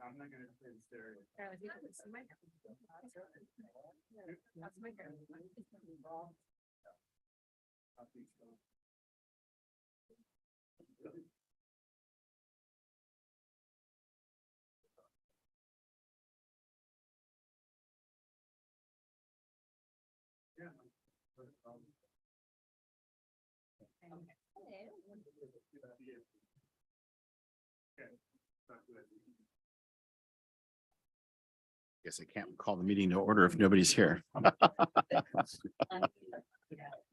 I'm not going to say stereo. That's my Guess I can't call the meeting to order if nobody's here.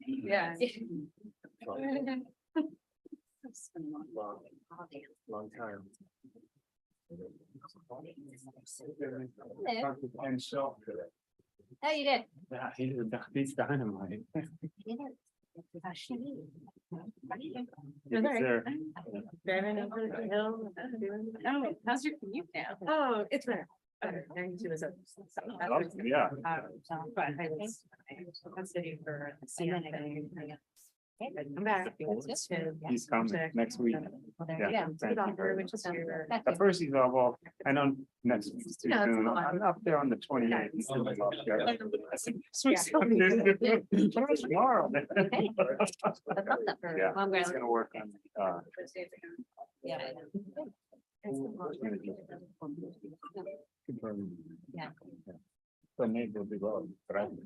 Yeah. Long time. And so. Oh, you did. Yeah, he's dynamite. You're there. Driving over the hill. Oh, how's your commute now? Oh, it's better. Yeah. But I was studying for CNA. I'm back. He's coming next week. Yeah. Which is your. At first he's all, well, I know next week's too No, it's soon. a lot. I'm up there on the 28th. He's doing it all together. I said, "Sweet, tomorrow." Yeah, Well, I'm he's glad. gonna work on, Yeah. Yeah. So maybe it'll be low, but I think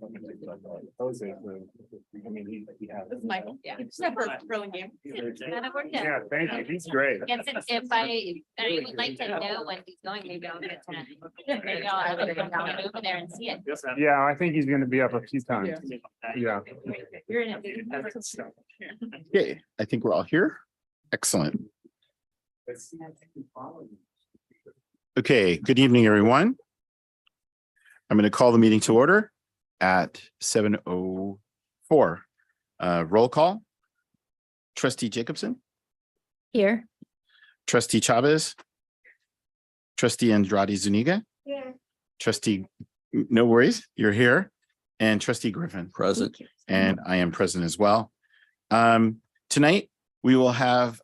Jose, I mean, he has. This is Michael, yeah. It's not for throwing game. Kind of worked out. Yeah, thank you. He's great. Guess if I would like to know when he's going, maybe I'll get to. Maybe I'll have to come down over there and see it. Yeah, I think he's gonna be up a few times. Yeah. You're in it. Okay, I think we're all here. Excellent. Okay, good evening, everyone. I'm going to call the meeting to order at 7:04. Roll call. Trustee Jacobson, Here. Trustee Chavez, Trustee Andrade Zuniga. Yeah. Trustee, no worries, you're here, and Trustee Griffin. Present. And I am present as well. Tonight, we will have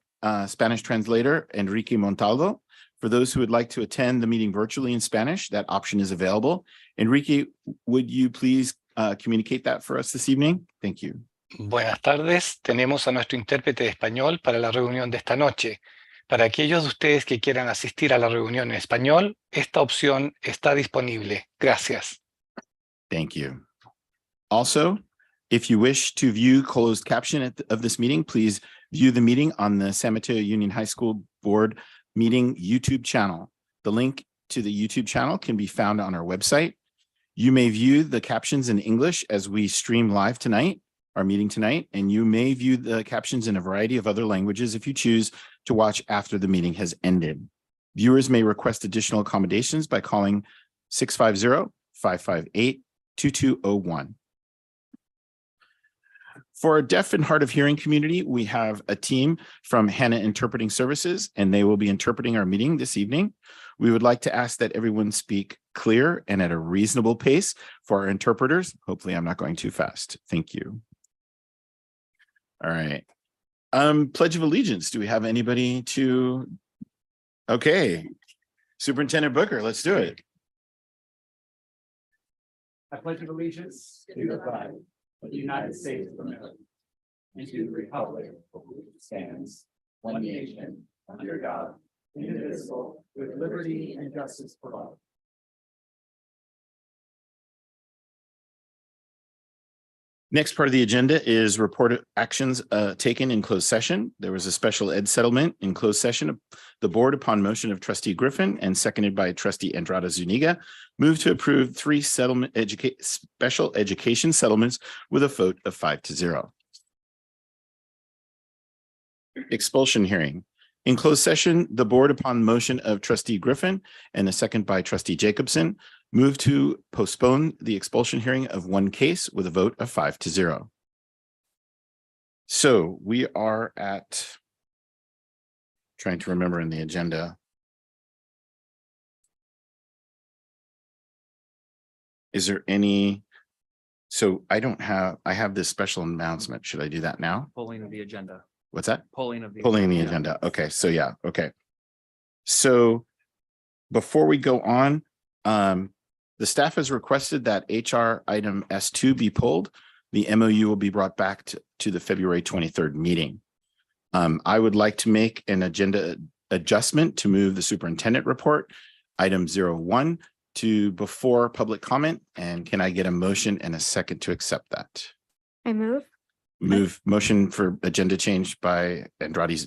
Spanish translator Enrique Montalvo. For those who would like to attend the meeting virtually in Spanish, that option is available. Enrique, would you please communicate that for us this evening? Thank you. Buenas tardes. Tenemos a nuestro intérprete de español para la reunión de esta noche. Para aquellos de ustedes que quieran asistir a la reunión en español, esta opción está disponible. Gracias. Thank you. Also, if you wish to view closed caption of this meeting, please view the meeting on the San Mateo Union High School Board Meeting YouTube channel. The link to the YouTube channel can be found on our website. You may view the captions in English as we stream live tonight, our meeting tonight, and you may view the captions in a variety of other languages if you choose to watch after the meeting has ended. Viewers may request additional accommodations by calling 650-558-2201. For our deaf and hard of hearing community, we have a team from Hannah Interpreting Services, and they will be interpreting our meeting this evening. We would like to ask that everyone speak clear and at a reasonable pace for our interpreters. Hopefully, I'm not going too fast. Thank you. All right. Pledge of Allegiance. Do we have anybody to? Okay. Superintendent Booker, let's do it. I pledge allegiance to the flag of the United States of America and to the republic for which it stands, one nation, under God, indivisible, with liberty and justice for all. Next part of the agenda is report actions taken in closed session. There was a special ed settlement in closed session. The board, upon motion of trustee Griffin and seconded by trustee Andrada Zuniga, moved to approve 3 special education settlements with a vote of 5-0. Expulsion hearing. In closed session, the board, upon motion of trustee Griffin and a second by trustee Jacobson, moved to postpone the expulsion hearing of 1 case with a vote of 5-0. So we are at, trying to remember in the agenda. Is there any, so I have this special announcement. Should I do that now? Polling of the agenda. What's that? Polling of the. Pulling the agenda. Okay, so yeah, okay. So before we go on, the staff has requested that HR item S2 be pulled. The MOU will be brought back to the February 23rd meeting. I would like to make an agenda adjustment to move the superintendent report, item 01, to before public comment. And can I get a motion and a second to accept that? I move. Motion for agenda change by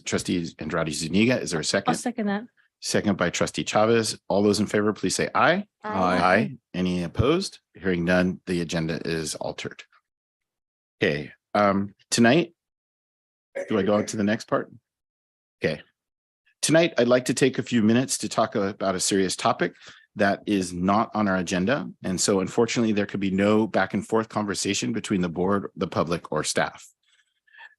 trustee Andrade Zuniga. Is there a second? I'll second that. Second by trustee Chavez. All those in favor, please say aye. Aye. Any opposed? Hearing none, the agenda is altered. Okay, tonight, do I go on to the next part? Okay. Tonight, I'd like to take a few minutes to talk about a serious topic that is not on our agenda. And so unfortunately, there could be no back and forth conversation between the board, the public, or staff.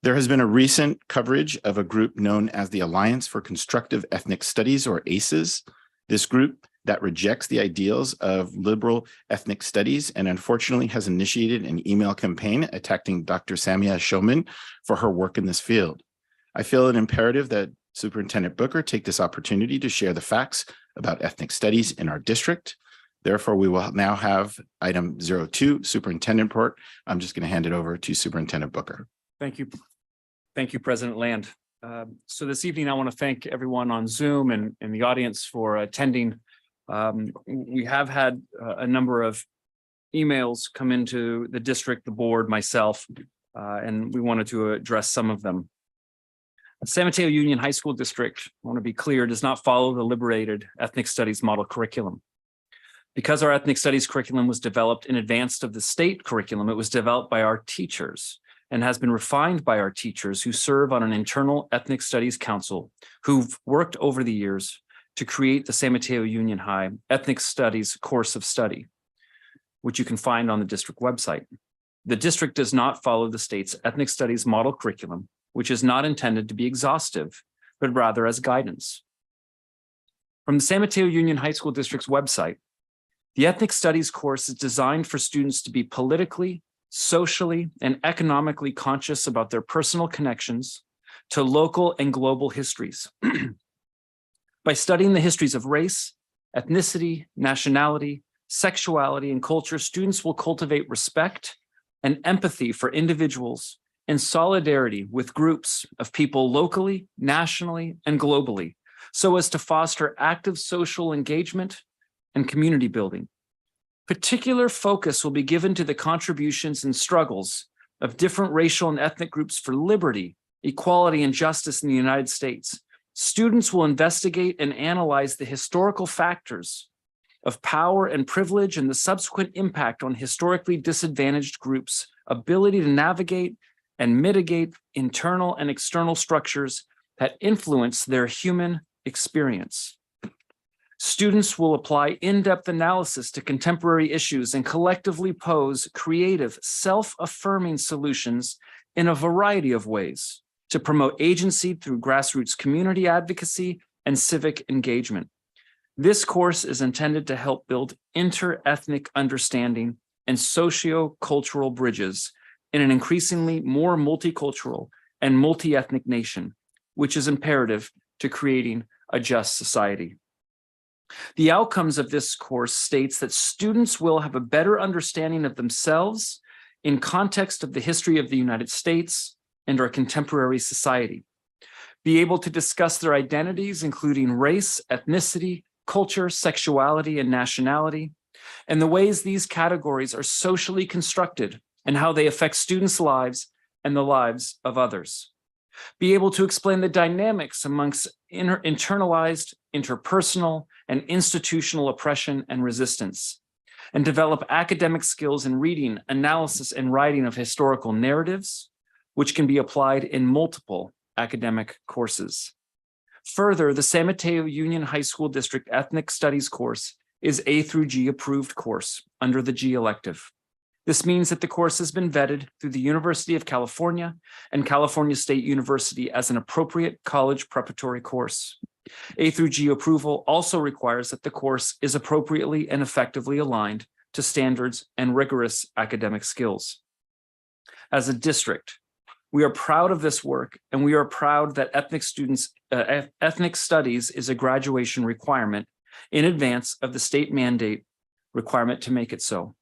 There has been a recent coverage of a group known as the Alliance for Constructive Ethnic Studies, or ACEs. This group that rejects the ideals of liberal ethnic studies and unfortunately has initiated an email campaign attacking Dr. Samia Shulman for her work in this field. I feel it imperative that Superintendent Booker take this opportunity to share the facts about ethnic studies in our district. Therefore, we will now have item 02, superintendent report. I'm just going to hand it over to Superintendent Booker. Thank you. Thank you, President Land. So this evening, I want to thank everyone on Zoom and the audience for attending. We have had a number of emails come into the district, the board, myself, and we wanted to address some of them. San Mateo Union High School District, I want to be clear, does not follow the liberated ethnic studies model curriculum. Because our ethnic studies curriculum was developed in advance of the state curriculum, it was developed by our teachers and has been refined by our teachers who serve on an internal ethnic studies council who've worked over the years to create the San Mateo Union High Ethnic Studies course of study, which you can find on the district website. The district does not follow the state's ethnic studies model curriculum, which is not intended to be exhaustive, but rather as guidance. From the San Mateo Union High School District's website, the Ethnic Studies course is designed for students to be politically, socially, and economically conscious about their personal connections to local and global histories. By studying the histories of race, ethnicity, nationality, sexuality, and culture, students will cultivate respect and empathy for individuals and solidarity with groups of people locally, nationally, and globally, so as to foster active social engagement and community building. Particular focus will be given to the contributions and struggles of different racial and ethnic groups for liberty, equality, and justice in the United States. Students will investigate and analyze the historical factors of power and privilege and the subsequent impact on historically disadvantaged groups' ability to navigate and mitigate internal and external structures that influence their human experience. Students will apply in-depth analysis to contemporary issues and collectively pose creative, self-affirming solutions in a variety of ways to promote agency through grassroots community advocacy and civic engagement. This course is intended to help build inter-ethnic understanding and socio-cultural bridges in an increasingly more multicultural and multi-ethnic nation, which is imperative to creating a just society. The outcomes of this course states that students will have a better understanding of themselves in context of the history of the United States and our contemporary society, be able to discuss their identities, including race, ethnicity, culture, sexuality, and nationality, and the ways these categories are socially constructed and how they affect students' lives and the lives of others. Be able to explain the dynamics amongst internalized, interpersonal, and institutional oppression and resistance, and develop academic skills in reading, analysis, and writing of historical narratives, which can be applied in multiple academic courses. Further, the San Mateo Union High School District Ethnic Studies course is A through G approved course under the G elective. This means that the course has been vetted through the University of California and California State University as an appropriate college preparatory course. A through G approval also requires that the course is appropriately and effectively aligned to standards and rigorous academic skills. As a district, we are proud of this work, and we are proud that ethnic studies is a graduation requirement in advance of the state mandate requirement to make it so.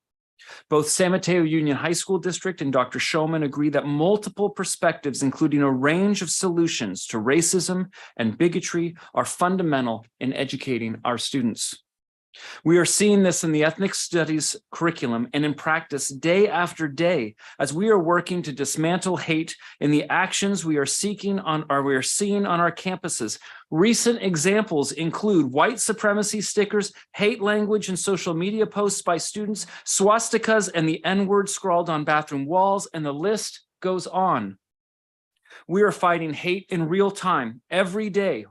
Both San Mateo Union High School District and Dr. Shulman agree that multiple perspectives, including a range of solutions to racism and bigotry, are fundamental in educating our students. We are seeing this in the ethnic studies curriculum and in practice day after day as we are working to dismantle hate in the actions we are seeing on our campuses. Recent examples include white supremacy stickers, hate language and social media posts by students, swastikas and the N-word scrawled on bathroom walls, and the list goes on. We are fighting hate in real time every day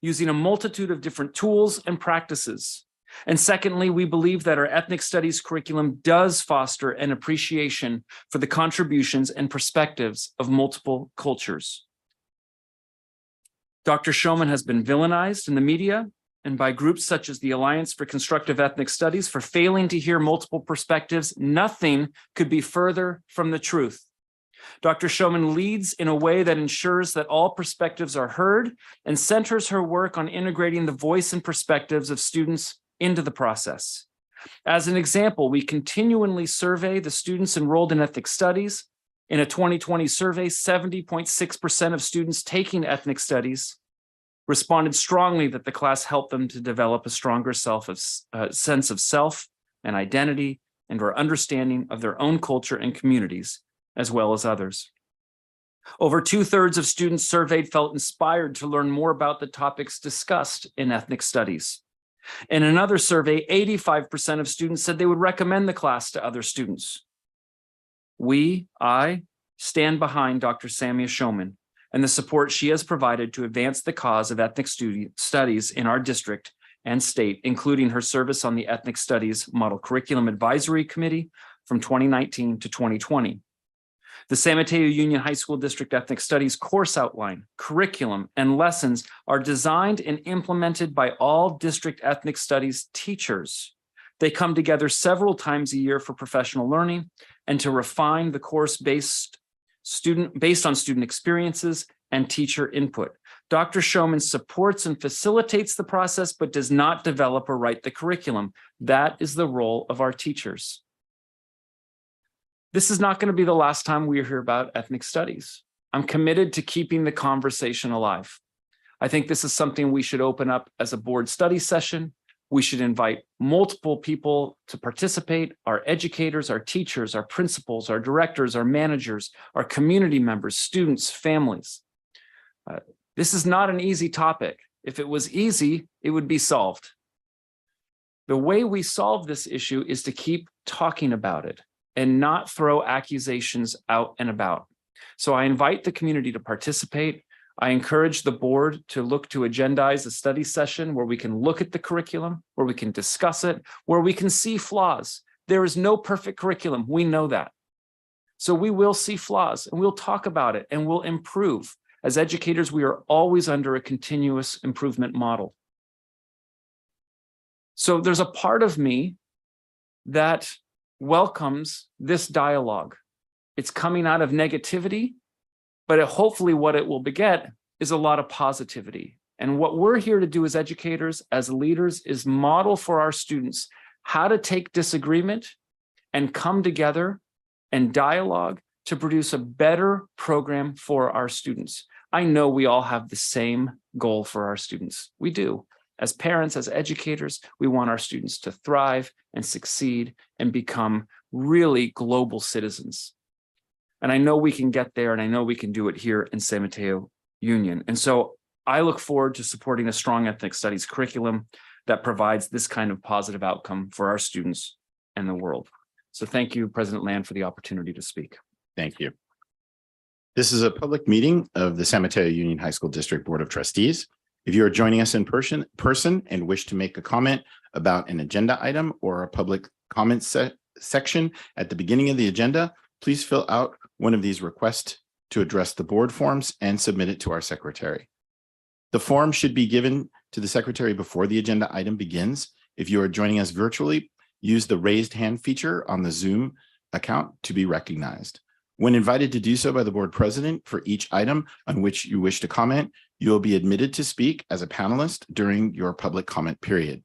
using a multitude of different tools and practices. And secondly, we believe that our ethnic studies curriculum does foster an appreciation for the contributions and perspectives of multiple cultures. Dr. Shulman has been villainized in the media and by groups such as the Alliance for Constructive Ethnic Studies for failing to hear multiple perspectives. Nothing could be further from the truth. Dr. Shulman leads in a way that ensures that all perspectives are heard and centers her work on integrating the voice and perspectives of students into the process. As an example, we continually survey the students enrolled in ethnic studies. In a 2020 survey, 70.6% of students taking ethnic studies responded strongly that the class helped them to develop a stronger sense of self and identity and or understanding of their own culture and communities, as well as others. Over 2/3 of students surveyed felt inspired to learn more about the topics discussed in ethnic studies. In another survey, 85% of students said they would recommend the class to other students. I stand behind Dr. Samia Shulman and the support she has provided to advance the cause of ethnic studies in our district and state, including her service on the Ethnic Studies Model Curriculum Advisory Committee from 2019 to 2020. The San Mateo Union High School District Ethnic Studies course outline, curriculum, and lessons are designed and implemented by all district ethnic studies teachers. They come together several times a year for professional learning and to refine the course based on student experiences and teacher input. Dr. Shulman supports and facilitates the process, but does not develop or write the curriculum. That is the role of our teachers. This is not going to be the last time we hear about ethnic studies. I'm committed to keeping the conversation alive. I think this is something we should open up as a board study session. We should invite multiple people to participate, our educators, our teachers, our principals, our directors, our managers, our community members, students, families. This is not an easy topic. If it was easy, it would be solved. The way we solve this issue is to keep talking about it and not throw accusations out and about. So I invite the community to participate. I encourage the board to look to agendize a study session where we can look at the curriculum, where we can discuss it, where we can see flaws. There is no perfect curriculum. We know that. So we will see flaws and we'll talk about it and we'll improve. As educators, we are always under a continuous improvement model. So there's a part of me that welcomes this dialogue. It's coming out of negativity, but hopefully what it will beget is a lot of positivity. And what we're here to do as educators, as leaders, is model for our students how to take disagreement and come together and dialogue to produce a better program for our students. I know we all have the same goal for our students. We do. As parents, as educators, we want our students to thrive and succeed and become really global citizens. And I know we can get there, and I know we can do it here in San Mateo Union. And so I look forward to supporting a strong ethnic studies curriculum that provides this kind of positive outcome for our students and the world. So thank you, President Land, for the opportunity to speak. Thank you. This is a public meeting of the San Mateo Union High School District Board of Trustees. If you are joining us in person and wish to make a comment about an agenda item or a public comment section at the beginning of the agenda, please fill out one of these requests to address the board forms and submit it to our secretary. The form should be given to the secretary before the agenda item begins. If you are joining us virtually, use the raised hand feature on the Zoom account to be recognized. When invited to do so by the board president for each item on which you wish to comment, you will be admitted to speak as a panelist during your public comment period.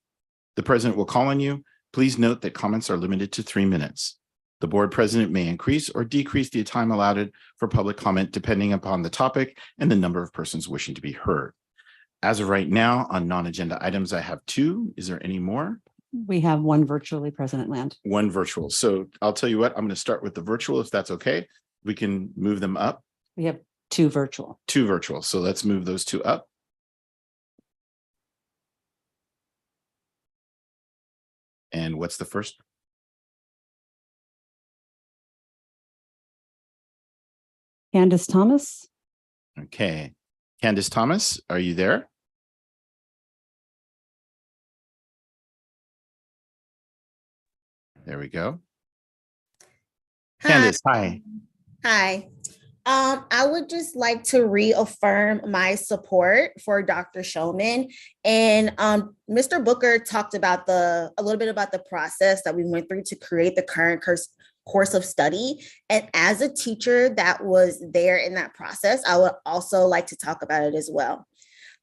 The president will call on you. Please note that comments are limited to 3 minutes. The board president may increase or decrease the time allotted for public comment depending upon the topic and the number of persons wishing to be heard. As of right now, on non-agenda items, I have 2. Is there any more? We have one virtually, President Land. One virtual. So I'll tell you what, I'm going to start with the virtual, if that's okay. We can move them up. We have 2 virtual. 2 virtual. So let's move those 2 up. And what's the first? Candace Thomas. Okay. Candace Thomas, are you there? There we go. Candace, hi. Hi. I would just like to reaffirm my support for Dr. Shulman. And Mr. Booker talked about a little bit about the process that we went through to create the current course of study. And as a teacher that was there in that process, I would also like to talk about it as well.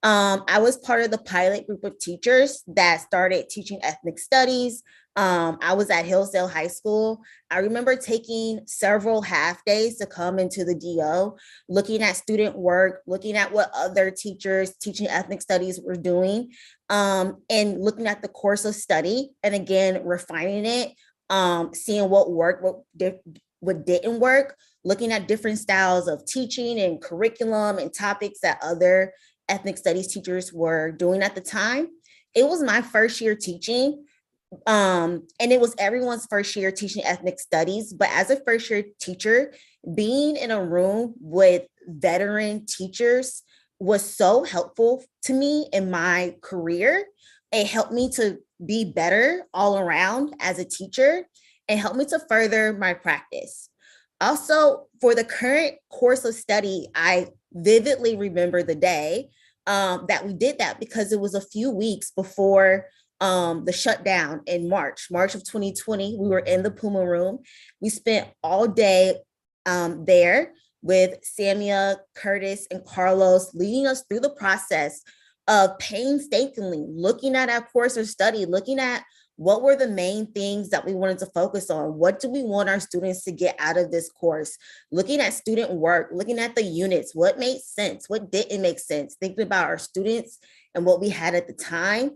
I was part of the pilot group of teachers that started teaching ethnic studies. I was at Hillsdale High School. I remember taking several half days to come into the DO, looking at student work, looking at what other teachers teaching ethnic studies were doing, and looking at the course of study, and again, refining it, seeing what worked, what didn't work, looking at different styles of teaching and curriculum and topics that other ethnic studies teachers were doing at the time. It was my first year teaching. And it was everyone's first year teaching ethnic studies. But as a first year teacher, being in a room with veteran teachers was so helpful to me in my career. It helped me to be better all around as a teacher and helped me to further my practice. Also, for the current course of study, I vividly remember the day that we did that because it was a few weeks before the shutdown in March of 2020. We were in the Puma room. We spent all day there with Samia, Curtis, and Carlos, leading us through the process of painstakingly looking at our course of study, looking at what were the main things that we wanted to focus on? What do we want our students to get out of this course? Looking at student work, looking at the units, what made sense, what didn't make sense, thinking about our students and what we had at the time.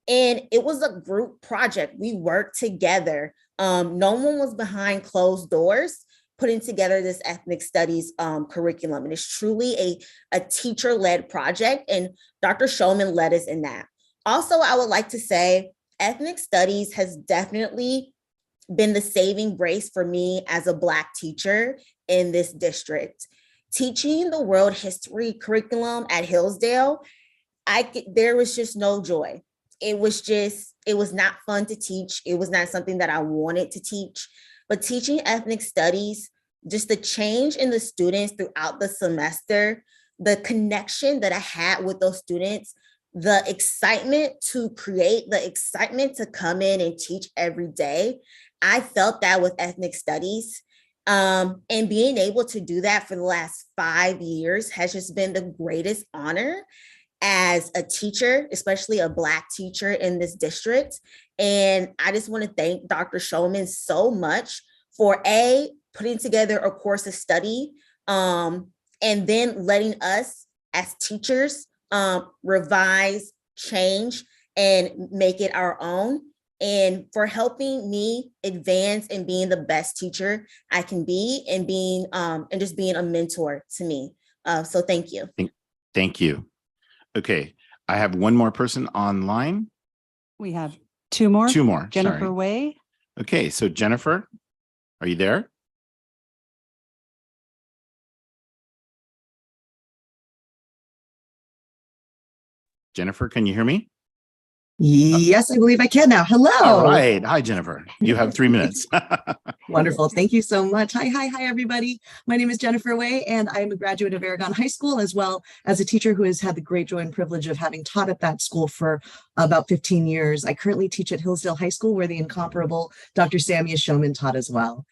And it was a group project. We worked together. No one was behind closed doors putting together this ethnic studies curriculum. And it's truly a teacher-led project, and Dr. Shulman led us in that. Also, I would like to say, ethnic studies has definitely been the saving grace for me as a Black teacher in this district. Teaching the world history curriculum at Hillsdale, there was just no joy. It was not fun to teach. It was not something that I wanted to teach. But teaching ethnic studies, just the change in the students throughout the semester, the connection that I had with those students, the excitement to create, the excitement to come in and teach every day. I felt that with ethnic studies. And being able to do that for the last 5 years has just been the greatest honor as a teacher, especially a Black teacher in this district. And I just want to thank Dr. Shulman so much for putting together a course of study, and then letting us as teachers revise, change, and make it our own. and for helping me advance and being the best teacher I can be, and being and just being a mentor to me. So thank you. Thank you. Okay, I have one more person online. We have two more. Two more. Jennifer sorry. Way. Okay, so Jennifer, are you there? Jennifer, can you hear me? Yes, I believe I can now. Hello. All right. Hi, Jennifer. You have 3 minutes. Wonderful. Thank you so much. Hi, everybody. My name is Jennifer Way, and I am a graduate of Aragon High School, as well as a teacher who has had the great joy and privilege of having taught at that school for about 15 years. I currently teach at Hillsdale High School, where the incomparable Dr. SMUHSD taught as well.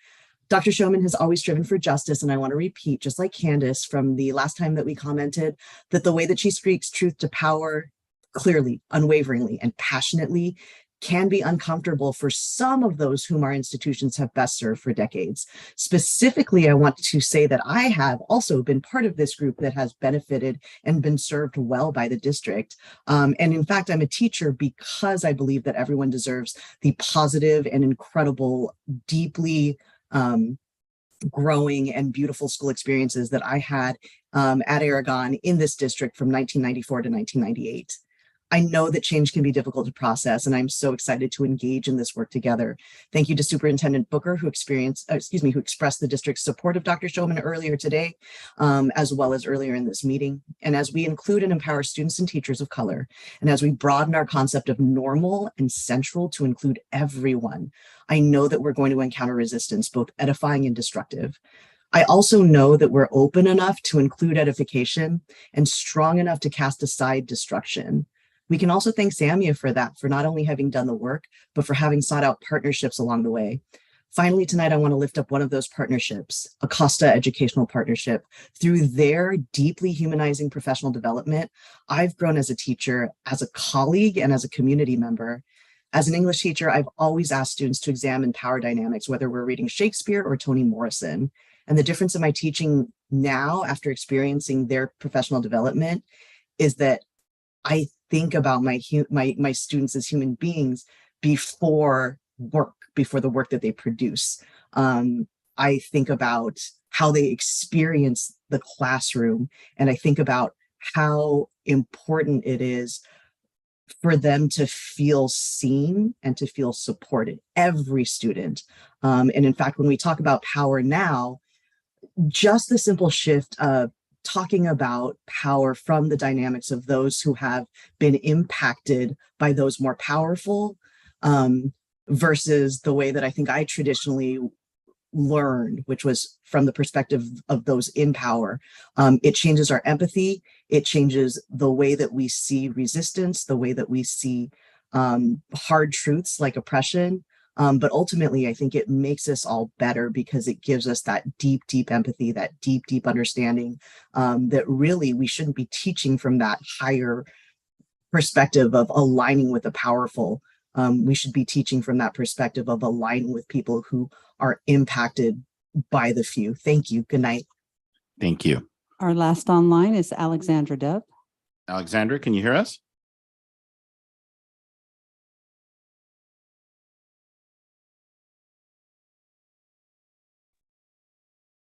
Dr. Schoeman has always striven for justice, and I want to repeat, just like Candace from the last time that we commented, that the way that she speaks truth to power clearly, unwaveringly, and passionately can be uncomfortable for some of those whom our institutions have best served for decades. Specifically, I want to say that I have also been part of this group that has benefited and been served well by the district. And in fact, I'm a teacher because I believe that everyone deserves the positive and incredible, deeply growing and beautiful school experiences that I had at Aragon in this district from 1994 to 1998. I know that change can be difficult to process, and I'm so excited to engage in this work together. Thank you to Superintendent Booker, who expressed the district's support of Dr. Schoeman earlier today, as well as earlier in this meeting. And as we include and empower students and teachers of color, and as we broaden our concept of normal and central to include everyone, I know that we're going to encounter resistance, both edifying and destructive. I also know that we're open enough to include edification and strong enough to cast aside destruction. We can also thank Samia for that, for not only having done the work, but for having sought out partnerships along the way. Finally, tonight, I want to lift up one of those partnerships, Acosta Educational Partnership. Through their deeply humanizing professional development, I've grown as a teacher, as a colleague, and as a community member. As an English teacher, I've always asked students to examine power dynamics, whether we're reading Shakespeare or Toni Morrison. And the difference in my teaching now, after experiencing their professional development, is that I think about my students as human beings before the work that they produce. I think about how they experience the classroom, and I think about how important it is for them to feel seen and to feel supported, every student. And in fact, when we talk about power now, just the simple shift of talking about power from the dynamics of those who have been impacted by those more powerful, versus the way that I think I traditionally learned, which was from the perspective of those in power. It changes our empathy. It changes the way that we see resistance, the way that we see hard truths like oppression. But ultimately, I think it makes us all better because it gives us that deep, deep empathy, that deep, deep understanding that really we shouldn't be teaching from that higher perspective of aligning with the powerful. We should be teaching from that perspective of aligning with people who are impacted by the few. Thank you. Good night. Thank you. Our last online is Alexandra Dove. Alexandra, can you hear us?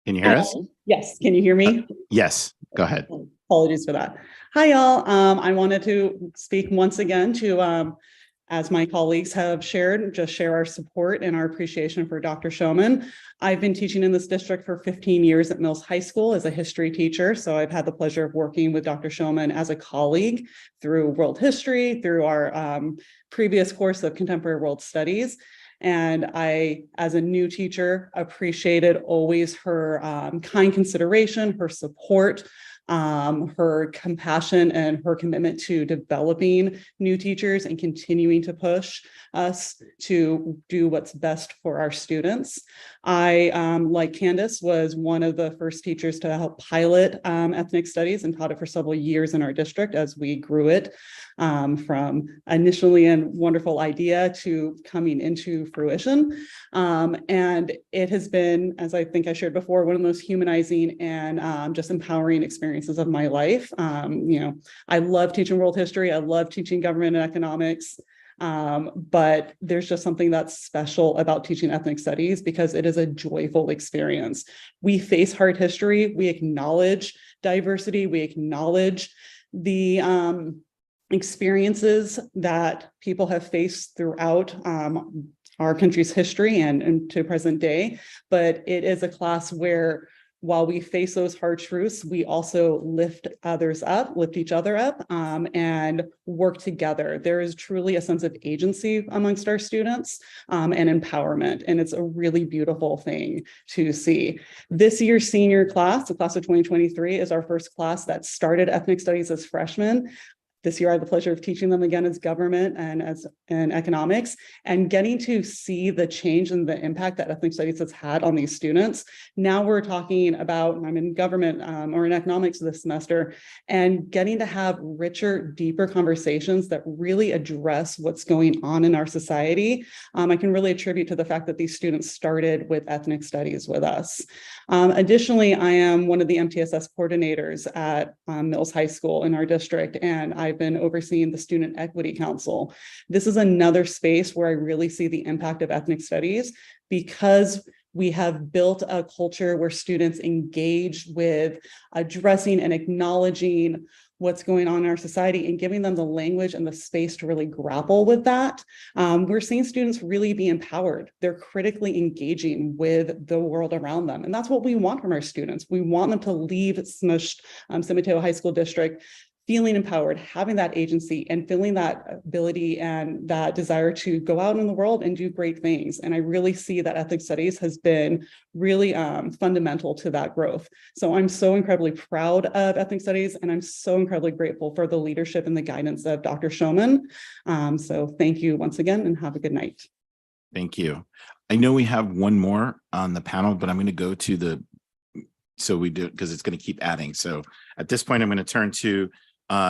Can you hear us? Yes. Can you hear me? Yes, go ahead. Apologies for that. Hi, y'all. I wanted to speak once again to, as my colleagues have shared, just share our support and our appreciation for Dr. Schoeman. I've been teaching in this district for 15 years at Mills High School as a history teacher. So I've had the pleasure of working with Dr. Schoeman as a colleague through world history, through our previous course of contemporary world studies. And I, as a new teacher, appreciated always her kind consideration, her support, her compassion, and her commitment to developing new teachers and continuing to push us to do what's best for our students. I, like Candace, was one of the first teachers to help pilot ethnic studies and taught it for several years in our district as we grew it from initially a wonderful idea to coming into fruition. And it has been, as I think I shared before, one of the most humanizing and just empowering experiences of my life. You know, I love teaching world history. I love teaching government and economics. But there's just something that's special about teaching ethnic studies because it is a joyful experience. We face hard history, we acknowledge diversity, we acknowledge the experiences that people have faced throughout our country's history and to present day. But it is a class where while we face those hard truths, we also lift others up, lift each other up, and work together. There is truly a sense of agency amongst our students and empowerment. And it's a really beautiful thing to see. This year's senior class, the class of 2023, is our first class that started ethnic studies as freshmen. This year, I have the pleasure of teaching them again as government and economics, and getting to see the change and the impact that ethnic studies has had on these students. Now we're talking about, I'm in government or in economics this semester, and getting to have richer, deeper conversations that really address what's going on in our society. I can really attribute to the fact that these students started with ethnic studies with us. Additionally, I am one of the MTSS coordinators at Mills High School in our district, and I've been overseeing the Student Equity Council. This is another space where I really see the impact of ethnic studies because we have built a culture where students engage with addressing and acknowledging what's going on in our society and giving them the language and the space to really grapple with that. We're seeing students really be empowered. They're critically engaging with the world around them. And that's what we want from our students. We want them to leave SMUHSD, San Mateo High School District, feeling empowered, having that agency and feeling that ability and that desire to go out in the world and do great things. And I really see that ethnic studies has been really fundamental to that growth. So I'm so incredibly proud of ethnic studies, and I'm so incredibly grateful for the leadership and the guidance of Dr. Showman. So thank you once again and have a good night. Thank you. I know we have one more on the panel, but I'm going to go to so we do, because it's going to keep adding. So at this point, I'm going to turn to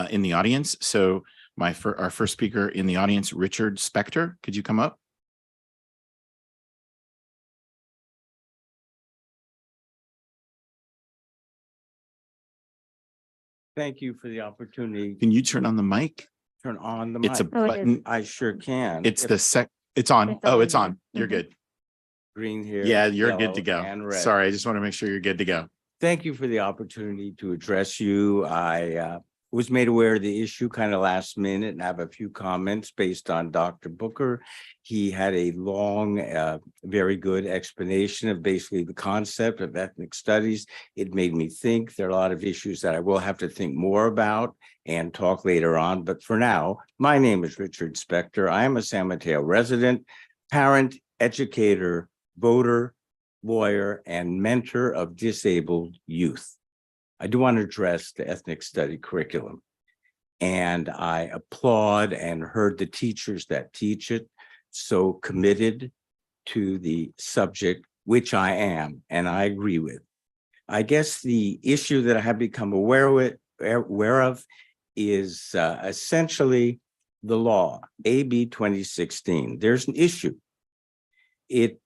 in the audience. So our first speaker in the audience, Richard Spector, could you come up? Thank you for the opportunity. Can you turn on the mic? Turn on the mic. It's a button. I sure can. It's If it's on. Oh, it's on. You're good. green here. Yeah, you're good yellow, to go. and red. Sorry, I just want to make sure you're good to go. Thank you for the opportunity to address you. I was made aware of the issue kind of last minute and have a few comments based on Dr. Booker. He had a long, very good explanation of basically the concept of ethnic studies. It made me think. There are a lot of issues that I will have to think more about and talk later on. But for now, my name is Richard Spector. I am a San Mateo resident, parent, educator, voter, lawyer, and mentor of disabled youth. I do want to address the ethnic study curriculum. And I applaud and heard the teachers that teach it so committed to the subject, which I am, and I agree with. I guess the issue that I have become aware of is essentially the law, AB 2016. There's an issue. It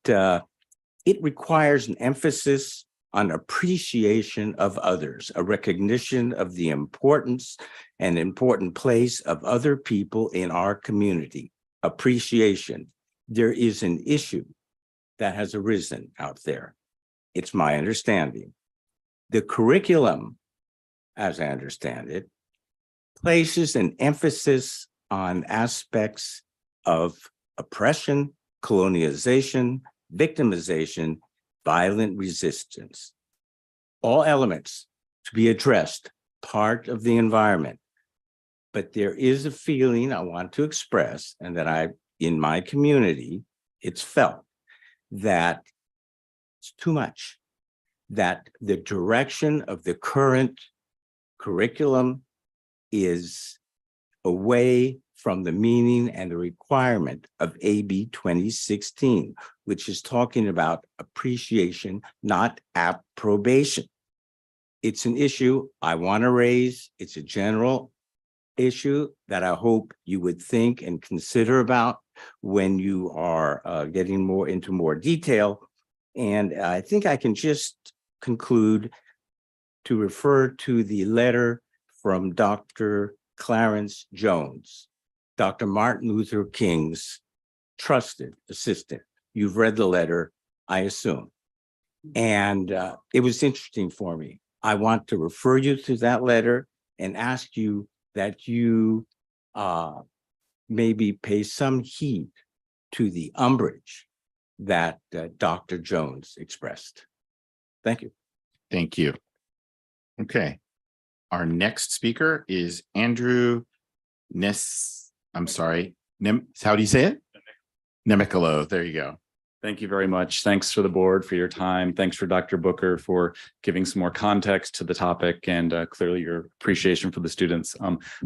requires an emphasis on appreciation of others, a recognition of the importance and important place of other people in our community. Appreciation. There is an issue that has arisen out there. It's my understanding. The curriculum, as I understand it, places an emphasis on aspects of oppression, colonialization, victimization, violent resistance, all elements to be addressed, part of the environment. But there is a feeling I want to express, and that in my community, it's felt that it's too much, that the direction of the current curriculum is away from the meaning and the requirement of AB 2016, which is talking about appreciation, not approbation. It's an issue I want to raise. It's a general issue that I hope you would think and consider about when you are getting more into more detail. And I think I can just conclude to refer to the letter from Dr. Clarence Jones. Dr. Martin Luther King's trusted assistant. You've read the letter, I assume. And it was interesting for me. I want to refer you to that letter and ask you that you maybe pay some heed to the umbrage that Dr. Jones expressed. Thank you. Thank you. Okay. Our next speaker is Andrew I'm sorry. How do you say it? Nemicolo. There you go. Thank you very much. Thanks for the board for your time. Thanks for Dr. Booker for giving some more context to the topic and clearly your appreciation for the students.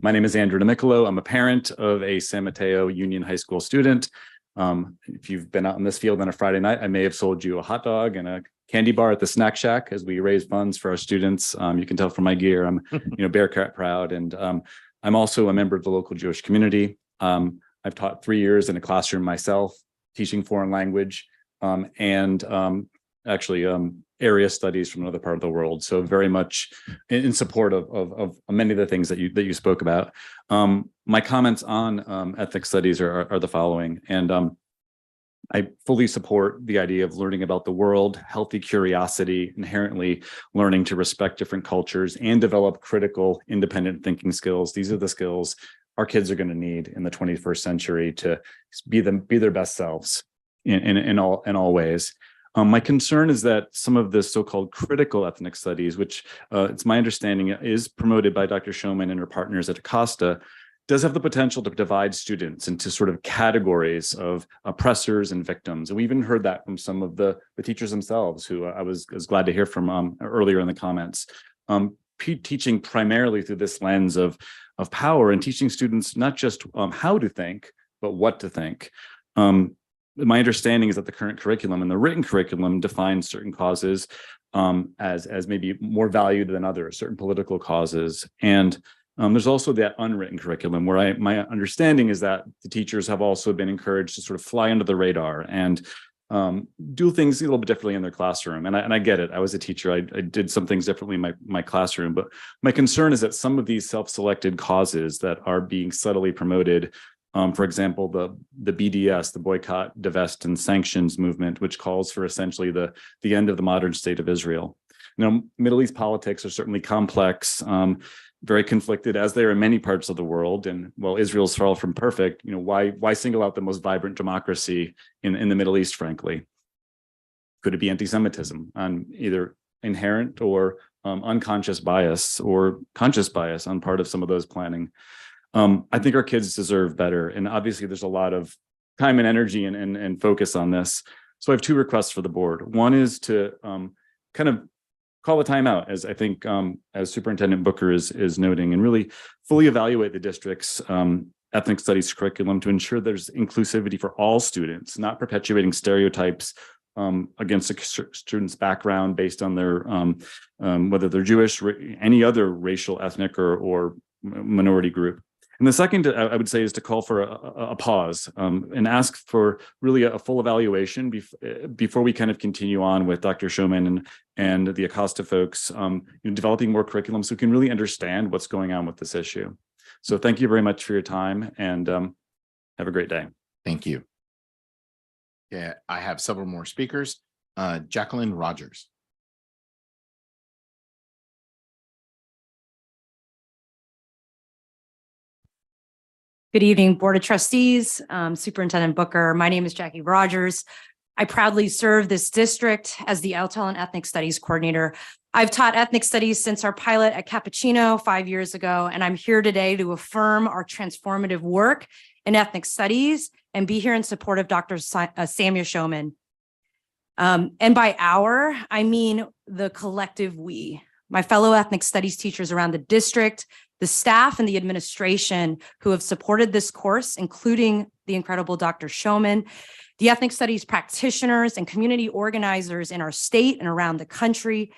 My name is Andrew Nemicolo. I'm a parent of a San Mateo Union High School student. If you've been out in this field on a Friday night, I may have sold you a hot dog and a candy bar at the snack shack as we raise funds for our students. You can tell from my gear, I'm Bearcat proud. And I'm also a member of the local Jewish community. I've taught 3 years in a classroom myself, teaching foreign language and actually area studies from another part of the world. So very much in support of many of the things that you spoke about. My comments on ethnic studies are the following. And I fully support the idea of learning about the world, healthy curiosity, inherently learning to respect different cultures and develop critical, independent thinking skills. These are the skills our kids are going to need in the 21st century to be their best selves in all ways. My concern is that some of the so-called critical ethnic studies, which it's my understanding is promoted by Dr. Showman and her partners at Acosta, does have the potential to divide students into sort of categories of oppressors and victims. And we even heard that from some of the teachers themselves, who I was glad to hear from earlier in the comments. Teaching primarily through this lens of power and teaching students not just how to think, but what to think. My understanding is that the current curriculum and the written curriculum defines certain causes as maybe more valued than others, certain political causes. And there's also that unwritten curriculum where my understanding is that the teachers have also been encouraged to sort of fly under the radar and do things a little bit differently in their classroom. And I get it. I was a teacher. I did some things differently in my classroom. But my concern is that some of these self-selected causes that are being subtly promoted, for example, the BDS, the Boycott, Divest, and Sanctions movement, which calls for essentially the end of the modern state of Israel. Middle East politics are certainly complex, very conflicted, as they are in many parts of the world. And while Israel's far from perfect, why single out the most vibrant democracy in the Middle East, frankly? Could it be anti-Semitism on either inherent or unconscious bias or conscious bias on part of some of those planning? I think our kids deserve better. And obviously there's a lot of time and energy and focus on this. So I have 2 requests for the board. One is to kind of call a timeout, as I think, as Superintendent Booker is noting, and really fully evaluate the district's ethnic studies curriculum to ensure there's inclusivity for all students, not perpetuating stereotypes against a student's background based on their whether they're Jewish, any other racial, ethnic, or minority group. And the second, I would say, is to call for a pause and ask for really a full evaluation before we kind of continue on with Dr. Showman and the Acosta folks, developing more curriculum so we can really understand what's going on with this issue. So thank you very much for your time, and have a great day. Thank you. Yeah, I have several more speakers. Jacqueline Rogers. Good evening, Board of Trustees, Superintendent Booker. My name is Jackie Rogers. I proudly serve this district as the LTEL and Ethnic Studies Coordinator. I've taught ethnic studies since our pilot at Cappuccino 5 years ago, and I'm here today to affirm our transformative work in ethnic studies and be here in support of Dr. Samuel Showman. And by our, I mean the collective we, my fellow ethnic studies teachers around the district, the staff and the administration who have supported this course, including the incredible Dr. Showman, the ethnic studies practitioners and community organizers in our state and around the country,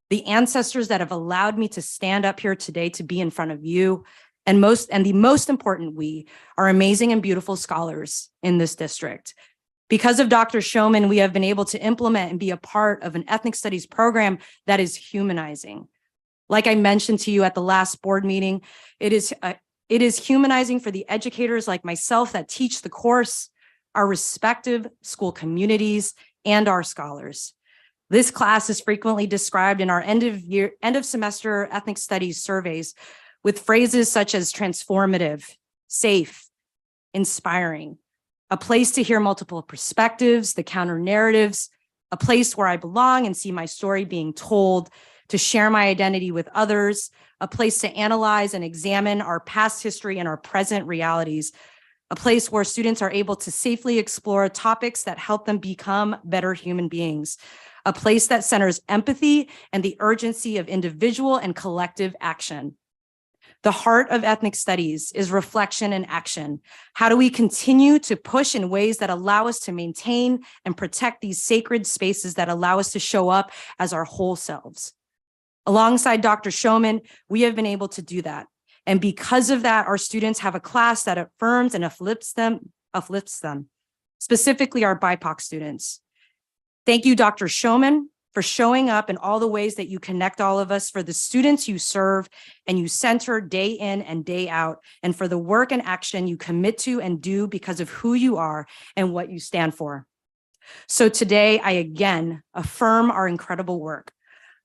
the ancestors that have allowed me to stand up here today to be in front of you, and the most important we are amazing and beautiful scholars in this district. Because of Dr. Showman, we have been able to implement and be a part of an ethnic studies program that is humanizing. Like I mentioned to you at the last board meeting, it is It is humanizing for the educators like myself that teach the course, our respective school communities, and our scholars. This class is frequently described in our end of semester ethnic studies surveys with phrases such as transformative, safe, inspiring, a place to hear multiple perspectives, the counter narratives, a place where I belong and see my story being told, to share my identity with others, a place to analyze and examine our past history and our present realities, a place where students are able to safely explore topics that help them become better human beings, a place that centers empathy and the urgency of individual and collective action. The heart of ethnic studies is reflection and action. How do we continue to push in ways that allow us to maintain and protect these sacred spaces that allow us to show up as our whole selves? Alongside Dr. Showman, we have been able to do that. And because of that, our students have a class that affirms and uplifts them, specifically our BIPOC students. Thank you, Dr. Showman, for showing up in all the ways that you connect all of us, for the students you serve and you center day in and day out, and for the work and action you commit to and do because of who you are and what you stand for. So today, I again affirm our incredible work.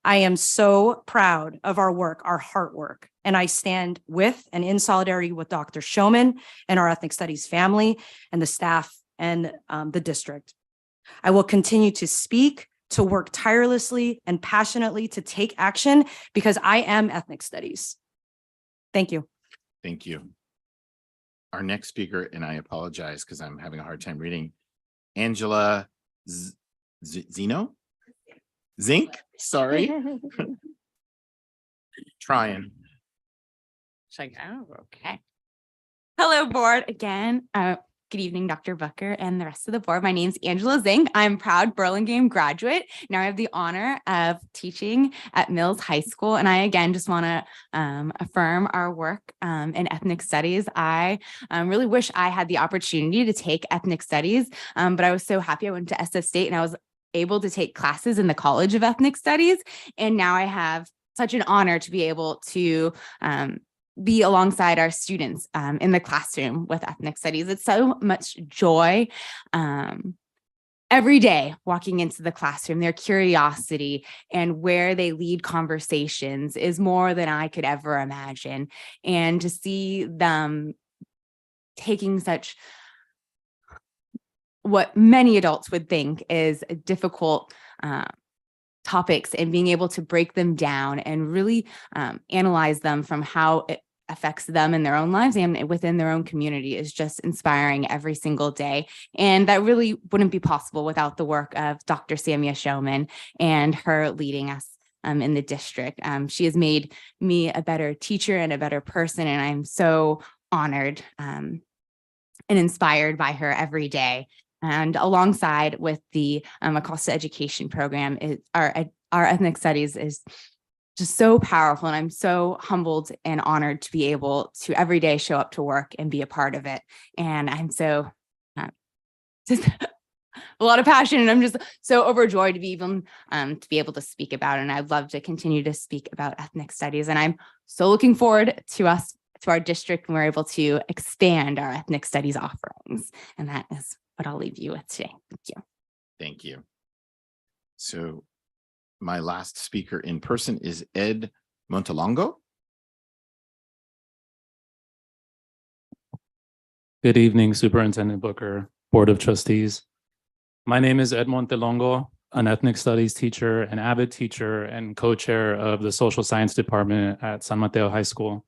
I am so proud of our work, our heart work, and I stand with and in solidarity with Dr. Showman and our ethnic studies family and the staff and the district. I will continue to speak, to work tirelessly and passionately to take action because I am ethnic studies. Thank you. Thank you. Our next speaker, and I apologize because I'm having a hard time reading, Angela Zeno? Zink? Sorry. Trying. She's like, oh, okay. Hello, board again. Good evening, Dr. Booker and the rest of the board. My name is Angela Zink. I'm a proud Burlingame graduate. Now I have the honor of teaching at Mills High School. And I, again, just want to affirm our work in ethnic studies. I really wish I had the opportunity to take ethnic studies, but I was so happy I went to SF State and I was able to take classes in the College of Ethnic Studies. And now I have such an honor to be able to be alongside our students in the classroom with ethnic studies. It's so much joy every day walking into the classroom. Their curiosity and where they lead conversations is more than I could ever imagine. And to see them taking such what many adults would think is difficult topics and being able to break them down and really analyze them from how it affects them in their own lives and within their own community is just inspiring every single day. And that really wouldn't be possible without the work of Dr. Samia Showman and her leading us in the district. She has made me a better teacher and a better person, and I'm so honored and inspired by her every day. And alongside with the Acosta Education Program, our ethnic studies is just so powerful. And I'm so humbled and honored to be able to every day show up to work and be a part of it. And I'm so just a lot of passion, and I'm just so overjoyed to be even to be able to speak about it. And I'd love to continue to speak about ethnic studies. And I'm so looking forward to our district when we're able to expand our ethnic studies offerings. And that is what I'll leave you with today. Thank you. Thank you. So my last speaker in person is Ed Montalongo. Good evening, Superintendent Booker, Board of Trustees. My name is Ed Montalongo, an ethnic studies teacher, an avid teacher, and co-chair of the social science department at San Mateo High School.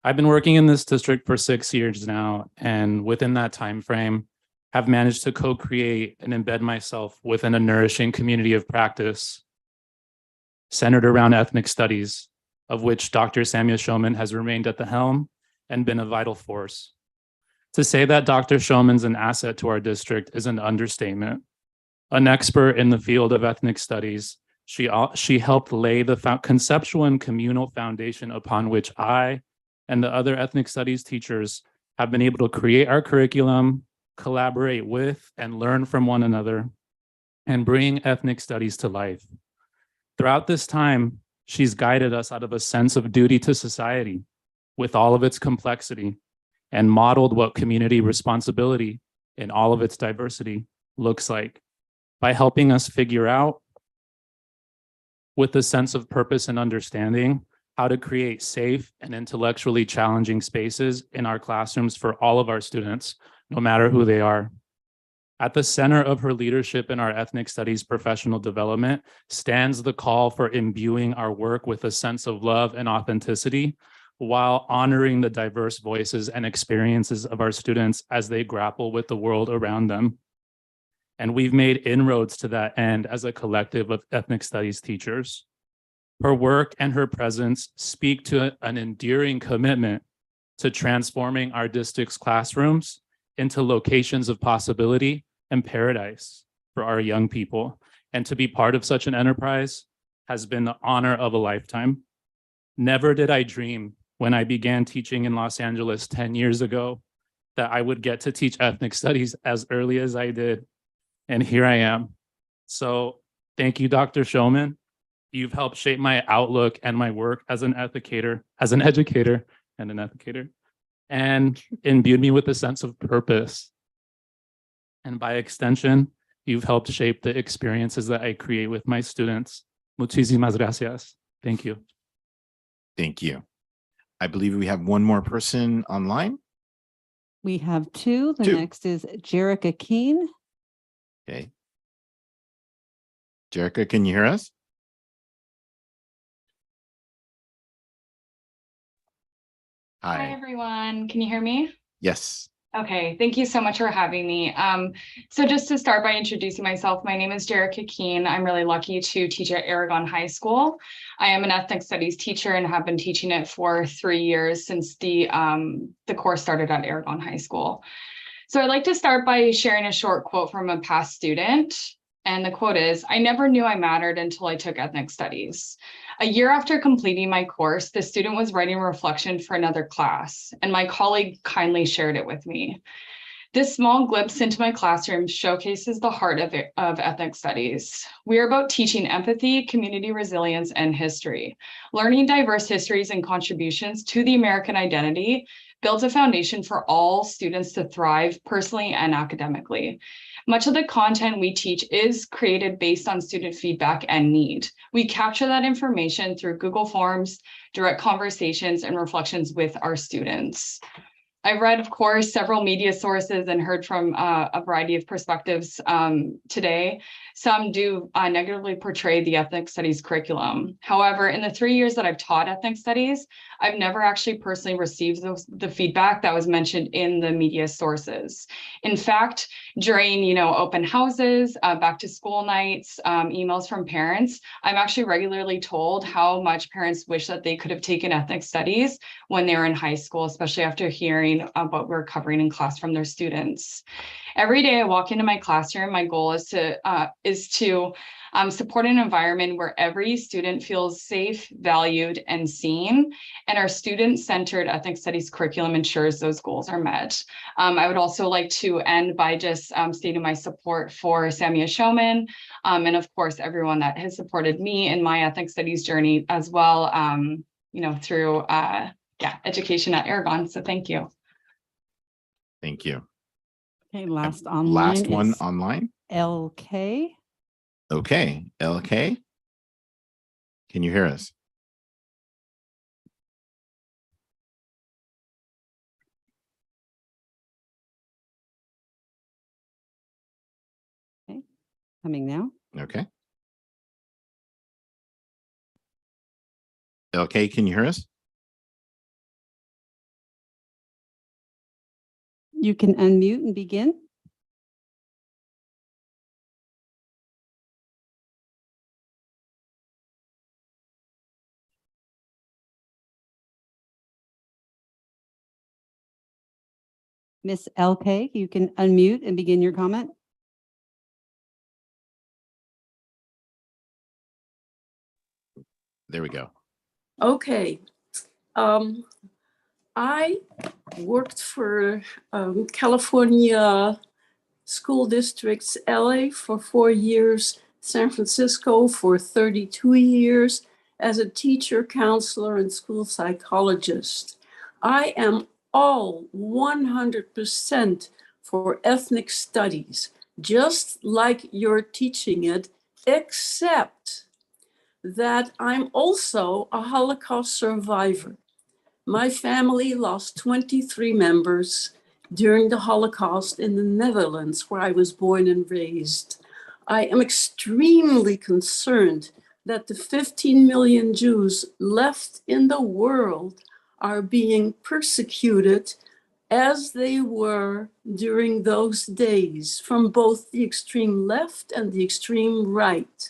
I've been working in this district for 6 years now, and within that time frame, have managed to co-create and embed myself within a nourishing community of practice centered around ethnic studies, of which Dr. Samia Showman has remained at the helm and been a vital force. To say that Dr. Showman's an asset to our district is an understatement. An expert in the field of ethnic studies, she helped lay the conceptual and communal foundation upon which I and the other ethnic studies teachers have been able to create our curriculum, collaborate with and learn from one another, and bring ethnic studies to life. Throughout this time, she's guided us out of a sense of duty to society, with all of its complexity and modeled what community responsibility in all of its diversity looks like by helping us figure out with a sense of purpose and understanding how to create safe and intellectually challenging spaces in our classrooms for all of our students, no matter who they are. At the center of her leadership in our ethnic studies professional development stands the call for imbuing our work with a sense of love and authenticity while honoring the diverse voices and experiences of our students as they grapple with the world around them. And we've made inroads to that end as a collective of ethnic studies teachers. Her work and her presence speak to an endearing commitment to transforming our district's classrooms into locations of possibility and paradise for our young people. And to be part of such an enterprise has been the honor of a lifetime. Never did I dream when I began teaching in Los Angeles 10 years ago that I would get to teach ethnic studies as early as I did. And here I am. So thank you, Dr. Showman. You've helped shape my outlook and my work as an educator, and imbued me with a sense of purpose. And by extension, you've helped shape the experiences that I create with my students. Muchísimas gracias. Thank you. Thank you. I believe we have one more person online. We have two. The Two. next is Jerica Keene. Okay. Jerica, can you hear us? Hi, everyone. Can you hear me? Yes. Okay, thank you so much for having me. So just to start by introducing myself, my name is Jerica Keene. I'm really lucky to teach at Aragon High School. I am an ethnic studies teacher and have been teaching it for 3 years since the course started at Aragon High School. So I'd like to start by sharing a short quote from a past student. And the quote is, "I never knew I mattered until I took ethnic studies. A year after completing my course, the student was writing a reflection for another class, and my colleague kindly shared it with me. This small glimpse into my classroom showcases the heart of ethnic studies. We are about teaching empathy, community resilience, and history. Learning diverse histories and contributions to the American identity builds a foundation for all students to thrive personally and academically. Much of the content we teach is created based on student feedback and need. We capture that information through Google Forms, direct conversations, and reflections with our students. I've read, of course, several media sources and heard from a variety of perspectives today. Some do negatively portray the ethnic studies curriculum. However, in the 3 years that I've taught ethnic studies, I've never actually personally received the feedback that was mentioned in the media sources. In fact, during open houses, back to school nights, emails from parents, I'm actually regularly told how much parents wish that they could have taken ethnic studies when they were in high school, especially after hearing what we're covering in class from their students. Every day I walk into my classroom, my goal is to support an environment where every student feels safe, valued, and seen, and our student-centered ethnic studies curriculum ensures those goals are met. I would also like to end by just stating my support for SMUHSD, and of course, everyone that has supported me in my ethnic studies journey as well, through education at Aragon. So thank you. Thank you. Okay, last online. Last one is online. LK. Okay, LK, can you hear us? Okay, coming now. Okay. LK, can you hear us? You can unmute and begin. Miss LK, you can unmute and begin your comment. There we go. Okay. I worked for California school districts, LA for 4 years, San Francisco for 32 years as a teacher, counselor, and school psychologist. I am all 100% for ethnic studies, just like you're teaching it, except that I'm also a Holocaust survivor. My family lost 23 members during the Holocaust in the Netherlands, where I was born and raised. I am extremely concerned that the 15 million Jews left in the world are being persecuted as they were during those days from both the extreme left and the extreme right.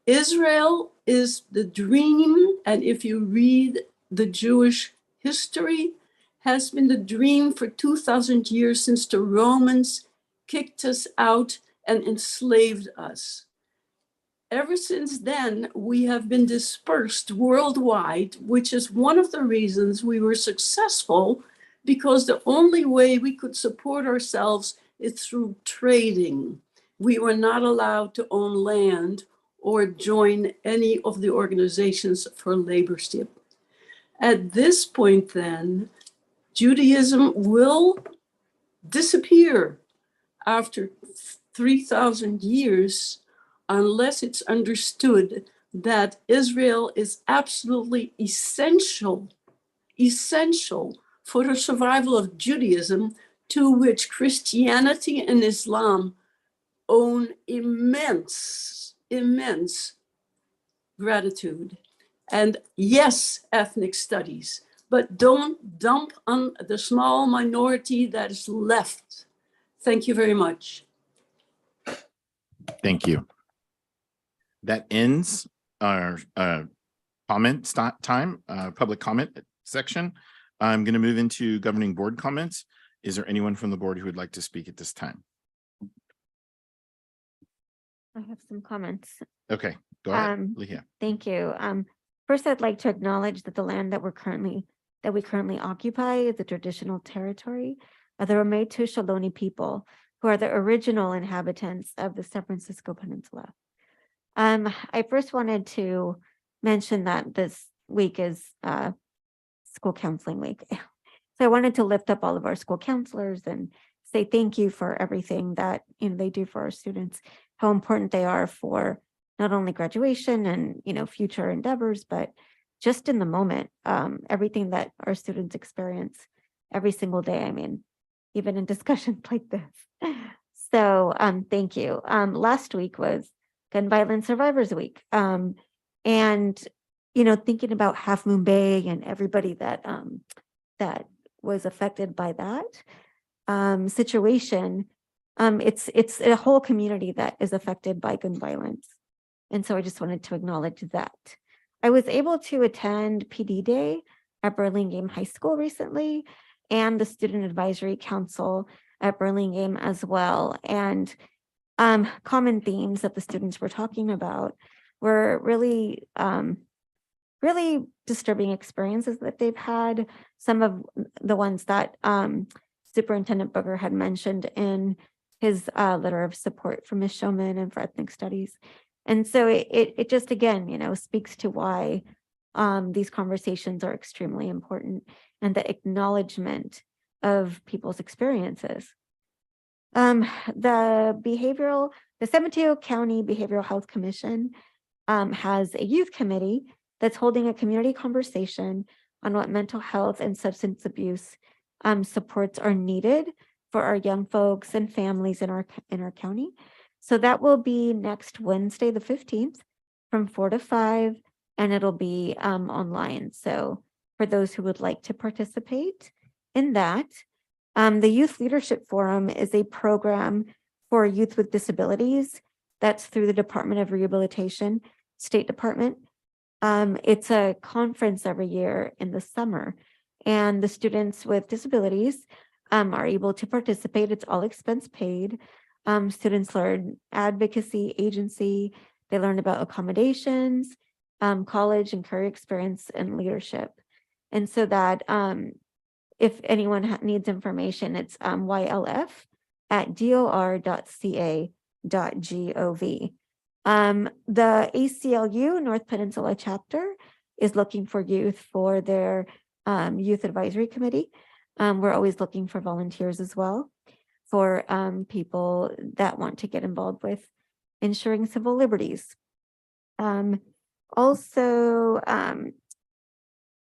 Israel is the dream, and if you read the Jewish history, has been the dream for 2,000 years since the Romans kicked us out and enslaved us. Ever since then, we have been dispersed worldwide, which is one of the reasons we were successful, because the only way we could support ourselves is through trading. We were not allowed to own land or join any of the organizations for laborship. At this point then, Judaism will disappear after 3,000 years unless it's understood that Israel is absolutely essential for the survival of Judaism, to which Christianity and Islam own immense gratitude. And yes, ethnic studies, but don't dump on the small minority that is left. Thank you very much. Thank you. That ends our comment time, public comment section. I'm going to move into governing board comments. Is there anyone from the board who would like to speak at this time? I have some comments. Okay, go ahead, Leah. Thank you. First, I'd like to acknowledge that the land that we currently occupy is a traditional territory of the Rametu Shaloni people, who are the original inhabitants of the San Francisco Peninsula. I first wanted to mention that this week is school counseling week. So I wanted to lift up all of our school counselors and say thank you for everything that they do for our students, how important they are for not only graduation and future endeavors, but just in the moment, everything that our students experience every single day. I mean, even in discussions like this. So thank you. Last week was Gun Violence Survivors Week. And thinking about Half Moon Bay and everybody that that was affected by that situation, it's a whole community that is affected by gun violence. And so I just wanted to acknowledge that. I was able to attend PD Day at Burlingame High School recently, and the Student Advisory Council at Burlingame as well. And common themes that the students were talking about were really disturbing experiences that they've had. Some of the ones that Superintendent Booker had mentioned in his letter of support for Ms. Showman and for ethnic studies. And so it just, again, speaks to why these conversations are extremely important, and the acknowledgement of people's experiences. The San Mateo County Behavioral Health Commission has a youth committee that's holding a community conversation on what mental health and substance abuse supports are needed for our young folks and families in our county. So that will be next Wednesday, the 15th, from 4 to 5, and it'll be online. So for those who would like to participate in that, the Youth Leadership Forum is a program for youth with disabilities that's through the Department of Rehabilitation, State Department. It's a conference every year in the summer, and the students with disabilities are able to participate. It's all expense paid. Students learn advocacy, agency, they learn about accommodations, college and career experience, and leadership. And so that if anyone needs information, it's ylf@dor.ca.gov. The ACLU North Peninsula chapter is looking for youth for their Youth Advisory Committee. We're always looking for volunteers as well for people that want to get involved with ensuring civil liberties. Also,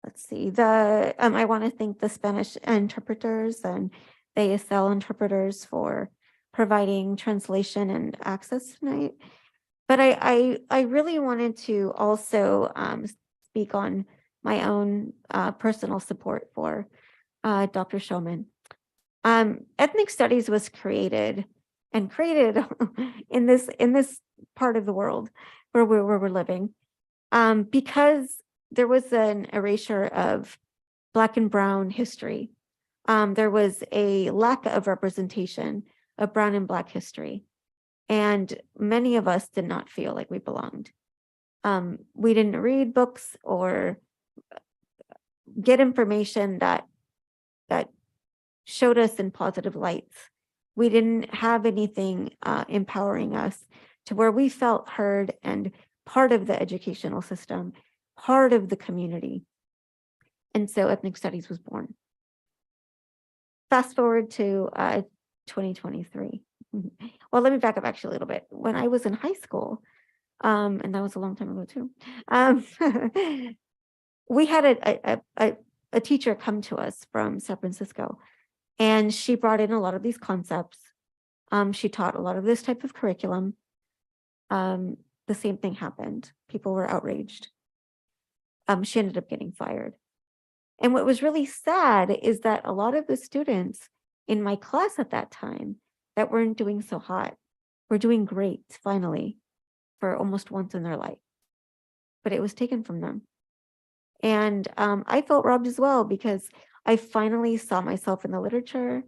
let's see, I want to thank the Spanish interpreters and the ASL interpreters for providing translation and access tonight. But I really wanted to also speak on my own personal support for Dr. Shulman. Ethnic studies was created in this part of the world where we're living because there was an erasure of Black and Brown history. There was a lack of representation of Brown and Black history. And many of us did not feel like we belonged. We didn't read books or get information that showed us in positive lights. We didn't have anything empowering us to where we felt heard and part of the educational system, part of the community. And so ethnic studies was born. Fast forward to 2023. Well, let me back up actually a little bit. When I was in high school, and that was a long time ago too, we had a teacher come to us from San Francisco, and she brought in a lot of these concepts. She taught a lot of this type of curriculum. The same thing happened. People were outraged. She ended up getting fired. And what was really sad is that a lot of the students in my class at that time that weren't doing so hot were doing great finally for almost once in their life. But it was taken from them. And I felt robbed as well because I finally saw myself in the literature.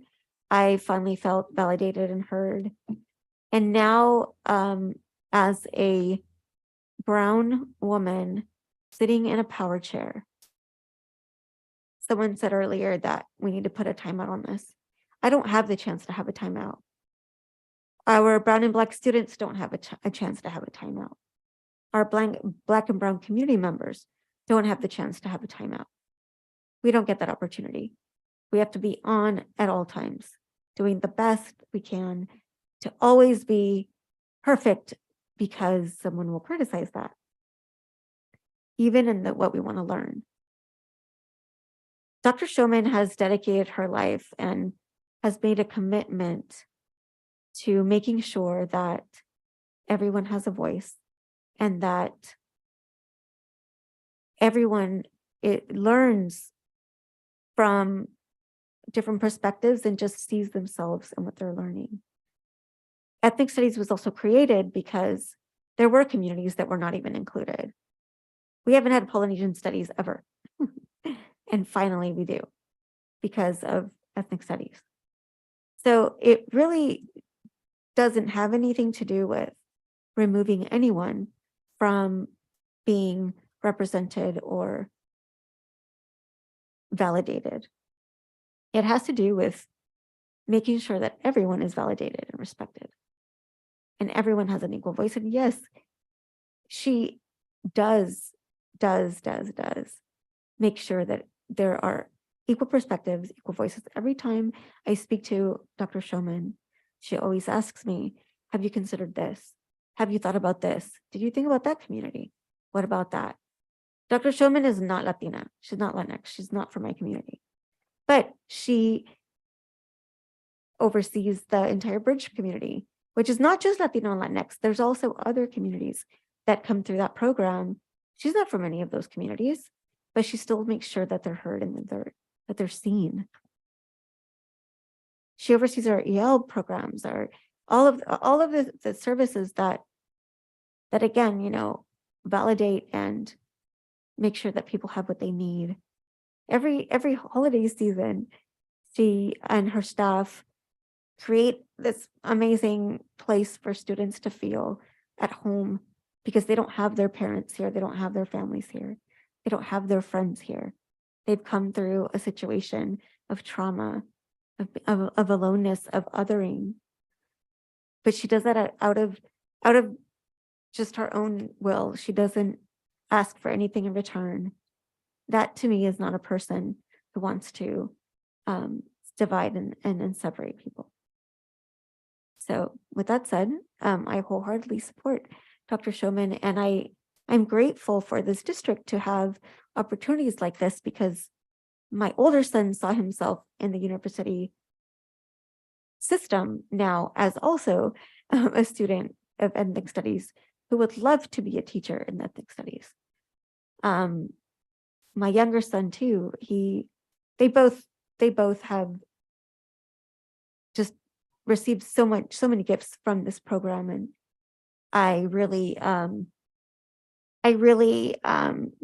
I finally felt validated and heard. And now as a brown woman sitting in a power chair, someone said earlier that we need to put a timeout on this. I don't have the chance to have a timeout. Our Brown and Black students don't have a chance to have a timeout. Our Black and Brown community members don't have the chance to have a timeout. We don't get that opportunity. We have to be on at all times, doing the best we can to always be perfect because someone will criticize that, even in what we want to learn. Dr. Shulman has dedicated her life and has made a commitment to making sure that everyone has a voice and that everyone learns from different perspectives and just sees themselves in what they're learning. Ethnic studies was also created because there were communities that were not even included. We haven't had Polynesian studies ever. And finally we do because of ethnic studies. So it really doesn't have anything to do with removing anyone from being represented or validated. It has to do with making sure that everyone is validated and respected and everyone has an equal voice. And yes, she does make sure that there are equal perspectives, equal voices. Every time I speak to Dr. Shulman, she always asks me, have you considered this? Have you thought about this? Did you think about that community? What about that? Dr. Shulman is not Latina. She's not Latinx. She's not from my community. But she oversees the entire bridge community, which is not just Latino and Latinx. There's also other communities that come through that program. She's not from any of those communities, but she still makes sure that they're heard and that they're seen. She oversees our EL programs, all of the services that again, validate and make sure that people have what they need. Every holiday season, she and her staff create this amazing place for students to feel at home because they don't have their parents here, they don't have their families here, they don't have their friends here. They've come through a situation of trauma, of aloneness, of othering. But she does that out of just her own will. She doesn't ask for anything in return. That to me is not a person who wants to divide and separate people. So with that said, I wholeheartedly support Dr. Showman, and I'm grateful for this district to have opportunities like this, because my older son saw himself in the university system now as also a student of ethnic studies who would love to be a teacher in ethnic studies. My younger son too, they both have just received so many gifts from this program, and I really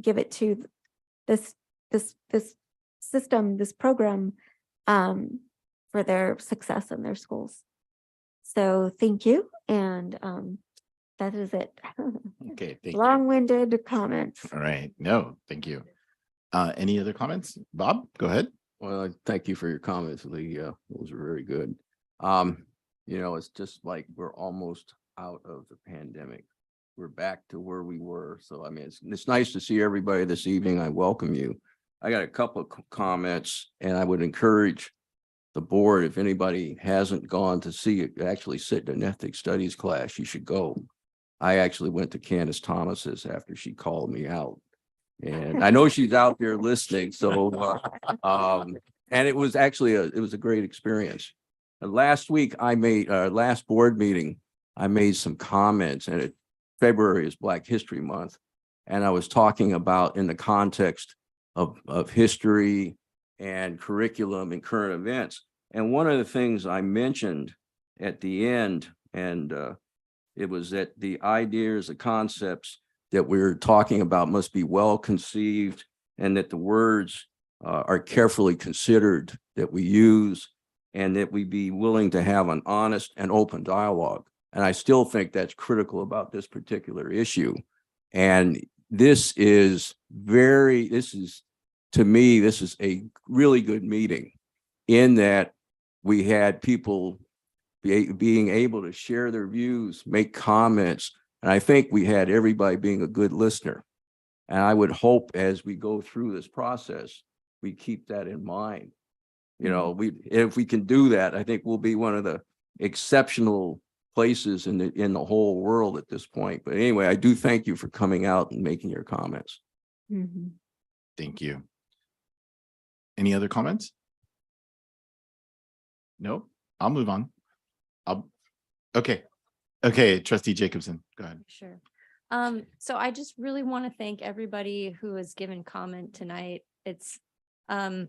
give it to this system, this program, for their success in their schools. So thank you, and that is it. Okay, thank you. Long-winded comments. All right. No, thank you. Any other comments? Bob, go ahead. Well, thank you for your comments, Lee. Those were very good. It's just like we're almost out of the pandemic. We're back to where we were. So, I mean, it's nice to see everybody this evening. I welcome you. I got a couple of comments, and I would encourage the board, if anybody hasn't gone to see it, actually sit in an ethnic studies class, you should go. I actually went to Candace Thomas's after she called me out. And I know she's out there listening. So, and it was actually it was a great experience. And last week I made last board meeting, I made some comments, and February is Black History Month. And I was talking about in the context of history and curriculum and current events. And one of the things I mentioned at the end, and it was that the ideas, the concepts that we're talking about must be well conceived, and that the words are carefully considered that we use, and that we be willing to have an honest and open dialogue. And I still think that's critical about this particular issue. And this is to me, this is a really good meeting, in that we had people being able to share their views, make comments. And I think we had everybody being a good listener. And I would hope as we go through this process, we keep that in mind. If we can do that, I think we'll be one of the exceptional places in the whole world at this point. But anyway, I do thank you for coming out and making your comments. Mm-hmm. Thank you. Any other comments? No, I'll move on. Okay, Trustee Jacobson, go ahead. Sure. So I just really want to thank everybody who has given comment tonight. It's, I've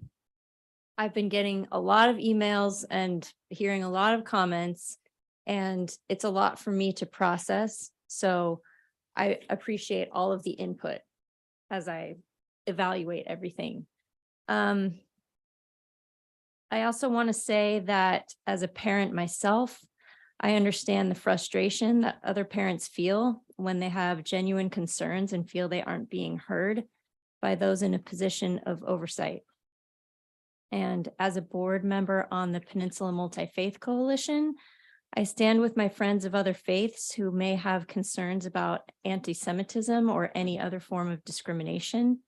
been getting a lot of emails and hearing a lot of comments, and it's a lot for me to process. So I appreciate all of the input as I evaluate everything. I also want to say that as a parent myself, I understand the frustration that other parents feel when they have genuine concerns and feel they aren't being heard by those in a position of oversight. And as a board member on the Peninsula Multi-Faith Coalition, I stand with my friends of other faiths who may have concerns about anti-Semitism or any other form of discrimination.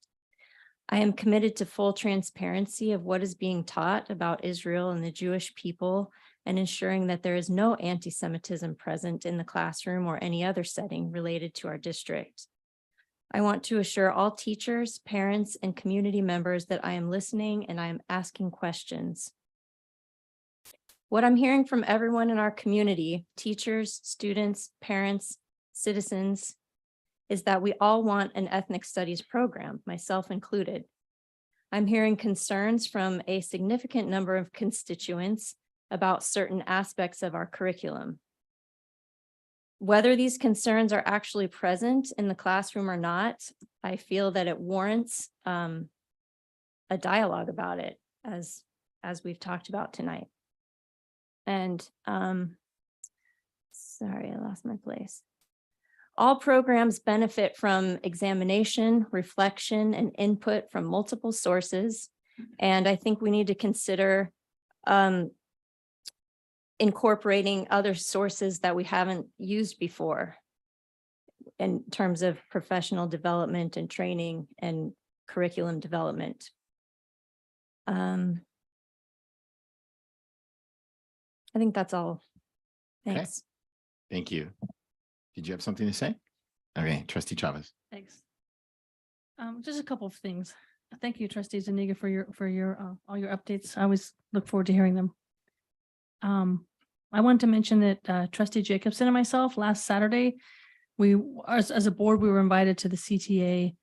I am committed to full transparency of what is being taught about Israel and the Jewish people, and ensuring that there is no anti-Semitism present in the classroom or any other setting related to our district. I want to assure all teachers, parents, and community members that I am listening and I am asking questions. What I'm hearing from everyone in our community, teachers, students, parents, citizens, is that we all want an ethnic studies program, myself included. I'm hearing concerns from a significant number of constituents about certain aspects of our curriculum. Whether these concerns are actually present in the classroom or not, I feel that it warrants a dialogue about it, as we've talked about tonight. And sorry, I lost my place. All programs benefit from examination, reflection, and input from multiple sources. And I think we need to consider incorporating other sources that we haven't used before in terms of professional development and training and curriculum development. I think that's all. Okay. Thanks. Thank you. Did you have something to say? Okay, Trustee Chavez. Thanks. Just a couple of things. Thank you, Trustee Zuniga, for your all your updates. I always look forward to hearing them. I wanted to mention that Trustee Jacobson and myself last Saturday, as a board, we were invited to the CTA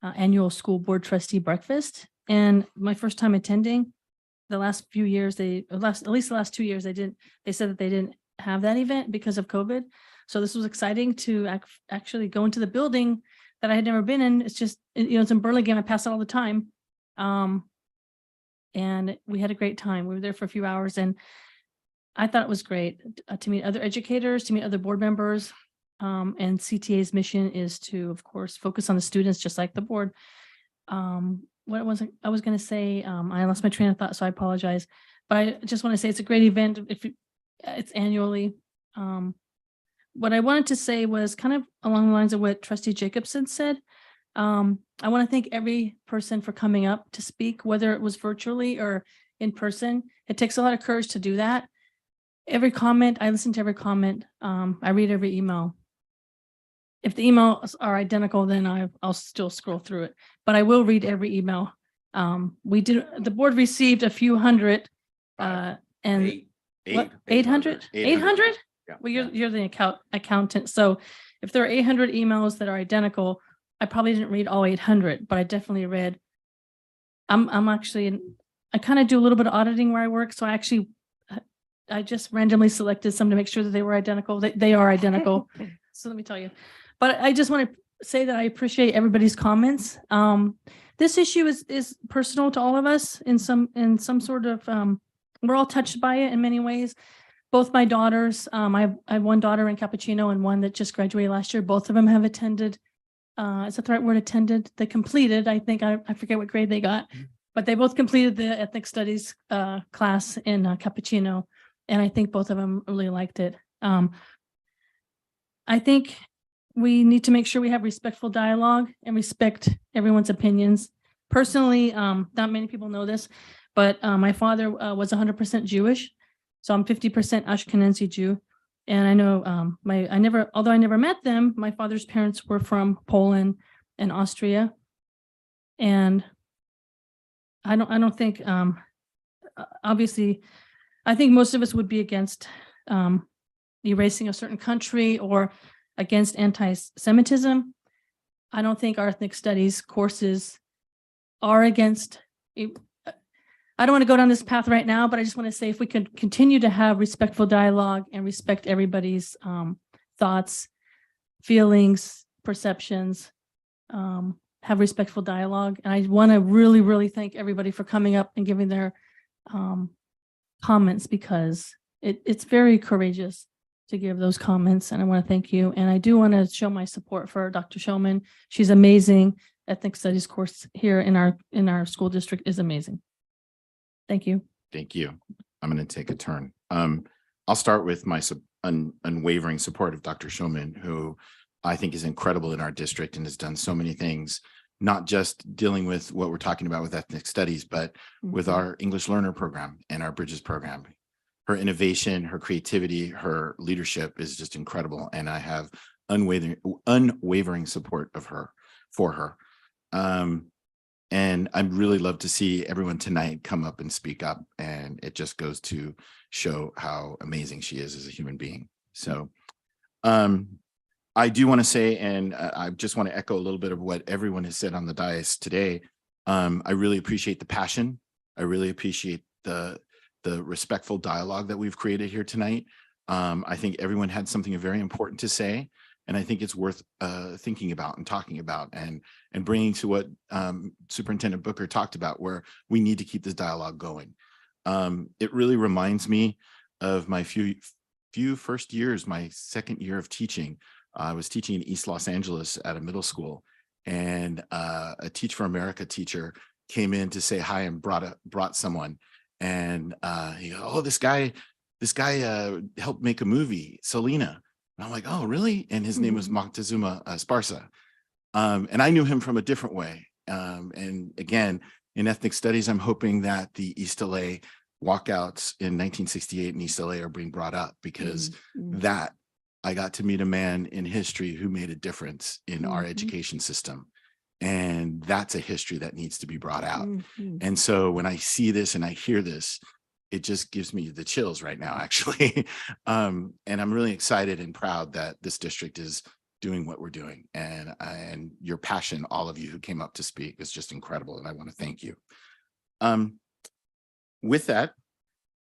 annual school board trustee breakfast. And my first time attending, the last few years, at least the last 2 years, they said that they didn't have that event because of COVID. So this was exciting to actually go into the building that I had never been in. It's just, it's in Burlingame. I pass it all the time. And we had a great time. We were there for a few hours and I thought it was great to meet other educators, to meet other board members. And CTA's mission is to, of course, focus on the students, just like the board. What was I was going to say? I lost my train of thought, so I apologize. But I just want to say it's a great event. It's annually. What I wanted to say was kind of along the lines of what Trustee Jacobson said. I want to thank every person for coming up to speak, whether it was virtually or in person. It takes a lot of courage to do that. Every comment, I listen to every comment. I read every email. If the emails are identical, then I'll still scroll through it, but I will read every email. The board received a few hundred, and 800? Well, you're the accountant. So if there are 800 emails that are identical, I probably didn't read all 800, but I definitely read. I kind of do a little bit of auditing where I work. So I just randomly selected some to make sure that they were identical. They are identical. So let me tell you, but I just want to say that I appreciate everybody's comments. This issue is personal to all of us in some sort of, we're all touched by it in many ways. Both my daughters, I have one daughter in Cappuccino and one that just graduated last year. Both of them have attended, is that the right word, attended? They completed, I think, I forget what grade they got, but they both completed the ethnic studies class in Cappuccino. And I think both of them really liked it. I think we need to make sure we have respectful dialogue and respect everyone's opinions. Personally, not many people know this, but my father was 100% Jewish. So I'm 50% Ashkenazi Jew. And I know although I never met them, my father's parents were from Poland and Austria. And I don't think, obviously, I think most of us would be against erasing a certain country or against anti-Semitism. I don't think our ethnic studies courses are against. I don't want to go down this path right now, but I just want to say if we could continue to have respectful dialogue and respect everybody's thoughts, feelings, perceptions, have respectful dialogue. And I want to really, really thank everybody for coming up and giving their comments, because it's very courageous to give those comments. And I want to thank you. And I do want to show my support for Dr. Shulman. She's amazing. Ethnic studies course here in our school district is amazing. Thank you. Thank you. I'm going to take a turn. I'll start with my unwavering support of Dr. Shulman, who I think is incredible in our district and has done so many things, not just dealing with what we're talking about with ethnic studies, but with our English learner program and our Bridges program. Her innovation, her creativity, her leadership is just incredible. And I have unwavering support for her. And I'd really love to see everyone tonight come up and speak up. And it just goes to show how amazing she is as a human being. So I do want to say, and I just want to echo a little bit of what everyone has said on the dais today. I really appreciate the passion. I really appreciate the respectful dialogue that we've created here tonight. I think everyone had something very important to say. And I think it's worth thinking about and talking about and bringing to what Superintendent Booker talked about, where we need to keep this dialogue going. It really reminds me of my few first years, my second year of teaching. I was teaching in East Los Angeles at a middle school, and a Teach for America teacher came in to say hi and brought someone. And he goes, "Oh, this guy helped make a movie, Selena." And I'm like, "Oh, really?" And his name was Moctezuma Esparza. And I knew him from a different way. And again, in ethnic studies, I'm hoping that the East LA walkouts in 1968 in East LA are being brought up, because that I got to meet a man in history who made a difference in our education system. And that's a history that needs to be brought out. And so when I see this and I hear this, it just gives me the chills right now, actually. And I'm really excited and proud that this district is doing what we're doing. And your passion, all of you who came up to speak, is just incredible. And I want to thank you. With that,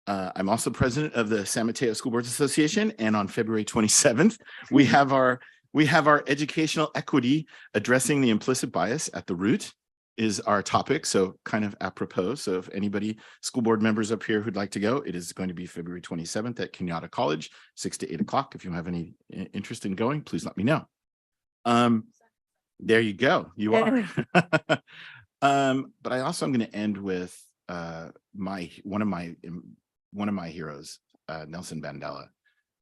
I'm also president of the San Mateo School Boards Association. And on February 27th, we have our educational equity addressing the implicit bias at the root is our topic. So kind of apropos. So if anybody, school board members up here who'd like to go, it is going to be February 27th at Kenyatta College, 6 to 8 o'clock. If you have any interest in going, please let me know. There you go. You are. But I also am going to end with one of my heroes, Nelson Mandela,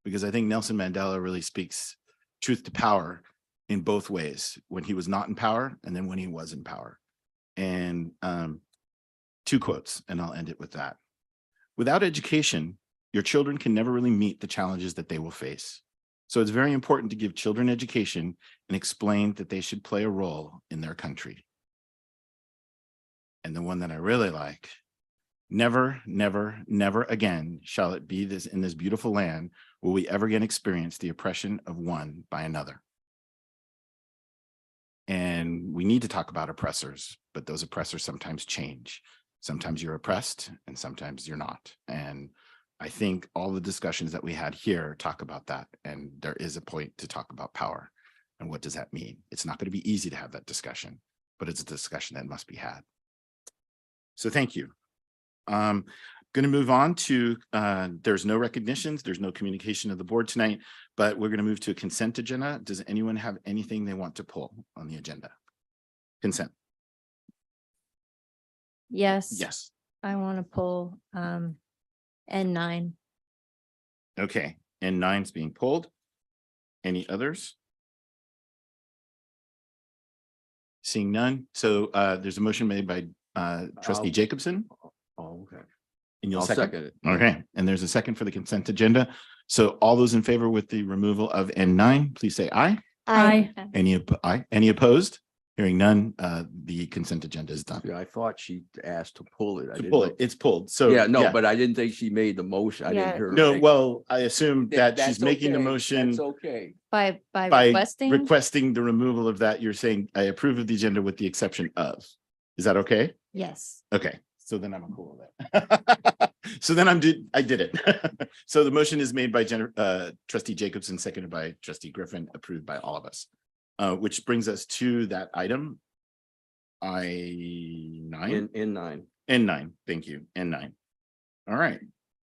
because I think Nelson Mandela really speaks truth to power in both ways, when he was not in power and then when he was in power. And 2 quotes, and I'll end it with that. Without education, your children can never really meet the challenges that they will face. So it's very important to give children education and explain that they should play a role in their country. And the one that I really like, never, never, never again shall it be this in this beautiful land will we ever again experience the oppression of one by another. And we need to talk about oppressors, but those oppressors sometimes change. Sometimes you're oppressed and sometimes you're not. And I think all the discussions that we had here talk about that. And there is a point to talk about power. And what does that mean? It's not going to be easy to have that discussion, but it's a discussion that must be had. So thank you. Going to move on to, there's no recognitions, there's no communication of the board tonight, but we're going to move to a consent agenda. Does anyone have anything they want to pull on the agenda? Consent. Yes. Yes. I want to pull N9. Okay. N9 is being pulled. Any others? Seeing none. So there's a motion made by Trustee Jacobson. Oh, okay. And you'll I'll second it. Okay. And there's a second for the consent agenda. So all those in favor with the removal of N9, please say aye. Aye. Any opposed? Hearing none, the consent agenda is done. Yeah, I thought she asked to pull it. I To didn't pull know- it, it's pulled. So Yeah, no, but I didn't think she made the motion. I didn't hear. her no, make- well, I assume that she's That's making the okay. motion That's okay. By by requesting. requesting the removal of that. You're saying I approve of the agenda with the exception of. Is that okay? Yes. Okay, so then I'm cool with that. So then I did it. So the motion is made by Trustee Jacobson, seconded by Trustee Griffin, approved by all of us. Which brings us to that item. I9. N9. N9, thank you, N9. All right.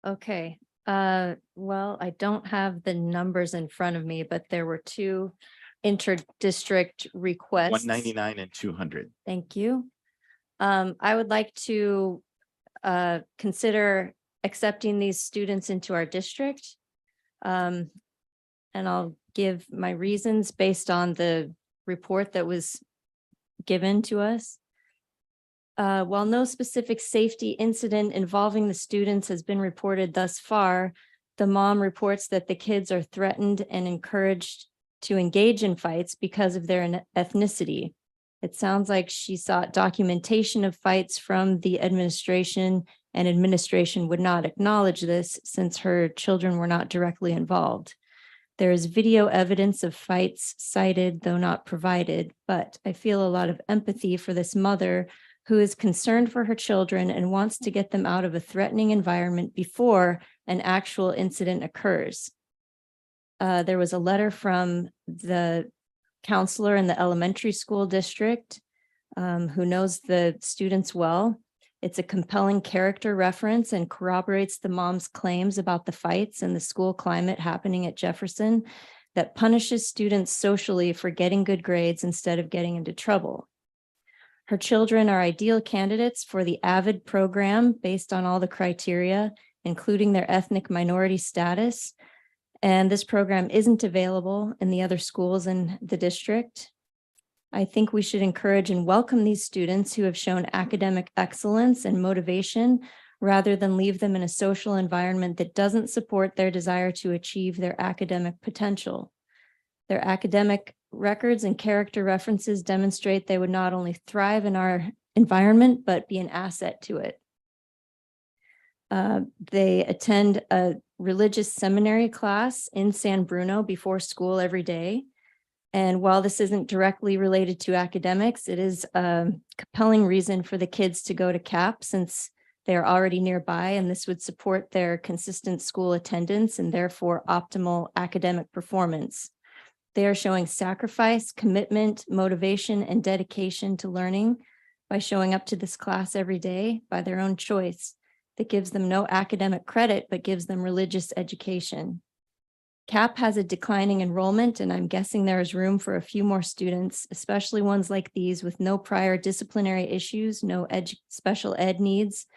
Okay. Well, I don't have the numbers in front of me, but there were 2 inter-district requests. 199 and 200. Thank you. I would like to consider accepting these students into our district. And I'll give my reasons based on the report that was given to us. While no specific safety incident involving the students has been reported thus far, the mom reports that the kids are threatened and encouraged to engage in fights because of their ethnicity. It sounds like she sought documentation of fights from the administration, and administration would not acknowledge this since her children were not directly involved. There is video evidence of fights cited, though not provided, but I feel a lot of empathy for this mother who is concerned for her children and wants to get them out of a threatening environment before an actual incident occurs. There was a letter from the counselor in the elementary school district who knows the students well. It's a compelling character reference and corroborates the mom's claims about the fights and the school climate happening at Jefferson that punishes students socially for getting good grades instead of getting into trouble. Her children are ideal candidates for the AVID program based on all the criteria, including their ethnic minority status. And this program isn't available in the other schools in the district. I think we should encourage and welcome these students who have shown academic excellence and motivation rather than leave them in a social environment that doesn't support their desire to achieve their academic potential. Their academic records and character references demonstrate they would not only thrive in our environment, but be an asset to it. They attend a religious seminary class in San Bruno before school every day. And while this isn't directly related to academics, it is a compelling reason for the kids to go to CAP since they are already nearby, and this would support their consistent school attendance and therefore optimal academic performance. They are showing sacrifice, commitment, motivation, and dedication to learning by showing up to this class every day by their own choice that gives them no academic credit, but gives them religious education. CAP has a declining enrollment, and I'm guessing there is room for a few more students, especially ones like these with no prior disciplinary issues, no special ed needs,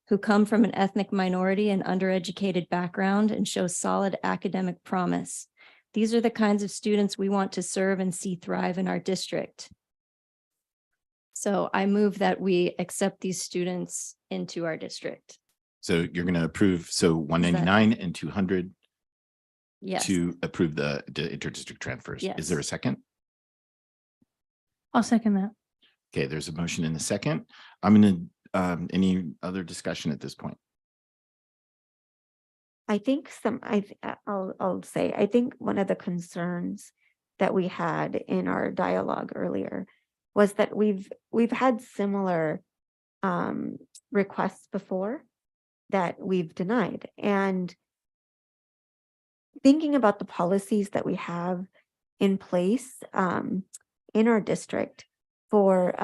who come from an ethnic minority and undereducated background and show solid academic promise. These are the kinds of students we want to serve and see thrive in our district. So I move that we accept these students into our district. So you're going to approve, so 199 and 200 Yes. to approve the interdistrict transfers. Yes. Is there a second? I'll second that. Okay, there's a motion in the second. I'm going to, any other discussion at this point? I think I'll say, I think one of the concerns that we had in our dialogue earlier was that we've had similar requests before that we've denied. And thinking about the policies that we have in place in our district for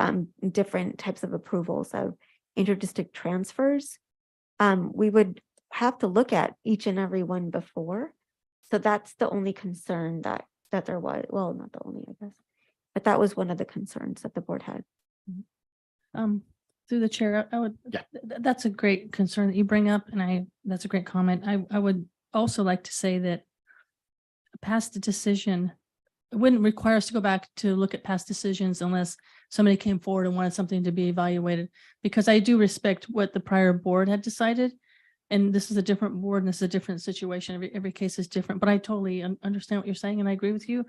different types of approvals of interdistrict transfers, we would have to look at each and every one before. So that's the only concern that there was. Well, not the only, I guess, but that was one of the concerns that the board had. Through the chair, I would, that's a great concern that you bring up, and that's a great comment. I would also like to say that past decision, it wouldn't require us to go back to look at past decisions unless somebody came forward and wanted something to be evaluated, because I do respect what the prior board had decided. And this is a different board and this is a different situation. Every case is different, but I totally understand what you're saying and I agree with you.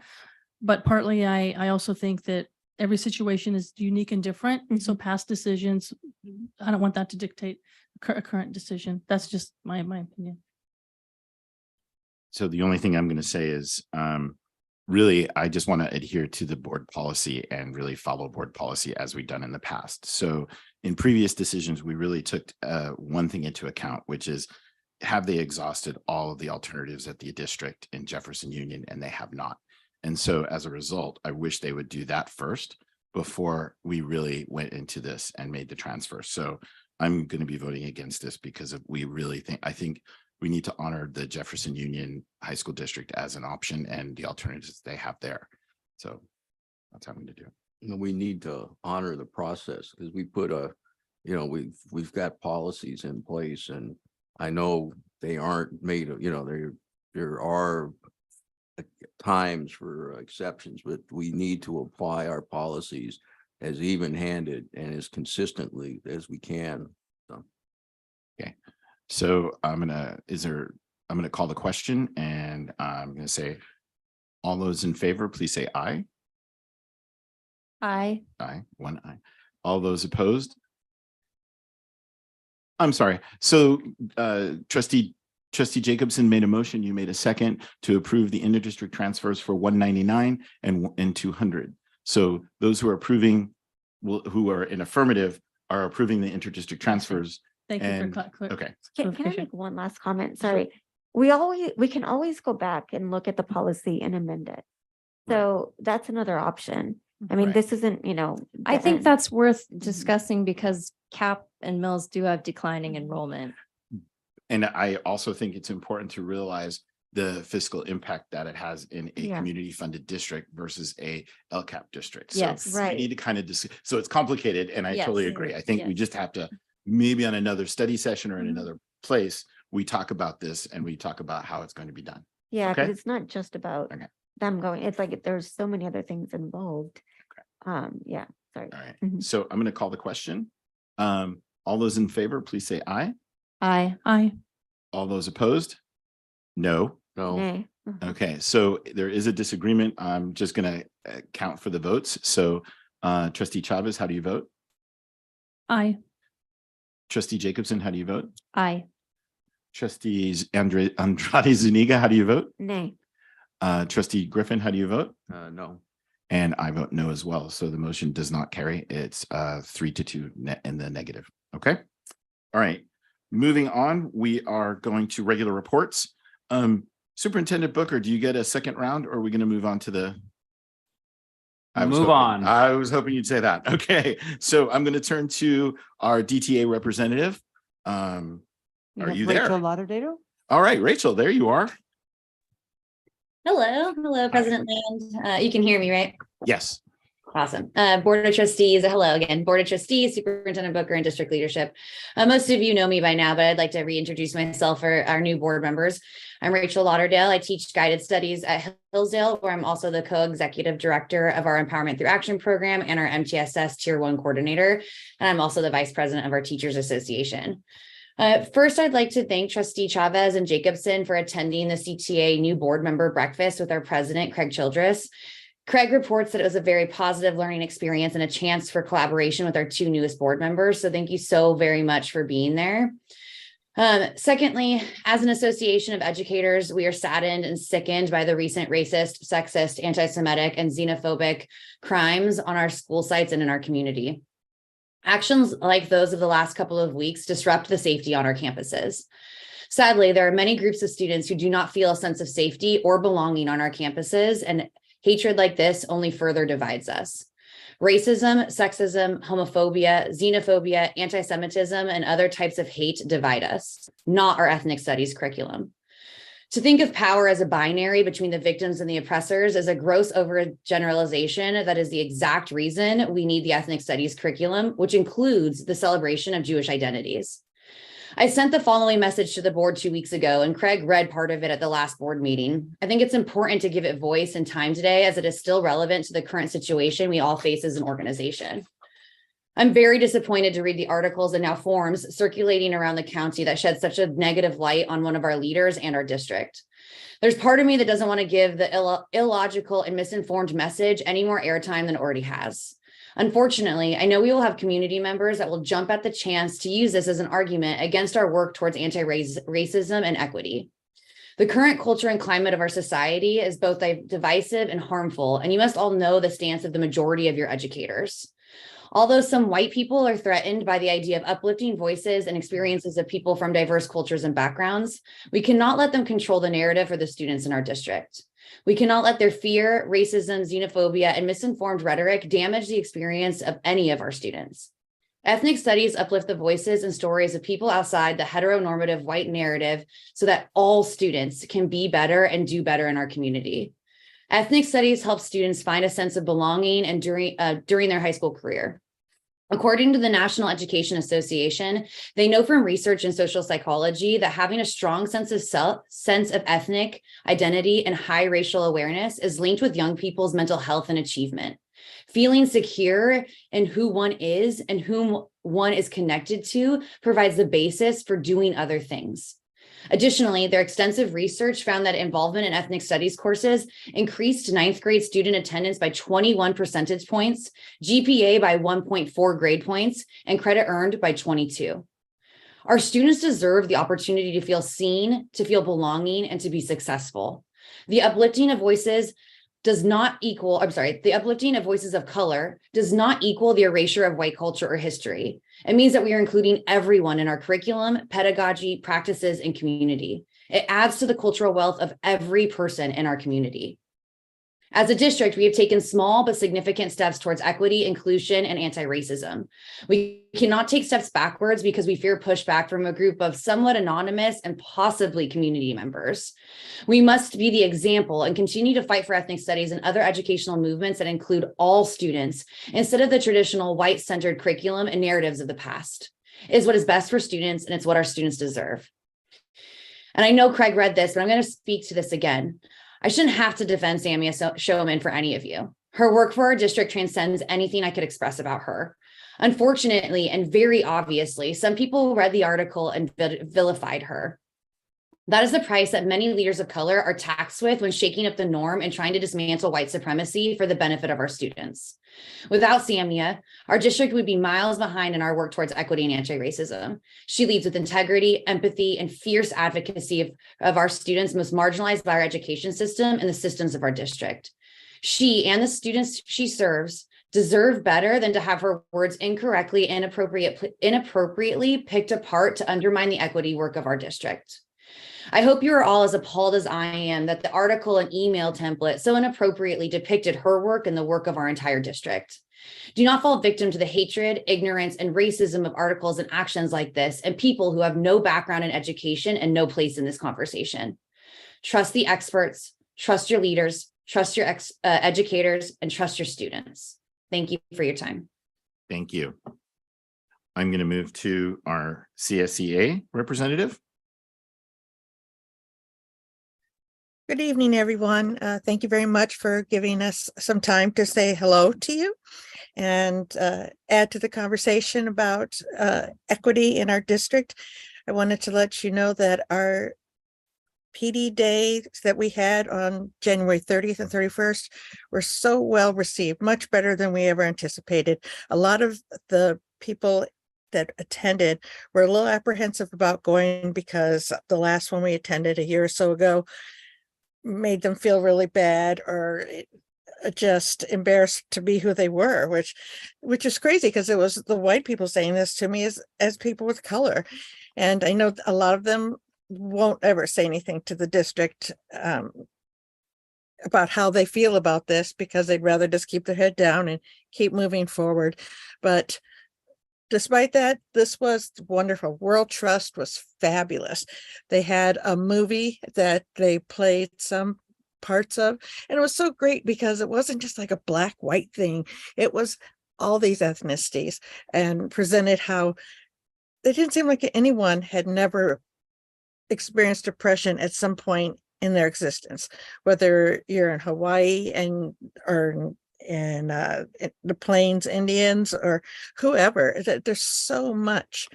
But partly I also think that every situation is unique and different. So past decisions, I don't want that to dictate a current decision. That's just my opinion. So the only thing I'm going to say is really, I just want to adhere to the board policy and really follow board policy as we've done in the past. So in previous decisions, we really took one thing into account, which is, have they exhausted all of the alternatives at the district in Jefferson Union? And they have not. And so as a result, I wish they would do that first before we really went into this and made the transfer. So I'm going to be voting against this because we really I think we need to honor the Jefferson Union High School District as an option and the alternatives they have there. So that's how I'm going to do it. We need to honor the process because we put we've got policies in place, and I know they aren't made, there are times for exceptions, but we need to apply our policies as even-handed and as consistently as we can. So. Okay. So I'm going to call the question, and I'm going to say, all those in favor, please say aye. Aye. Aye, one aye. All those opposed? I'm sorry. So Trustee Jacobson made a motion. You made a second to approve the interdistrict transfers for 199 and 200. So those who are approving, who are in affirmative, are approving the interdistrict transfers. Thank you for okay. Can I make one last comment? Sorry. We can always go back and look at the policy and amend it. So that's another option. I mean, this isn't, I think that's worth discussing because CAP and Mills do have declining enrollment. And I also think it's important to realize the fiscal impact that it has in a community funded district versus a LCAP district. So we need to kind of so it's complicated, and I totally agree. I think we just have to, maybe on another study session or in another place, we talk about this and we talk about how it's going to be done. Yeah, because it's not just about them going. It's like there's so many other things involved Yeah, sorry. All right. Mhm. So I'm going to call the question. All those in favor, please say aye. Aye. Aye. All those opposed? No. No. Nay. Okay, so there is a disagreement. I'm just going to count for the votes. So Trustee Chavez, how do you vote? Aye. Trustee Jacobson, how do you vote? Aye. Trustees Andrade Zuniga, how do you vote? Nay. Trustee Griffin, how do you vote? No. And I vote no as well. So the motion does not carry. It's 3-2 in the negative. Okay. All right. Moving on, we are going to regular reports. Superintendent Booker, do you get a second round or are we going to move on to the? I was hoping you'd say that. Okay. So I'm going to turn to our DTA representative. Are you there? Rachel Lauderdale? All right, Rachel, there you are. Hello, President Land. You can hear me, right? Yes. Awesome. Board of Trustees, hello again. Board of Trustees, Superintendent Booker, and District Leadership. Most of you know me by now, but I'd like to reintroduce myself for our new board members. I'm Rachel Lauderdale. I teach guided studies at Hillsdale, where I'm also the co-executive director of our Empowerment Through Action program and our MTSS Tier 1 coordinator. And I'm also the vice president of our Teachers Association. First, I'd like to thank Trustee Chavez and Jacobson for attending the CTA new board member breakfast with our president, Craig Childress. Craig reports that it was a very positive learning experience and a chance for collaboration with our two newest board members. So thank you so very much for being there. Secondly, as an association of educators, we are saddened and sickened by the recent racist, sexist, anti-Semitic, and xenophobic crimes on our school sites and in our community. Actions like those of the last couple of weeks disrupt the safety on our campuses. Sadly, there are many groups of students who do not feel a sense of safety or belonging on our campuses, and hatred like this only further divides us. Racism, sexism, homophobia, xenophobia, anti-Semitism, and other types of hate divide us, not our ethnic studies curriculum. To think of power as a binary between the victims and the oppressors is a gross overgeneralization that is the exact reason we need the ethnic studies curriculum, which includes the celebration of Jewish identities. I sent the following message to the board 2 weeks ago, and Craig read part of it at the last board meeting. I think it's important to give it voice and time today, as it is still relevant to the current situation we all face as an organization. I'm very disappointed to read the articles and now forms circulating around the county that shed such a negative light on one of our leaders and our district. There's part of me that doesn't want to give the illogical and misinformed message any more airtime than it already has. Unfortunately, I know we will have community members that will jump at the chance to use this as an argument against our work towards anti-racism and equity. The current culture and climate of our society is both divisive and harmful, and you must all know the stance of the majority of your educators. Although some white people are threatened by the idea of uplifting voices and experiences of people from diverse cultures and backgrounds, we cannot let them control the narrative for the students in our district. We cannot let their fear, racism, xenophobia, and misinformed rhetoric damage the experience of any of our students. Ethnic studies uplift the voices and stories of people outside the heteronormative white narrative so that all students can be better and do better in our community. Ethnic studies help students find a sense of belonging and during their high school career. According to the National Education Association, they know from research in social psychology that having a strong sense of ethnic identity and high racial awareness is linked with young people's mental health and achievement. Feeling secure in who one is and whom one is connected to provides the basis for doing other things. Additionally, their extensive research found that involvement in ethnic studies courses increased ninth grade student attendance by 21 percentage points, GPA by 1.4 grade points, and credit earned by 22. Our students deserve the opportunity to feel seen, to feel belonging, and to be successful. The uplifting of voices the uplifting of voices of color does not equal the erasure of white culture or history. It means that we are including everyone in our curriculum, pedagogy, practices, and community. It adds to the cultural wealth of every person in our community. As a district, we have taken small but significant steps towards equity, inclusion, and anti-racism. We cannot take steps backwards because we fear pushback from a group of somewhat anonymous and possibly community members. We must be the example and continue to fight for ethnic studies and other educational movements that include all students instead of the traditional white-centered curriculum and narratives of the past. It is what is best for students, and it's what our students deserve. And I know Craig read this, but I'm going to speak to this again. I shouldn't have to defend Samia Showman for any of you. Her work for our district transcends anything I could express about her. Unfortunately, and very obviously, some people read the article and vilified her. That is the price that many leaders of color are taxed with when shaking up the norm and trying to dismantle white supremacy for the benefit of our students. Without Samia, our district would be miles behind in our work towards equity and anti-racism. She leads with integrity, empathy, and fierce advocacy of our students most marginalized by our education system and the systems of our district. She and the students she serves deserve better than to have her words incorrectly and inappropriately picked apart to undermine the equity work of our district. I hope you are all as appalled as I am that the article and email template so inappropriately depicted her work and the work of our entire district. Do not fall victim to the hatred, ignorance, and racism of articles and actions like this and people who have no background in education and no place in this conversation. Trust the experts, trust your leaders, trust your educators, and trust your students. Thank you for your time. Thank you. I'm going to move to our CSEA representative. Good evening, everyone. Thank you very much for giving us some time to say hello to you and add to the conversation about equity in our district. I wanted to let you know that our PD days that we had on January 30th and 31st were so well received, much better than we ever anticipated. A lot of the people that attended were a little apprehensive about going because the last one we attended a year or so ago made them feel really bad or just embarrassed to be who they were, which is crazy because it was the white people saying this to me as people with color. And I know a lot of them won't ever say anything to the district about how they feel about this because they'd rather just keep their head down and keep moving forward. But despite that, this was wonderful. World Trust was fabulous. They had a movie that they played some parts of, and it was so great because it wasn't just like a black-white thing. It was all these ethnicities and presented how it didn't seem like anyone had never experienced depression at some point in their existence, whether you're in Hawaii or in the Plains Indians or whoever. There's so much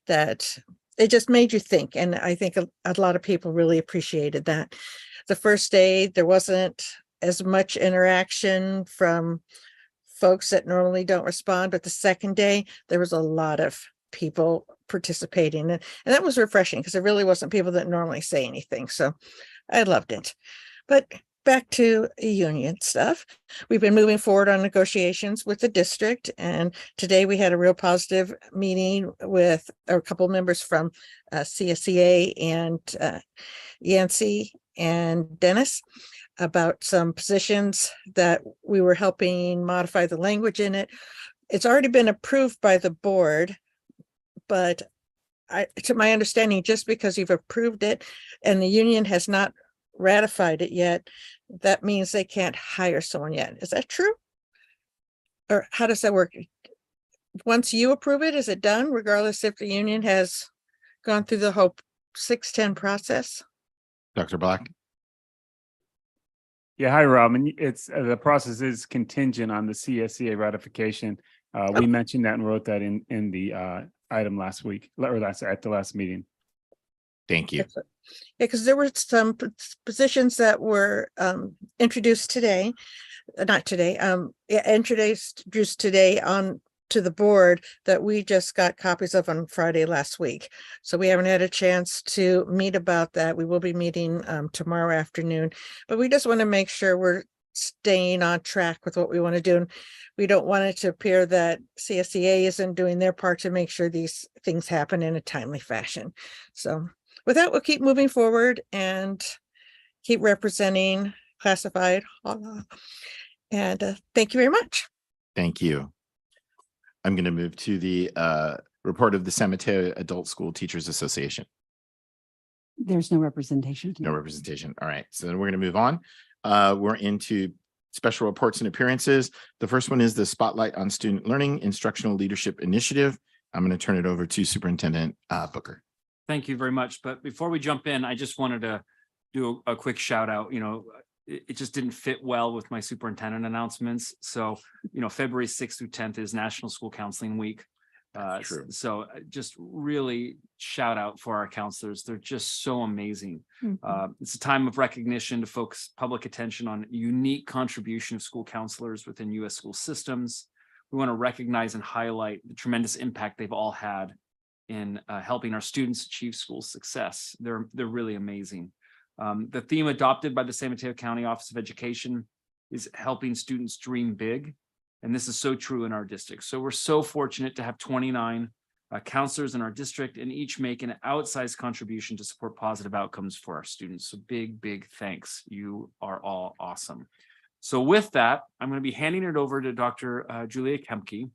that it just made you think. And I think a lot of people really appreciated that. The first day, there wasn't as much interaction from folks that normally don't respond, but the second day, there was a lot of people participating. And that was refreshing because it really wasn't people that normally say anything. So I loved it. But back to union stuff. We've been moving forward on negotiations with the district. And today we had a real positive meeting with a couple members from CSEA and Yancey and Dennis about some positions that we were helping modify the language in it. It's already been approved by the board, but to my understanding, just because you've approved it and the union has not ratified it yet, that means they can't hire someone yet. Is that true? Or how does that work? Once you approve it, is it done regardless if the union has gone through the whole 610 process? Dr. Black. Yeah, hi, Rob. And it's the process is contingent on the CSEA ratification. We mentioned that and wrote that in the item last week, or at the last meeting. Thank you. Yeah, because there were some positions that were introduced today, introduced today on to the board that we just got copies of on Friday last week. So we haven't had a chance to meet about that. We will be meeting tomorrow afternoon, but we just want to make sure we're staying on track with what we want to do. And we don't want it to appear that CSEA isn't doing their part to make sure these things happen in a timely fashion. So with that, we'll keep moving forward and keep representing classified. And thank you very much. Thank you. I'm going to move to the report of the San Mateo Adult School Teachers Association. There's no representation. No representation. All right. So then we're going to move on. We're into special reports and appearances. The first one is the Spotlight on Student Learning Instructional Leadership Initiative. I'm going to turn it over to Superintendent Booker. Thank you very much. But before we jump in, I just wanted to do a quick shout out. it just didn't fit well with my superintendent announcements. So, February 6th through 10th is National School Counseling Week. True. So just really shout out for our counselors. They're just so amazing. It's a time of recognition to focus public attention on unique contribution of school counselors within U.S. school systems. We want to recognize and highlight the tremendous impact they've all had in helping our students achieve school success. They're really amazing. The theme adopted by the San Mateo County Office of Education is helping students dream big. And this is so true in our district. So we're so fortunate to have 29 counselors in our district, and each make an outsized contribution to support positive outcomes for our students. So big thanks. You are all awesome. So with that, I'm going to be handing it over to Dr. Julia Kemke.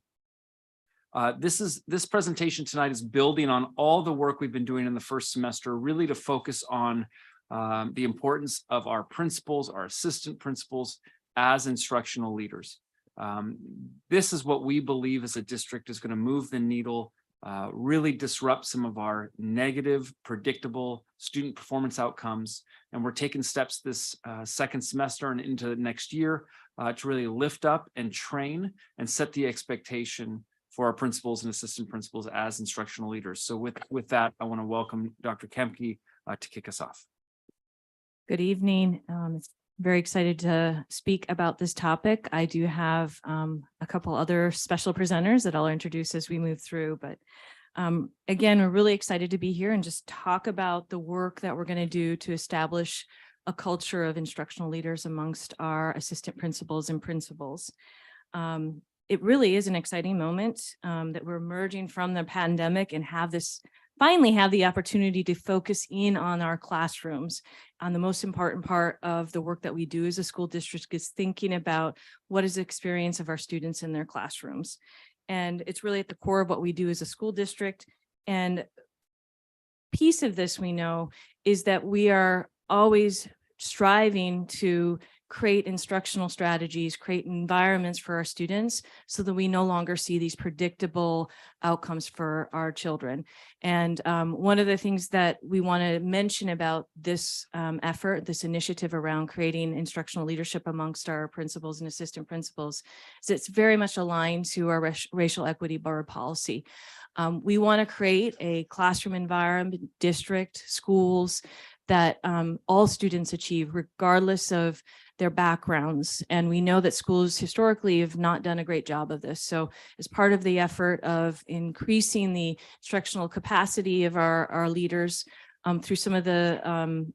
This presentation tonight is building on all the work we've been doing in the first semester, really to focus on the importance of our principals, our assistant principals as instructional leaders. This is what we believe as a district is going to move the needle, really disrupt some of our negative, predictable student performance outcomes. And we're taking steps this second semester and into next year to really lift up and train and set the expectation for our principals and assistant principals as instructional leaders. So with that, I want to welcome Dr. Kemke to kick us off. Good evening. Very excited to speak about this topic. I do have a couple other special presenters that I'll introduce as we move through, but again, we're really excited to be here and just talk about the work that we're going to do to establish a culture of instructional leaders amongst our assistant principals and principals. It really is an exciting moment that we're emerging from the pandemic and finally have the opportunity to focus in on our classrooms. On the most important part of the work that we do as a school district is thinking about what is the experience of our students in their classrooms. And it's really at the core of what we do as a school district. And piece of this we know is that we are always striving to create instructional strategies, create environments for our students so that we no longer see these predictable outcomes for our children. And one of the things that we want to mention about this effort, this initiative around creating instructional leadership amongst our principals and assistant principals, is it's very much aligned to our racial equity board policy. We want to create a classroom environment, district, schools that all students achieve regardless of their backgrounds. And we know that schools historically have not done a great job of this. So as part of the effort of increasing the instructional capacity of our leaders through some of the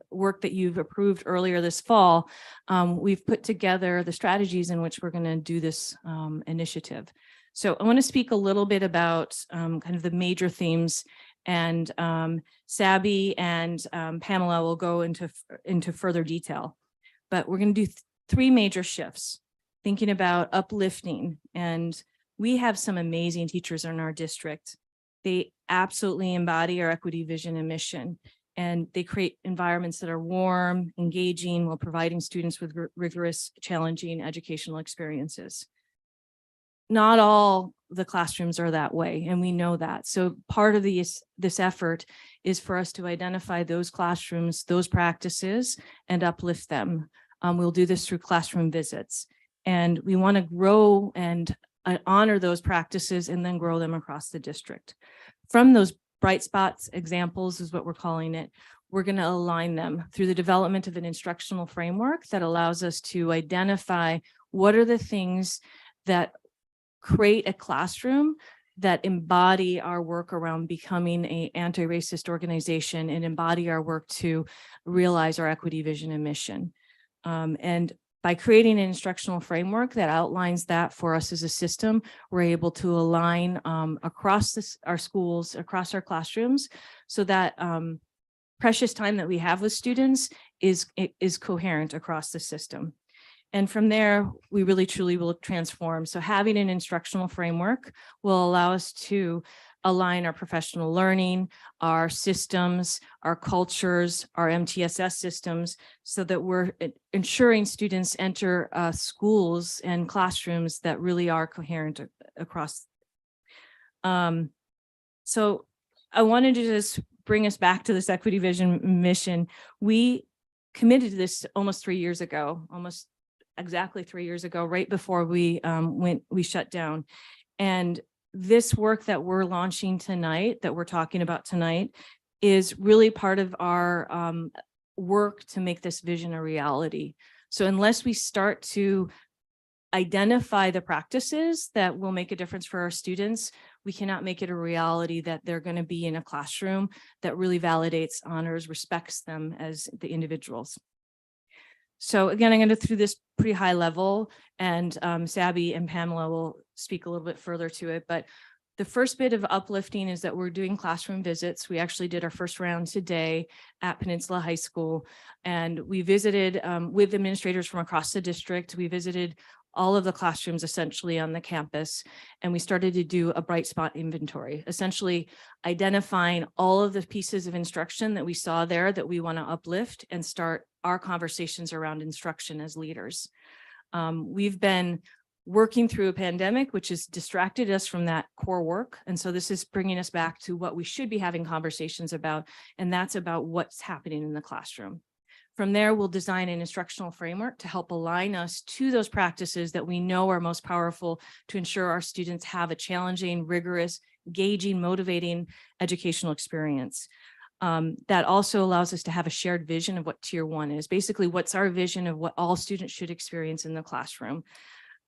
work that you've approved earlier this fall, we've put together the strategies in which we're going to do this initiative. So I want to speak a little bit about kind of the major themes, and Sabby and Pamela will go into further detail. But we're going to do three major shifts, thinking about uplifting. And we have some amazing teachers in our district. They absolutely embody our equity vision and mission, and they create environments that are warm, engaging, while providing students with rigorous, challenging educational experiences. Not all the classrooms are that way, and we know that. So part of this effort is for us to identify those classrooms, those practices, and uplift them. We'll do this through classroom visits, and we want to grow and honor those practices and then grow them across the district. From those bright spots, examples is what we're calling it, we're going to align them through the development of an instructional framework that allows us to identify what are the things that create a classroom that embody our work around becoming an anti-racist organization and embody our work to realize our equity vision and mission. And by creating an instructional framework that outlines that for us as a system, we're able to align across our schools, across our classrooms, so that precious time that we have with students is coherent across the system. And from there, we really truly will transform. So having an instructional framework will allow us to align our professional learning, our systems, our cultures, our MTSS systems, so that we're ensuring students enter schools and classrooms that really are coherent across. So I wanted to just bring us back to this equity vision mission. We committed to this almost 3 years ago, almost exactly 3 years ago, right before we shut down. And this work that we're launching tonight, that we're talking about tonight, is really part of our work to make this vision a reality. So unless we start to identify the practices that will make a difference for our students, we cannot make it a reality that they're going to be in a classroom that really validates, honors, respects them as the individuals. So again, I'm going to through this pretty high level, and Sabby and Pamela will speak a little bit further to it. But the first bit of uplifting is that we're doing classroom visits. We actually did our first round today at Peninsula High School, and we visited with administrators from across the district. We visited all of the classrooms essentially on the campus, and we started to do a bright spot inventory, essentially identifying all of the pieces of instruction that we saw there that we want to uplift and start our conversations around instruction as leaders. We've been working through a pandemic, which has distracted us from that core work. And so this is bringing us back to what we should be having conversations about, and that's about what's happening in the classroom. From there, we'll design an instructional framework to help align us to those practices that we know are most powerful to ensure our students have a challenging, rigorous, engaging, motivating educational experience. That also allows us to have a shared vision of what Tier 1 is. Basically, what's our vision of what all students should experience in the classroom?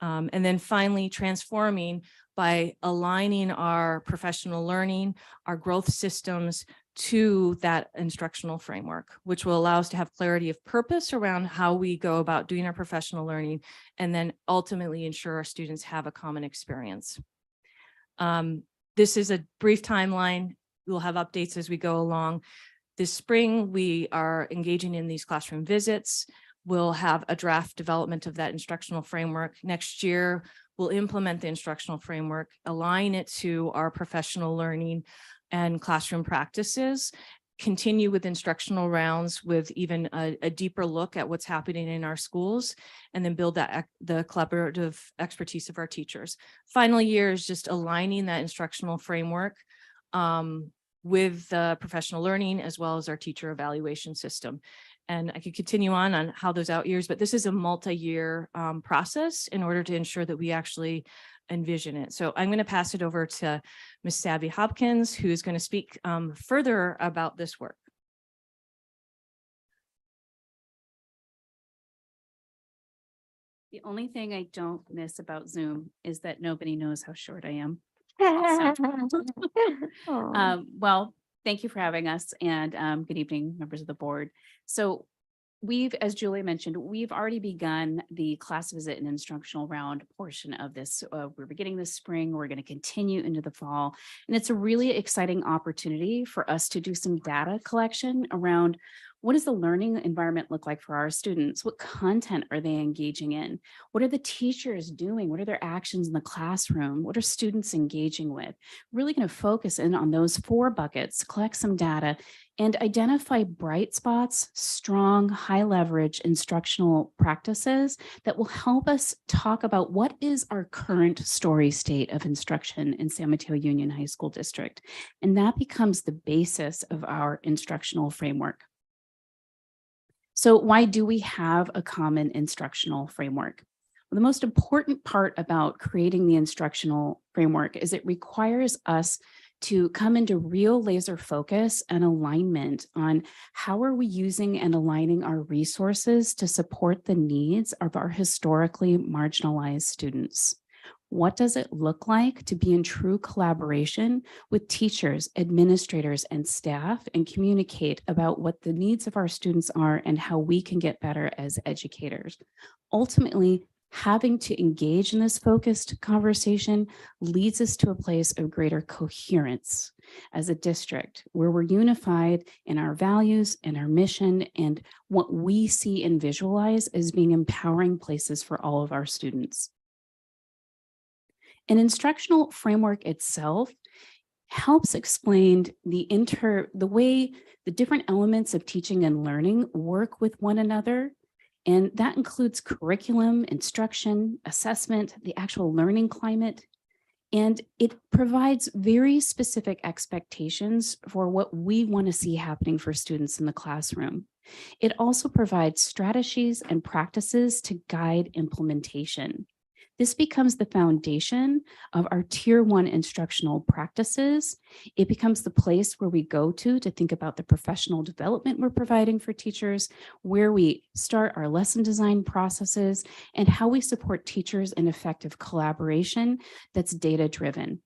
And then finally, transforming by aligning our professional learning, our growth systems to that instructional framework, which will allow us to have clarity of purpose around how we go about doing our professional learning, and then ultimately ensure our students have a common experience. This is a brief timeline. We'll have updates as we go along. This spring, we are engaging in these classroom visits. We'll have a draft development of that instructional framework. Next year, we'll implement the instructional framework, align it to our professional learning and classroom practices, continue with instructional rounds with even a deeper look at what's happening in our schools, and then build that the collaborative expertise of our teachers. Final year is just aligning that instructional framework with the professional learning as well as our teacher evaluation system. And I could continue on how those out years, but this is a multi-year process in order to ensure that we actually envision it. So I'm going to pass it over to Ms. Sabby Hopkins, who is going to speak further about this work. The only thing I don't miss about Zoom is that nobody knows how short I am. Well, thank you for having us, and good evening, members of the board. So we've, as Julia mentioned, we've already begun the class visit and instructional round portion of this. We're beginning this spring. We're going to continue into the fall, and it's a really exciting opportunity for us to do some data collection around what does the learning environment look like for our students? What content are they engaging in? What are the teachers doing? What are their actions in the classroom? What are students engaging with? Really going to focus in on those 4 buckets, collect some data, and identify bright spots, strong, high leverage instructional practices that will help us talk about what is our current story state of instruction in San Mateo Union High School District. And that becomes the basis of our instructional framework. So why do we have a common instructional framework? Well, the most important part about creating the instructional framework is it requires us to come into real laser focus and alignment on how are we using and aligning our resources to support the needs of our historically marginalized students. What does it look like to be in true collaboration with teachers, administrators, and staff and communicate about what the needs of our students are and how we can get better as educators? Ultimately, having to engage in this focused conversation leads us to a place of greater coherence as a district where we're unified in our values and our mission and what we see and visualize as being empowering places for all of our students. An instructional framework itself helps explain the way the different elements of teaching and learning work with one another. And that includes curriculum, instruction, assessment, the actual learning climate. And it provides very specific expectations for what we want to see happening for students in the classroom. It also provides strategies and practices to guide implementation. This becomes the foundation of our Tier 1 instructional practices. It becomes the place where we go to think about the professional development we're providing for teachers, where we start our lesson design processes, and how we support teachers in effective collaboration that's data-driven.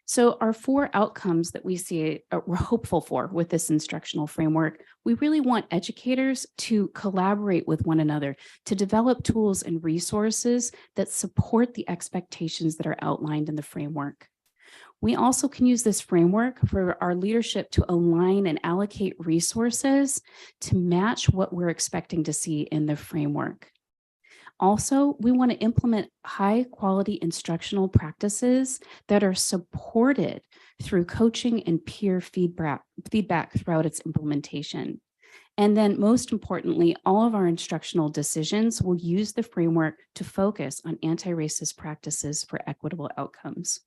So our 4 outcomes that we see, we're hopeful for with this instructional framework, we really want educators to collaborate with one another, to develop tools and resources that support the expectations that are outlined in the framework. We also can use this framework for our leadership to align and allocate resources to match what we're expecting to see in the framework. Also, we want to implement high quality instructional practices that are supported through coaching and peer feedback throughout its implementation. And then most importantly, all of our instructional decisions will use the framework to focus on anti-racist practices for equitable outcomes.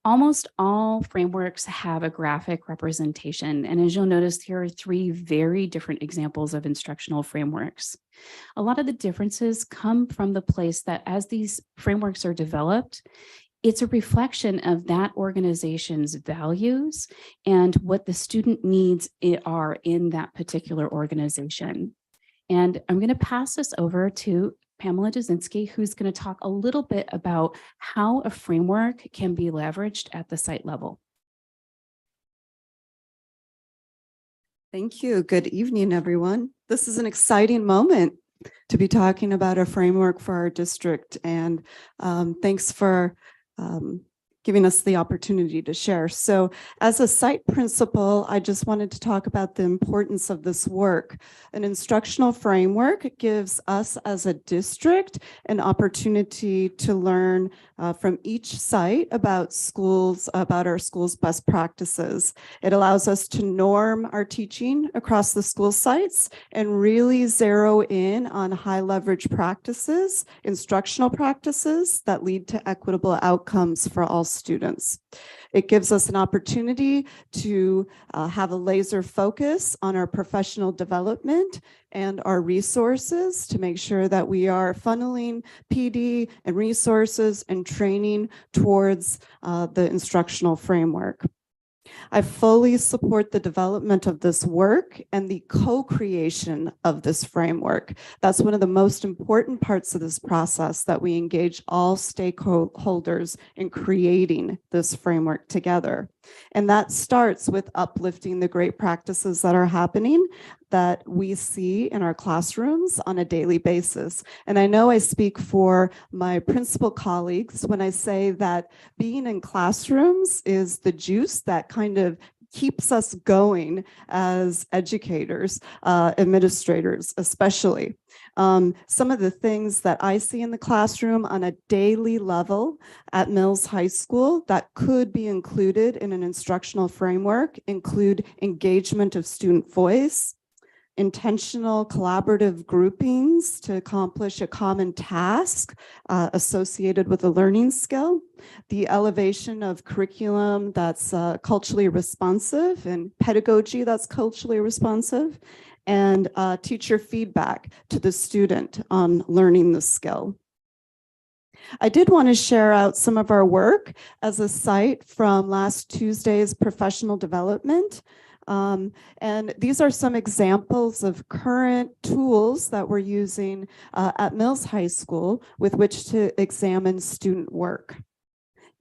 Almost all frameworks have a graphic representation, and as you'll notice, here are 3 very different examples of instructional frameworks. A lot of the differences come from the place that as these frameworks are developed, it's a reflection of that organization's values and what the student needs are in that particular organization. And I'm going to pass this over to Pamela Dzinski, who's going to talk a little bit about how a framework can be leveraged at the site level. Thank you. Good evening, everyone. This is an exciting moment to be talking about a framework for our district, and thanks for giving us the opportunity to share. So as a site principal, I just wanted to talk about the importance of this work. An instructional framework gives us as a district an opportunity to learn from each site about our school's best practices. It allows us to norm our teaching across the school sites and really zero in on high leverage practices, instructional practices that lead to equitable outcomes for all students. It gives us an opportunity to have a laser focus on our professional development and our resources to make sure that we are funneling PD and resources and training towards the instructional framework. I fully support the development of this work and the co-creation of this framework. That's one of the most important parts of this process, that we engage all stakeholders in creating this framework together. And that starts with uplifting the great practices that are happening that we see in our classrooms on a daily basis. And I know I speak for my principal colleagues when I say that being in classrooms is the juice that kind of keeps us going as educators, administrators especially. Some of the things that I see in the classroom on a daily level at Mills High School that could be included in an instructional framework include engagement of student voice, intentional collaborative groupings to accomplish a common task associated with a learning skill, the elevation of curriculum that's culturally responsive and pedagogy that's culturally responsive, and teacher feedback to the student on learning the skill. I did want to share out some of our work as a site from last Tuesday's professional development. And these are some examples of current tools that we're using at Mills High School with which to examine student work.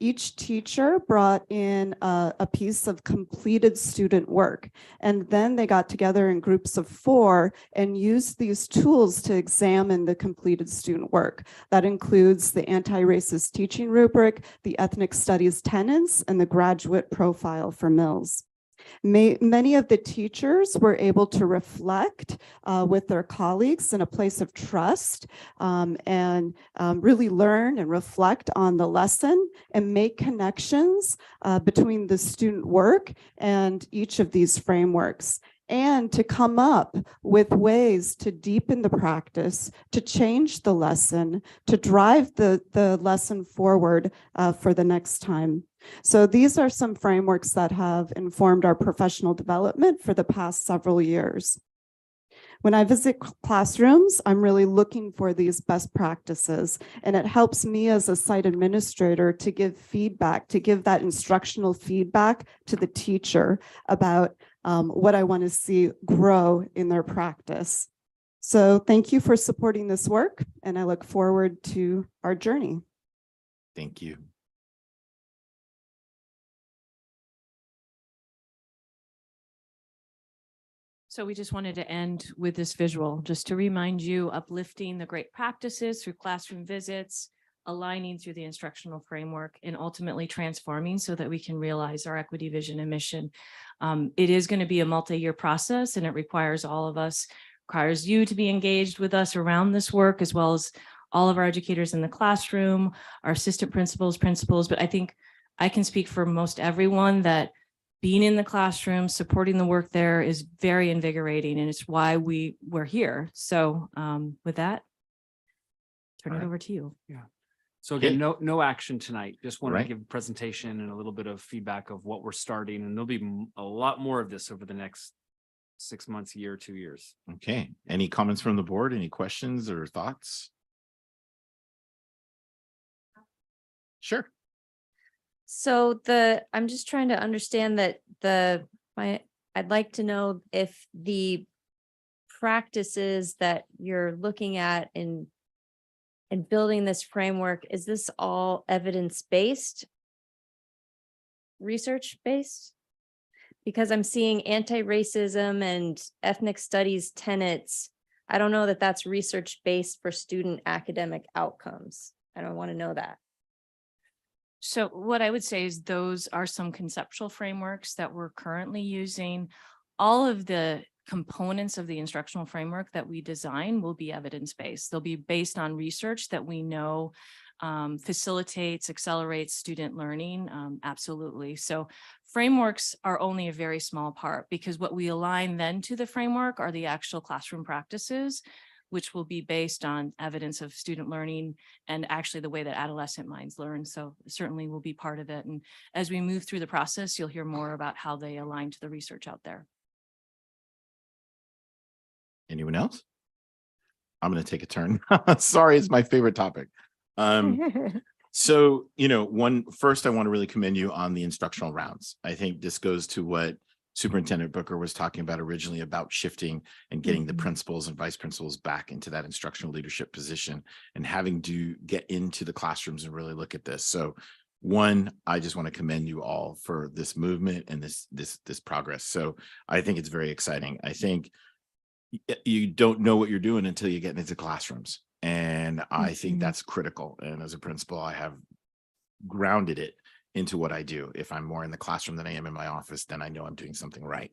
Each teacher brought in a piece of completed student work, and then they got together in groups of 4 and used these tools to examine the completed student work. That includes the anti-racist teaching rubric, the ethnic studies tenets, and the graduate profile for Mills. Many of the teachers were able to reflect with their colleagues in a place of trust and really learn and reflect on the lesson and make connections between the student work and each of these frameworks. and to come up with ways to deepen the practice, to change the lesson, to drive the lesson forward for the next time. So these are some frameworks that have informed our professional development for the past several years. When I visit classrooms, I'm really looking for these best practices, and it helps me as a site administrator to give feedback, to give that instructional feedback to the teacher about what I want to see grow in their practice. So thank you for supporting this work, and I look forward to our journey. Thank you. So we just wanted to end with this visual, just to remind you, uplifting the great practices through classroom visits, aligning through the instructional framework, and ultimately transforming so that we can realize our equity vision and mission. It is going to be a multi-year process, and it requires all of us, requires you to be engaged with us around this work, as well as all of our educators in the classroom, our assistant principals, but I think I can speak for most everyone that being in the classroom, supporting the work there is very invigorating, and it's why we're here. So with that, turn it over to you. Yeah. So again, no action tonight. Just wanted to give a presentation and a little bit of feedback of what we're starting, and there'll be a lot more of this over the next 6 months, year, 2 years. Okay. Any comments from the board? Any questions or thoughts? Sure. So I'm just trying to understand that I'd like to know if the practices that you're looking at in building this framework, is this all evidence-based, research-based? Because I'm seeing anti-racism and ethnic studies tenets. I don't know that that's research-based for student academic outcomes. I don't want to know that. So what I would say is those are some conceptual frameworks that we're currently using. All of the components of the instructional framework that we design will be evidence-based. They'll be based on research that we know facilitates, accelerates student learning. Absolutely. So frameworks are only a very small part, because what we align then to the framework are the actual classroom practices, which will be based on evidence of student learning and actually the way that adolescent minds learn. So certainly will be part of it. And as we move through the process, you'll hear more about how they align to the research out there. Anyone else? I'm going to take a turn. Sorry, it's my favorite topic. So, first I want to really commend you on the instructional rounds. I think this goes to what Superintendent Booker was talking about originally, about shifting and getting the principals and vice principals back into that instructional leadership position and having to get into the classrooms and really look at this. So one, I just want to commend you all for this movement and this progress. So I think it's very exciting. I think you don't know what you're doing until you get into classrooms. And I think that's critical. And as a principal, I have grounded it into what I do. If I'm more in the classroom than I am in my office, then I know I'm doing something right.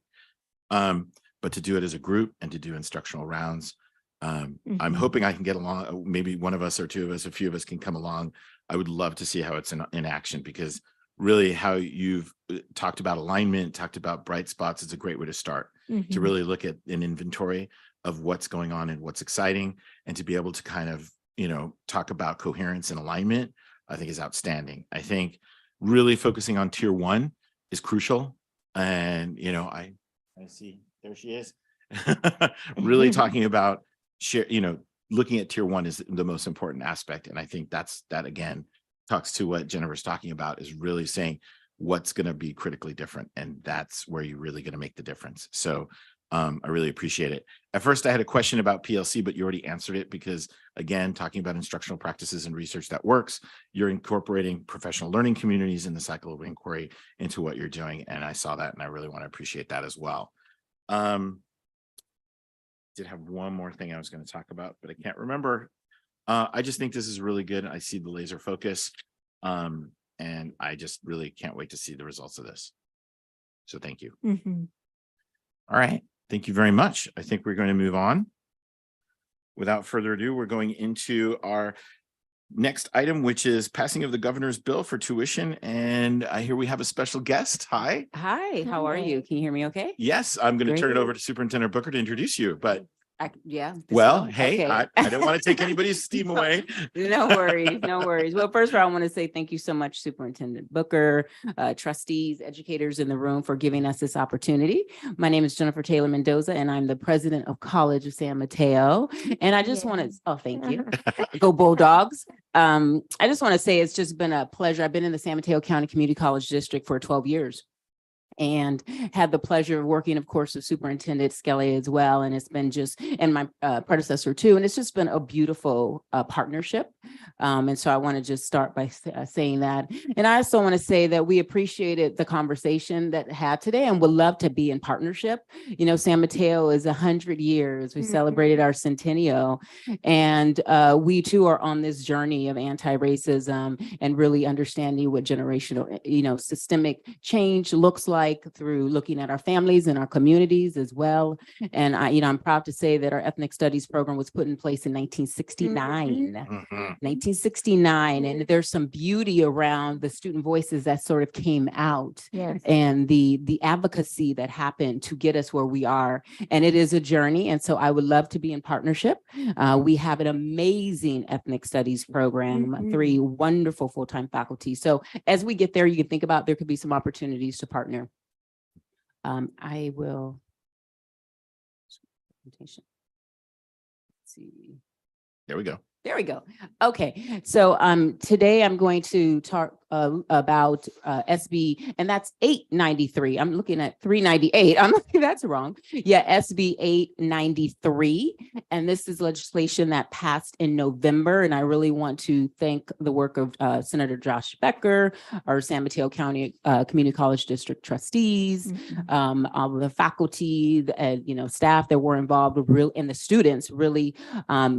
But to do it as a group and to do instructional rounds, I'm hoping I can get along. Maybe one of us or two of us, a few of us can come along. I would love to see how it's in action, because really how you've talked about alignment, talked about bright spots is a great way to start, to really look at an inventory of what's going on and what's exciting, and to be able to kind of, talk about coherence and alignment, I think is outstanding. I think really focusing on tier 1 is crucial. And, I see, there she is. Really talking about looking at tier 1 is the most important aspect. And I think that again, talks to what Jennifer's talking about, is really saying what's going to be critically different. And that's where you're really going to make the difference. So I really appreciate it. At first, I had a question about PLC, but you already answered it, because again, talking about instructional practices and research that works, you're incorporating professional learning communities in the cycle of inquiry into what you're doing. And I saw that, and I really want to appreciate that as well. Did have one more thing I was going to talk about, but I can't remember. I just think this is really good. I see the laser focus, and I just really can't wait to see the results of this. So thank you. All right. Thank you very much. I think we're going to move on. Without further ado, we're going into our Next item, which is passing of the governor's bill for tuition. And I hear we have a special guest. Hi. Hi, how are you? Can you hear me okay? Yes, I'm going to turn it Great. over to Superintendent Booker to introduce you, but Yeah. this well, will- hey, okay. I don't want to take anybody's steam away. No worries, no worries. Well, first of all, I want to say thank you so much, Superintendent Booker, trustees, educators in the room for giving us this opportunity. My name is Jennifer Taylor Mendoza, and I'm the president of College of San Mateo. And I just want to, oh, thank you. Go Bulldogs. I just want to say it's just been a pleasure. I've been in the San Mateo County Community College District for 12 years. And had the pleasure of working, of course, with Superintendent Skelly as well. And it's been just, and my predecessor too. And it's just been a beautiful partnership. And so I want to just start by saying that. And I also want to say that we appreciated the conversation that had today and would love to be in partnership. You know, San Mateo is 100 years. We celebrated our centennial. And we too are on this journey of anti-racism and really understanding what generational, you know, systemic change looks like through looking at our families and our communities as well. And I'm proud to say that our ethnic studies program was put in place in 1969. 1969. And there's some beauty around the student voices that sort of came out and the advocacy that happened to get us where we are. And it is a journey. And so I would love to be in partnership. We have an amazing ethnic studies program, 3 wonderful full-time faculty. So as we get there, you can think about there could be some opportunities to partner. I will. Let's see. There we go. There we go. Okay, so today I'm going to talk about SB, and that's 893. I'm looking at 398. I'm looking, that's wrong. Yeah, SB 893. And this is legislation that passed in November. And I really want to thank the work of Senator Josh Becker, our San Mateo County Community College District trustees, all the faculty, and staff that were involved with and the students really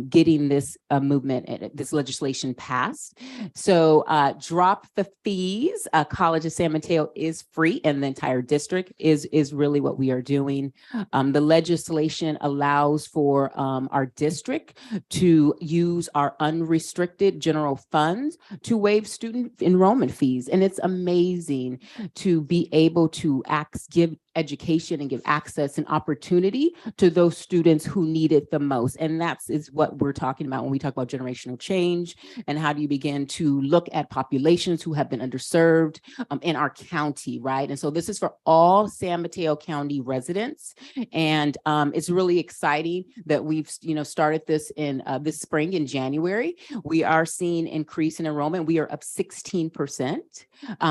getting this movement, this legislation passed. So drop the fees. College of San Mateo is free, and the entire district is really what we are doing. The legislation allows for our district to use our unrestricted general funds to waive student enrollment fees. And it's amazing to be able to give education and give access and opportunity to those students who need it the most. And is what we're talking about when we talk about generational change and how do you begin to look at populations who have been underserved in our county, right? And so this is for all San Mateo County residents. And it's really exciting that we've started this in this spring in January. We are seeing increase in enrollment. We are up 16%,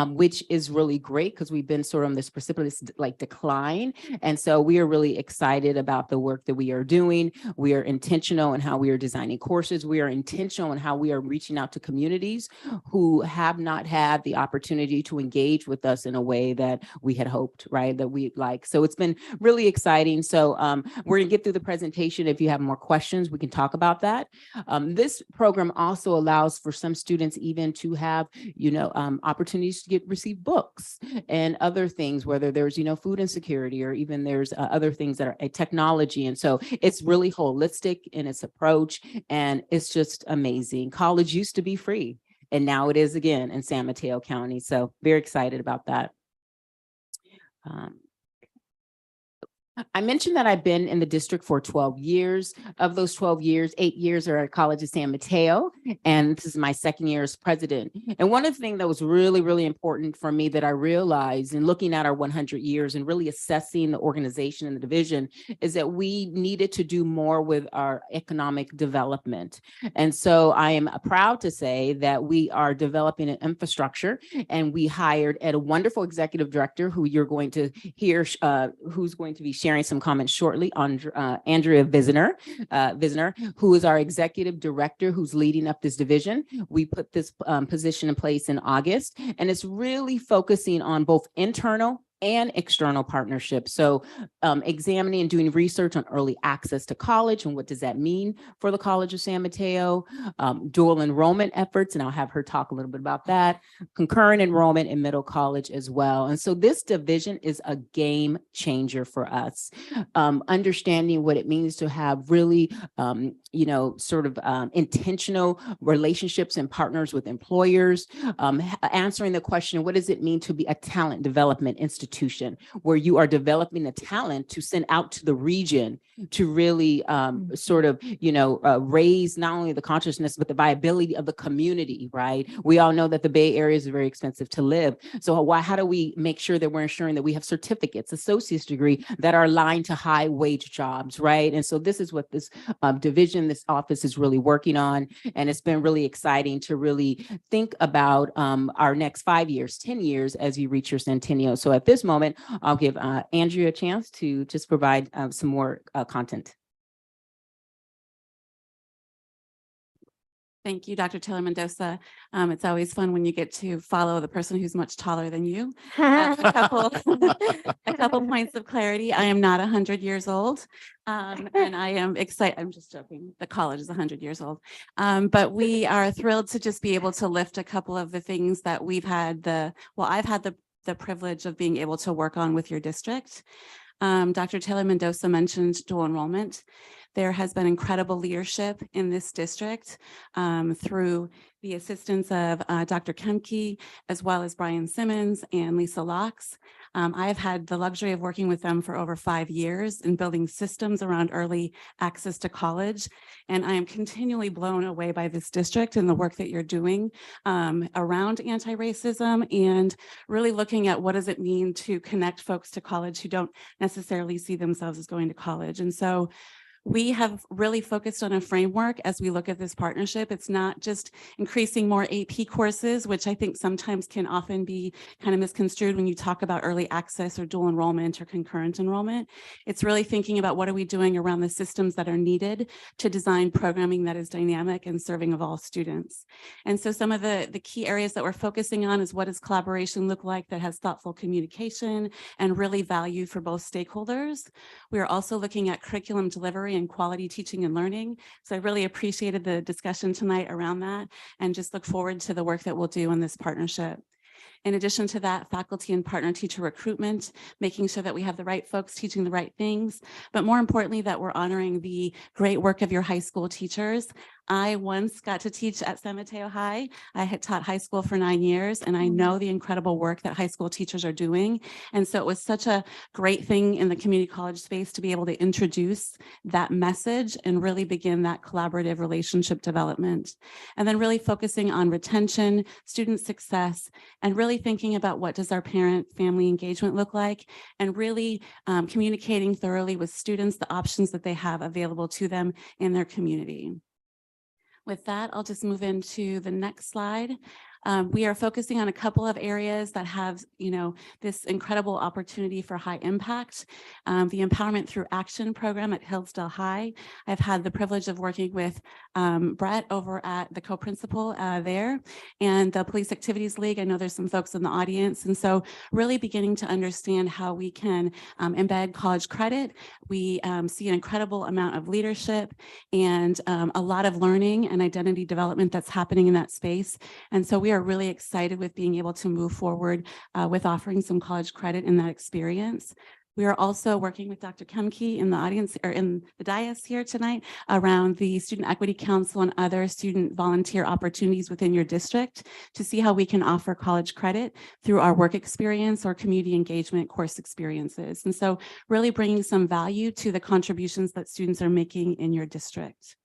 which is really great because we've been sort of on this precipitous decline. And so we are really excited about the work that we are doing. We are intentional in how we are designing courses. We are intentional in how we are reaching out to communities who have not had the opportunity to engage with us in a way that we had hoped, right? That we'd like. So it's been really exciting. So we're gonna get through the presentation. If you have more questions, we can talk about that. This program also allows for some students even to have, opportunities to receive books and other things, whether there's, food insecurity or even there's other things that are technology. And so it's really holistic in its approach, and it's just amazing. College used to be free, and now it is again in San Mateo County. So very excited about that. I mentioned that I've been in the district for 12 years. Of those 12 years, 8 years are at College of San Mateo, and this is my second year as president. And one of the things that was really, really important for me that I realized in looking at our 100 years and really assessing the organization and the division is that we needed to do more with our economic development. And so I am proud to say that we are developing an infrastructure, and we hired a wonderful executive director who you're going to hear, who's going to be sharing some comments shortly on Andrea Visner, who is our executive director who's leading up this division. We put this position in place in August, and it's really focusing on both internal and external partnerships. So examining and doing research on early access to college and what does that mean for the College of San Mateo, dual enrollment efforts, and I'll have her talk a little bit about that, concurrent enrollment in middle college as well. And so this division is a game changer for us, understanding what it means to have really, intentional relationships and partners with employers, answering the question, what does it mean to be a talent development institution where you are developing the talent to send out to the region to really raise not only the consciousness, but the viability of the community, right? We all know that the Bay Area is very expensive to live. So how do we make sure that we're ensuring that we have certificates, associate's degree that are aligned to high wage jobs, right? And so this is what this division, this office is really working on. And it's been really exciting to really think about our next 5 years, 10 years as you reach your centennial. So at this moment, I'll give Andrea a chance to just provide some more content. Thank you, Dr. Taylor Mendoza. It's always fun when you get to follow the person who's much taller than you. A couple points of clarity. I am not 100 years old, and I am excited. I'm just joking. The college is 100 years old, but we are thrilled to just be able to lift a couple of the things that I've had the privilege of being able to work on with your district. Dr. Taylor Mendoza mentioned dual enrollment. There has been incredible leadership in this district through the assistance of Dr. Kemke, as well as Brian Simmons and Lisa Locks. I have had the luxury of working with them for over 5 years and building systems around early access to college. And I am continually blown away by this district and the work that you're doing around anti-racism and really looking at what does it mean to connect folks to college who don't necessarily see themselves as going to college. And so we have really focused on a framework as we look at this partnership. It's not just increasing more AP courses, which I think sometimes can often be kind of misconstrued when you talk about early access or dual enrollment or concurrent enrollment. It's really thinking about what are we doing around the systems that are needed to design programming that is dynamic and serving of all students. And so some of the key areas that we're focusing on is what does collaboration look like that has thoughtful communication and really value for both stakeholders. We are also looking at curriculum delivery and quality teaching and learning. So I really appreciated the discussion tonight around that and just look forward to the work that we'll do in this partnership. In addition to that, faculty and partner teacher recruitment, making sure that we have the right folks teaching the right things, but more importantly, that we're honoring the great work of your high school teachers. I once got to teach at San Mateo High. I had taught high school for 9 years, and I know the incredible work that high school teachers are doing. And so it was such a great thing in the community college space to be able to introduce that message and really begin that collaborative relationship development. And then really focusing on retention, student success, and really thinking about what does our parent-family engagement look like, and really communicating thoroughly with students the options that they have available to them in their community. With that, I'll just move into the next slide. We are focusing on a couple of areas that have, this incredible opportunity for high impact. The Empowerment Through Action program at Hillsdale High. I've had the privilege of working with Brett over at the co-principal there, and the Police Activities League. I know there's some folks in the audience. And so really beginning to understand how we can embed college credit. We see an incredible amount of leadership and a lot of learning and identity development that's happening in that space. And so we are really excited with being able to move forward with offering some college credit in that experience. We are also working with Dr. Kemke in the audience or in the dais here tonight around the Student Equity Council and other student volunteer opportunities within your district to see how we can offer college credit through our work experience or community engagement course experiences. And so really bringing some value to the contributions that students are making in your district.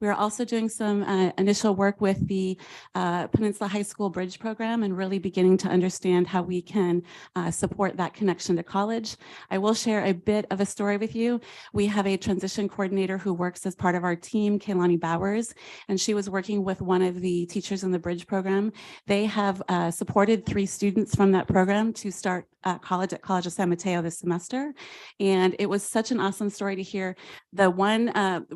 We are also doing some initial work with the Peninsula High School Bridge Program and really beginning to understand how we can support that connection to college. I will share a bit of a story with you. We have a transition coordinator who works as part of our team, Kaylani Bowers, and she was working with one of the teachers in the Bridge Program. They have supported 3 students from that program to start college at College of San Mateo this semester. And it was such an awesome story to hear. The one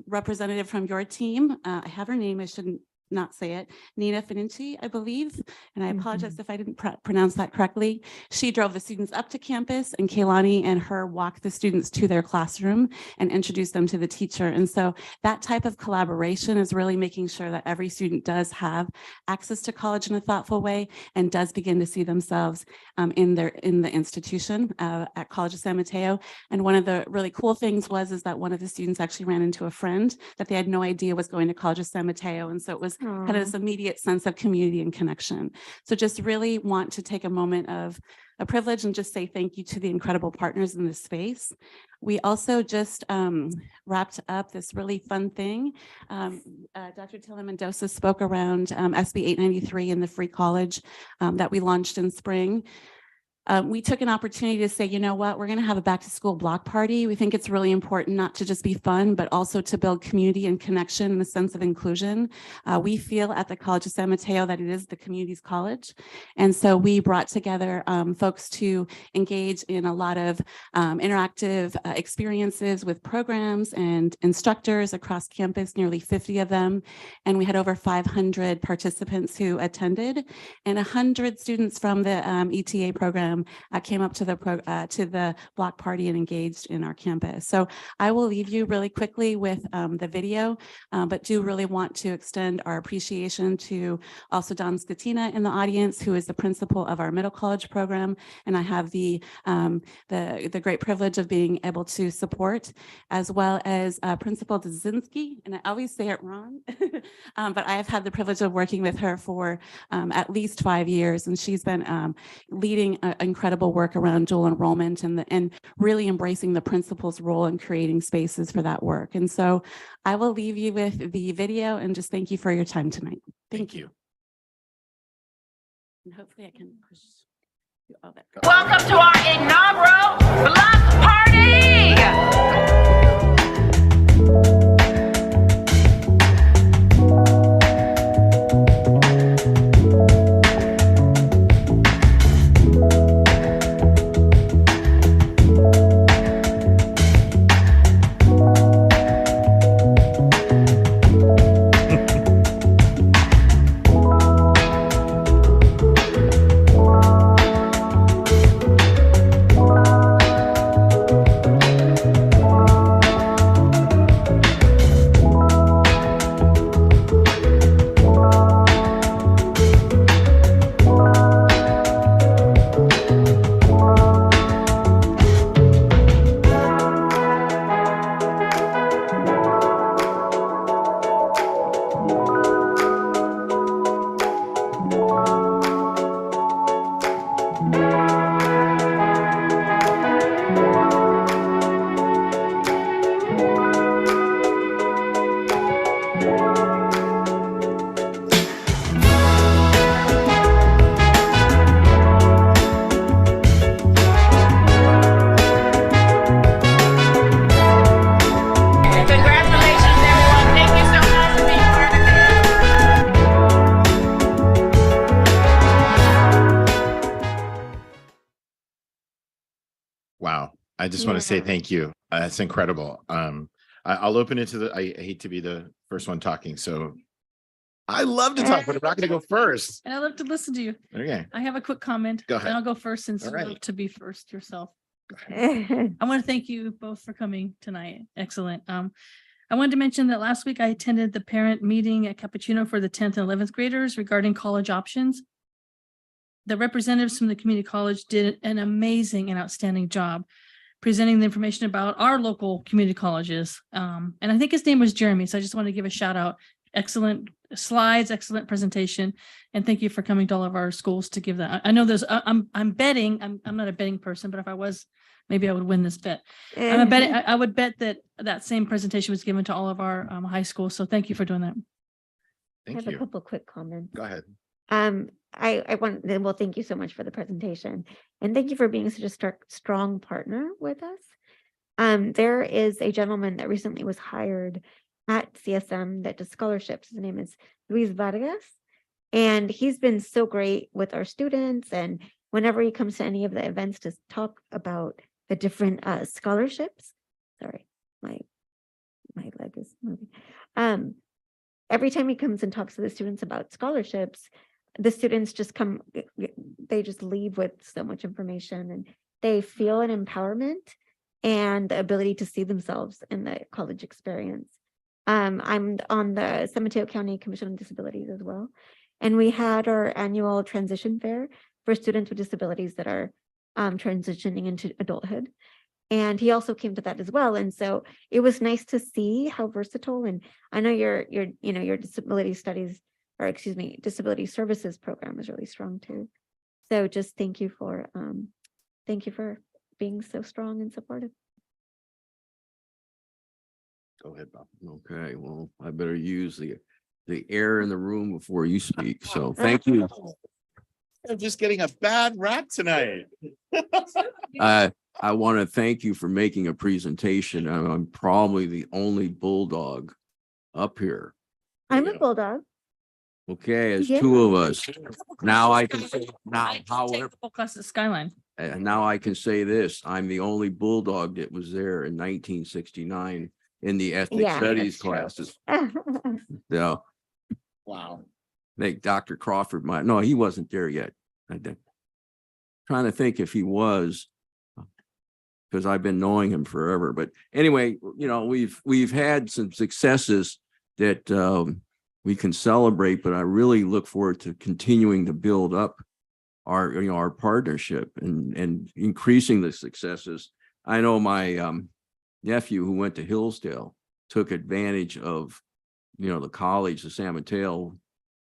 representative from your team, I have her name, I shouldn't not say it, Nina Fininci, I believe, and I apologize if I didn't pronounce that correctly. She drove the students up to campus, and Kaylani and her walked the students to their classroom and introduced them to the teacher. And so that type of collaboration is really making sure that every student does have access to college in a thoughtful way and does begin to see themselves in the institution at College of San Mateo. And one of the really cool things is that one of the students actually ran into a friend that they had no idea was going to College of San Mateo. And so it was kind of this immediate sense of community and connection. So just really want to take a moment of a privilege and just say thank you to the incredible partners in this space. We also just wrapped up this really fun thing. Dr. Tilla Mendoza spoke around SB 893 and the free college that we launched in spring. We took an opportunity to say, you know what, we're going to have a back to school block party. We think it's really important not to just be fun, but also to build community and connection and a sense of inclusion. We feel at the College of San Mateo that it is the community's college. And so we brought together folks to engage in a lot of interactive experiences with programs and instructors across campus, nearly 50 of them. And we had over 500 participants who attended, and 100 students from the ETA program came up to the block party and engaged in our campus. So I will leave you really quickly with the video, but do really want to extend our appreciation to also Don Scatina in the audience, who is the principal of our middle college program. And I have the great privilege of being able to support, as well as Principal Dzinski, and I always say it wrong, but I have had the privilege of working with her for at least 5 years, and she's been leading incredible work around dual enrollment and really embracing the principal's role in creating spaces for that work. And so I will leave you with the video and just thank you for your time tonight. Thank you. And hopefully I can push all that. Welcome to our inaugural block party. Wow. I just want to say thank you. That's incredible. I'll open it to I hate to be the first one talking, so I love to talk, but I'm not going to go first. And I love to listen to you. Okay. I have a quick comment. Go ahead. And I'll go first since All you right. love to be first yourself. I want to thank you both for coming tonight. Excellent. I wanted to mention that last week I attended the parent meeting at Cappuccino for the 10th and 11th graders regarding college options. The representatives from the community college did an amazing and outstanding job presenting the information about our local community colleges. And I think his name was Jeremy. So I just want to give a shout out. Excellent slides, excellent presentation. And thank you for coming to all of our schools to give that. I know there's, I'm betting, I'm not a betting person, but if I was, maybe I would win this bet. I would bet that same presentation was given to all of our high schools. So thank you for doing that. Thank I have a couple quick comments. Go ahead. Well, thank you so much for the presentation, and thank you for being such a strong partner with us. There is a gentleman that recently was hired at CSM that does scholarships. His name is Luis Vargas, and he's been so great with our students. And whenever he comes to any of the events to talk about the different scholarships, sorry, my leg is moving. every time he comes and talks to the students about scholarships, the students just they just leave with so much information, and they feel an empowerment and the ability to see themselves in the college experience. I'm on the San Mateo County Commission on Disabilities as well. And we had our annual transition fair for students with disabilities that are transitioning into adulthood. And he also came to that as well. And so it was nice to see how versatile, and I know your disability studies, or excuse me, disability services program is really strong too. So just thank you for being so strong and supportive. Go ahead, Bob. Okay, well, I better use the air in the room before you speak. So thank you. I'm just getting a bad rap tonight. I want to thank you for making a presentation. I'm probably the only bulldog up here. I'm a bulldog. Okay, as Yeah. two of us. Now I can say, however, Across the skyline. now I can say this, I'm the only bulldog that was there in 1969 in the ethnic Yeah, studies that's true. classes. So Wow. I think Dr. Crawford might, no, he wasn't there yet. Trying to think if he was, because I've been knowing him forever. But anyway, we've had some successes that we can celebrate, but I really look forward to continuing to build up our partnership and increasing the successes. I know my nephew who went to Hillsdale took advantage of the college, the San Mateo,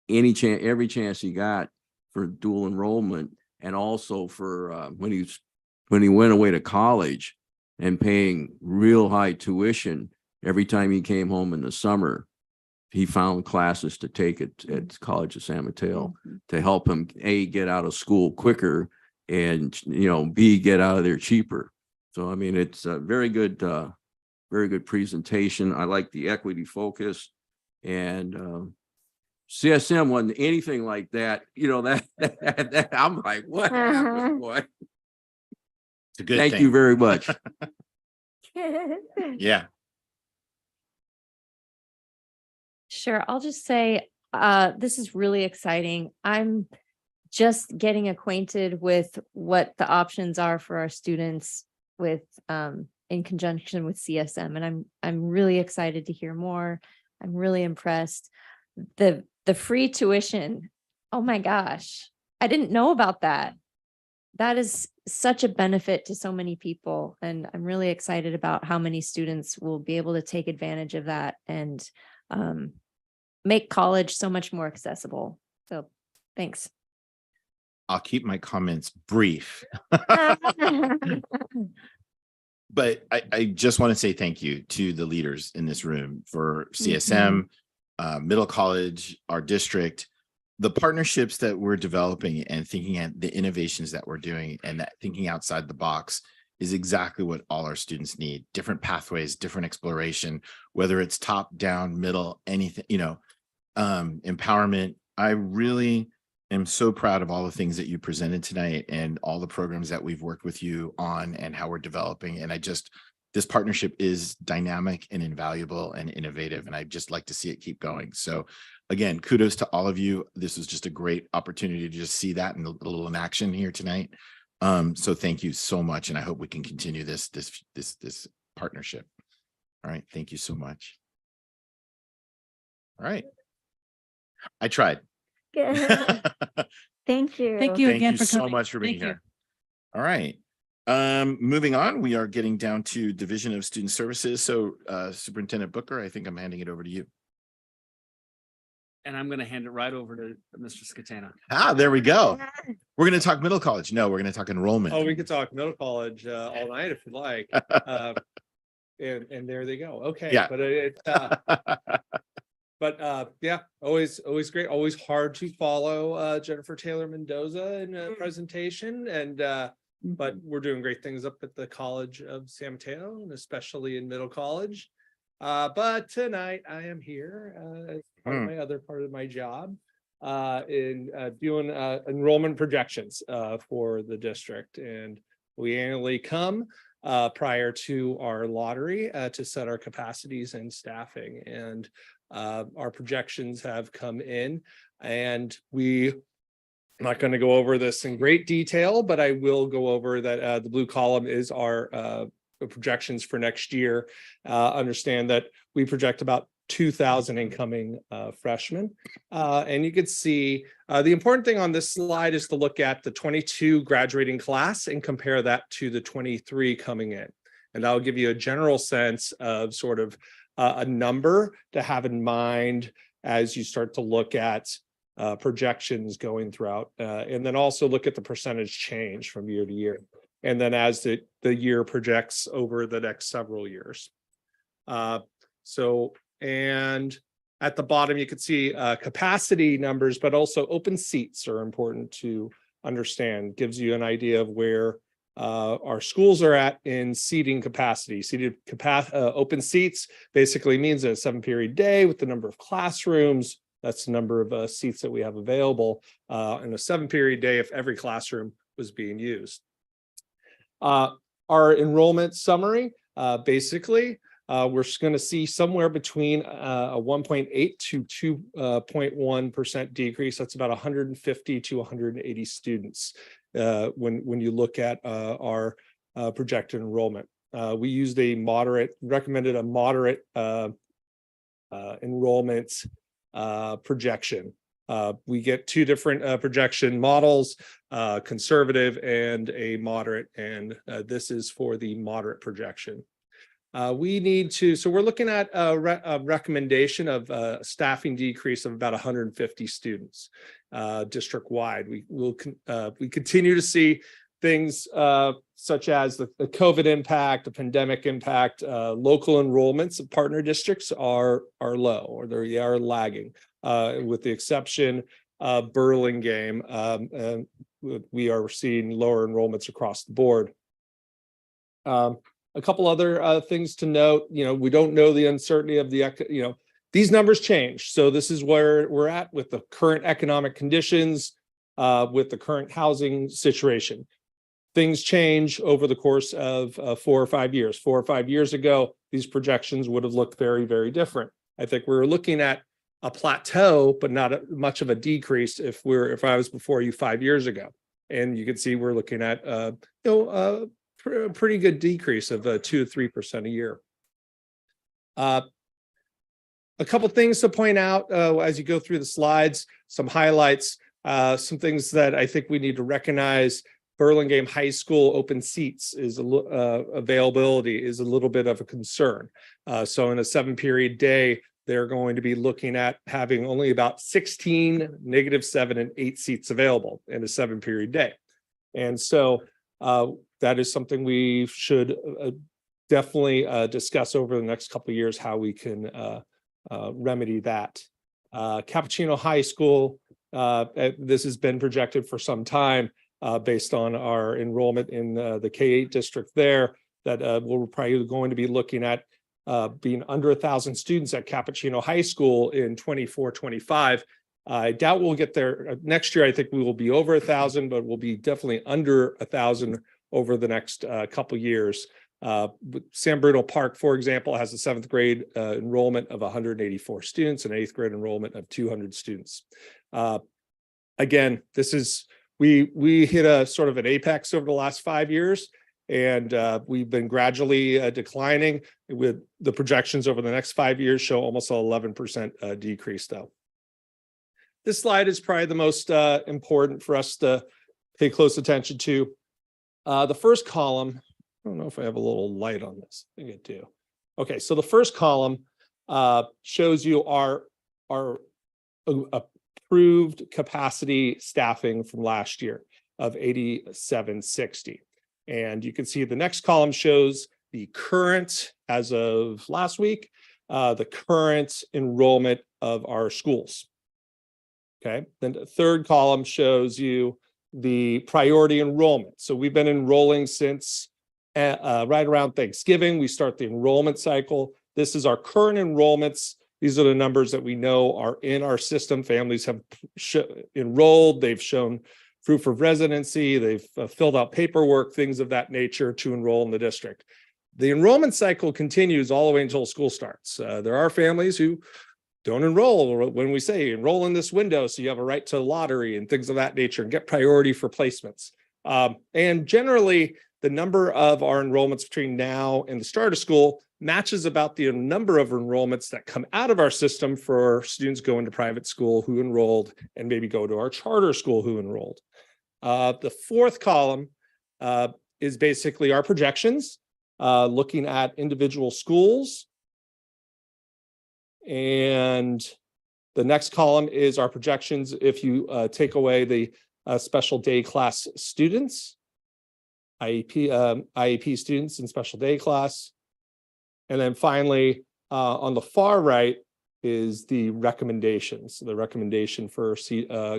every chance he got for dual enrollment, and also for when he went away to college and paying real high tuition every time he came home in the summer. He found classes to take at College of San Mateo to help him get out of school quicker and B, get out of there cheaper. So I mean, it's a very good presentation. I like the equity focus, and CSM wasn't anything like that. That I'm like, what happened, boy? It's a good Thank thing. you very much. Yeah. Sure. I'll just say, this is really exciting. I'm just getting acquainted with what the options are for our students with, in conjunction with CSM. And I'm really excited to hear more. I'm really impressed. The free tuition. Oh my gosh. I didn't know about that. That is such a benefit to so many people. And I'm really excited about how many students will be able to take advantage of that and, make college so much more accessible. So thanks. I'll keep my comments brief. But I just want to say thank you to the leaders in this room for CSM, Middle College, our district, the partnerships that we're developing and thinking at the innovations that we're doing, and that thinking outside the box is exactly what all our students need. Different pathways, different exploration, whether it's top, down, middle, anything, empowerment. I really am so proud of all the things that you presented tonight and all the programs that we've worked with you on and how we're developing. And this partnership is dynamic and invaluable and innovative, and I'd just like to see it keep going. So again, kudos to all of you. This was just a great opportunity to just see that in a little in action here tonight. So thank you so much. And I hope we can continue this partnership. All right. Thank you so much. All right. I tried. Thank you. Thank you again for so coming. much for being Thank you. here. All right. Moving on, we are getting down to Division of Student Services. So Superintendent Booker, I think I'm handing it over to you. And I'm going to hand it right over to Mr. Scatena. Ah, there we go. We're going to talk middle college. No, we're going to talk enrollment. Oh, we could talk middle college all night if you like. And there they go. Okay. Yeah. But yeah, always great. Always hard to follow Jennifer Taylor Mendoza in a presentation. And but we're doing great things up at the College of San Mateo, and especially in middle college. But tonight I am here as part of my other part of my job in doing enrollment projections for the district. And we annually come prior to our lottery to set our capacities and staffing. And Our projections have come in, and I'm not going to go over this in great detail, but I will go over that the blue column is our projections for next year. Understand that we project about 2,000 incoming freshmen. And you can see the important thing on this slide is to look at the 22 graduating class and compare that to the 23 coming in. And that'll give you a general sense of sort of a number to have in mind as you start to look at projections going throughout, and then also look at the percentage change from year to year. And then as the year projects over the next several years. And at the bottom, you can see capacity numbers, but also open seats are important to understand. Gives you an idea of where our schools are at in seating capacity. Open seats basically means a 7-period day with the number of classrooms. That's the number of seats that we have available in a 7-period day if every classroom was being used. Our enrollment summary, basically, we're going to see somewhere between a 1.8 to 2.1% decrease. That's about 150 to 180 students when you look at our projected enrollment. We used recommended a moderate enrollment projection. We get two different projection models, conservative and a moderate, and this is for the moderate projection. So we're looking at a recommendation of a staffing decrease of about 150 students district-wide. We continue to see things such as the COVID impact, the pandemic impact. Local enrollments of partner districts are low, or they are lagging, with the exception of Burlingame. We are seeing lower enrollments across the board. A couple other things to note, we don't know the uncertainty of these numbers change. So this is where we're at with the current economic conditions, with the current housing situation. Things change over the course of 4 or 5 years. 4 or 5 years ago, these projections would have looked very, very different. I think we're looking at a plateau, but not much of a decrease if I was before you 5 years ago. And you can see we're looking at a pretty good decrease of 2 to 3% a year. A couple things to point out as you go through the slides, some highlights, some things that I think we need to recognize. Burlingame High School open seats availability is a little bit of a concern. So in a 7-period day, they're going to be looking at having only about 16, -7, and 8 seats available in a 7-period day. And so that is something we should definitely discuss over the next couple of years, how we can remedy that. Cappuccino High School, this has been projected for some time based on our enrollment in the K-8 district there, that we're probably going to be looking at being under 1,000 students at Cappuccino High School in 24-25. I doubt we'll get there next year. I think we will be over 1,000, but we'll be definitely under 1,000 over the next couple years. San Bruno Park, for example, has a 7th grade enrollment of 184 students and 8th grade enrollment of 200 students. Again, we hit a sort of an apex over the last 5 years, and we've been gradually declining. With the projections over the next 5 years show almost an 11% decrease, though. This slide is probably the most important for us to pay close attention to. The first column, I don't know if I have a little light on this. I think I do. Okay, so the first column shows you our approved capacity staffing from last year of 8760. And you can see the next column shows the current, as of last week, the current enrollment of our schools. Okay, then the third column shows you the priority enrollment. So we've been enrolling since right around Thanksgiving. We start the enrollment cycle. This is our current enrollments. These are the numbers that we know are in our system. Families have enrolled. They've shown proof of residency. They've filled out paperwork, things of that nature to enroll in the district. The enrollment cycle continues all the way until school starts. There are families who don't enroll, or when we say enroll in this window, so you have a right to lottery and things of that nature, and get priority for placements. And generally, the number of our enrollments between now and the start of school matches about the number of enrollments that come out of our system for students going to private school who enrolled and maybe go to our charter school who enrolled. The fourth column is basically our projections, looking at individual schools. And the next column is our projections if you take away the special day class students, IEP students in special day class. And then finally, on the far right is the recommendations. So the recommendation for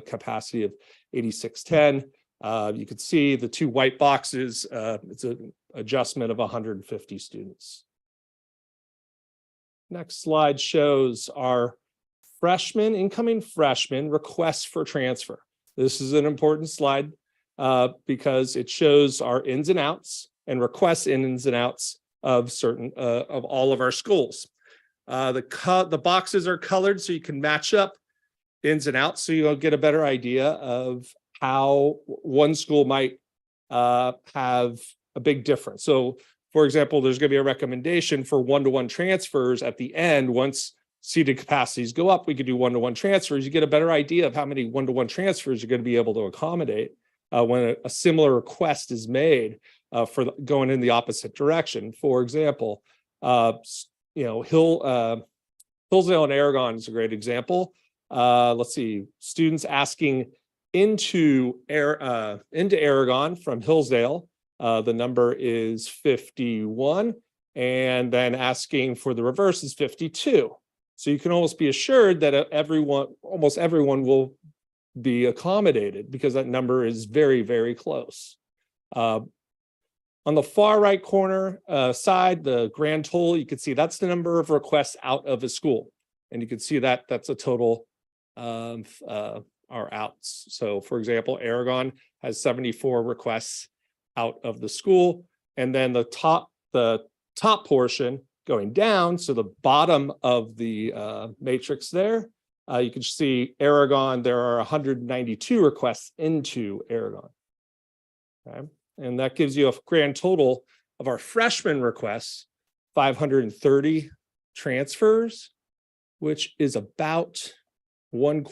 capacity of 8610. You can see the two white boxes. It's an adjustment of 150 students. Next slide shows our incoming freshmen requests for transfer. This is an important slide because it shows our ins and outs and requests ins and outs of certain of all of our schools. The boxes are colored so you can match up ins and outs, so you'll get a better idea of how one school might have a big difference. So, for example, there's going to be a recommendation for one-to-one transfers at the end. Once seated capacities go up, we could do one-to-one transfers. You get a better idea of how many one-to-one transfers you're going to be able to accommodate when a similar request is made for going in the opposite direction. For example, Hillsdale and Aragon is a great example. Let's see, students asking into Aragon from Hillsdale. The number is 51, and then asking for the reverse is 52. So you can almost be assured that almost everyone will be accommodated because that number is very, very close. On the far right corner side, the grand total, you can see that's the number of requests out of a school. And you can see that that's a total of our outs. So for example, Aragon has 74 requests out of the school. And then the top portion going down, so the bottom of the matrix there, you can see Aragon, there are 192 requests into Aragon. Okay. And that gives you a grand total of our freshman requests, 530 transfers, which is about one